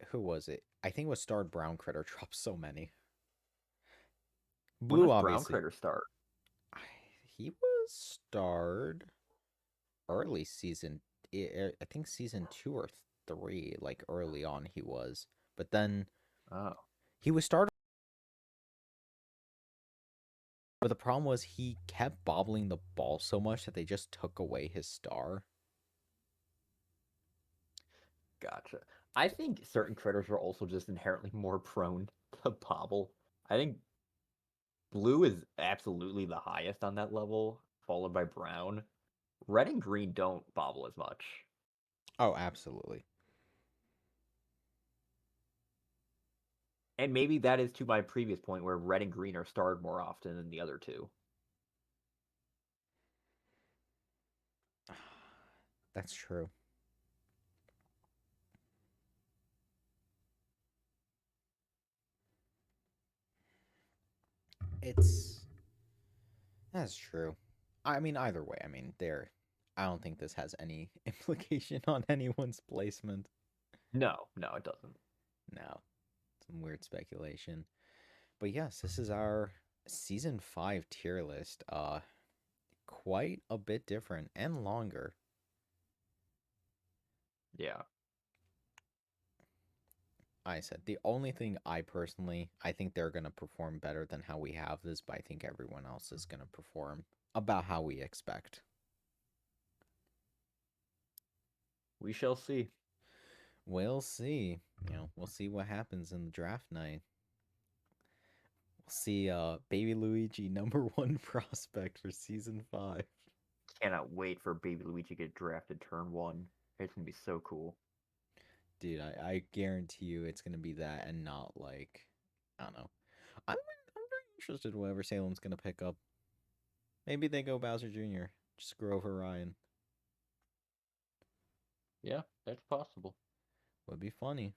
Who was it? I think it was starred brown critter dropped so many. When Blue does Brown obviously. Critter start? He was starred early season. I think season 2 or 3, like early on he was. But then Oh, he was started. But the problem was he kept bobbling the ball so much that they just took away his star. gotcha. I think certain critters are also just inherently more prone to bobble. I think blue is absolutely the highest on that level, followed by brown. Red and green don't bobble as much. Oh, absolutely. And maybe that is to my previous point where red and green are starred more often than the other two. That's true. It's That's true. I mean, either way, I mean, there. I don't think this has any implication on anyone's placement. No, no, it doesn't. No, some weird speculation. But yes, this is our season 5 tier list. Quite a bit different and longer. Yeah. I said the only thing I think they're gonna perform better than how we have this, but I think everyone else is gonna perform about how we expect. We shall see. We'll see. We'll see what happens in the draft night. We'll see Baby Luigi #1 prospect for season 5. Cannot wait for Baby Luigi to get drafted turn 1. It's gonna be so cool. Dude, I guarantee you it's gonna be that and not like I don't know. I'm very interested in whatever Salem's gonna pick up. Maybe they go Bowser Jr. Just Grover Ryan. Yeah, that's possible. Would be funny.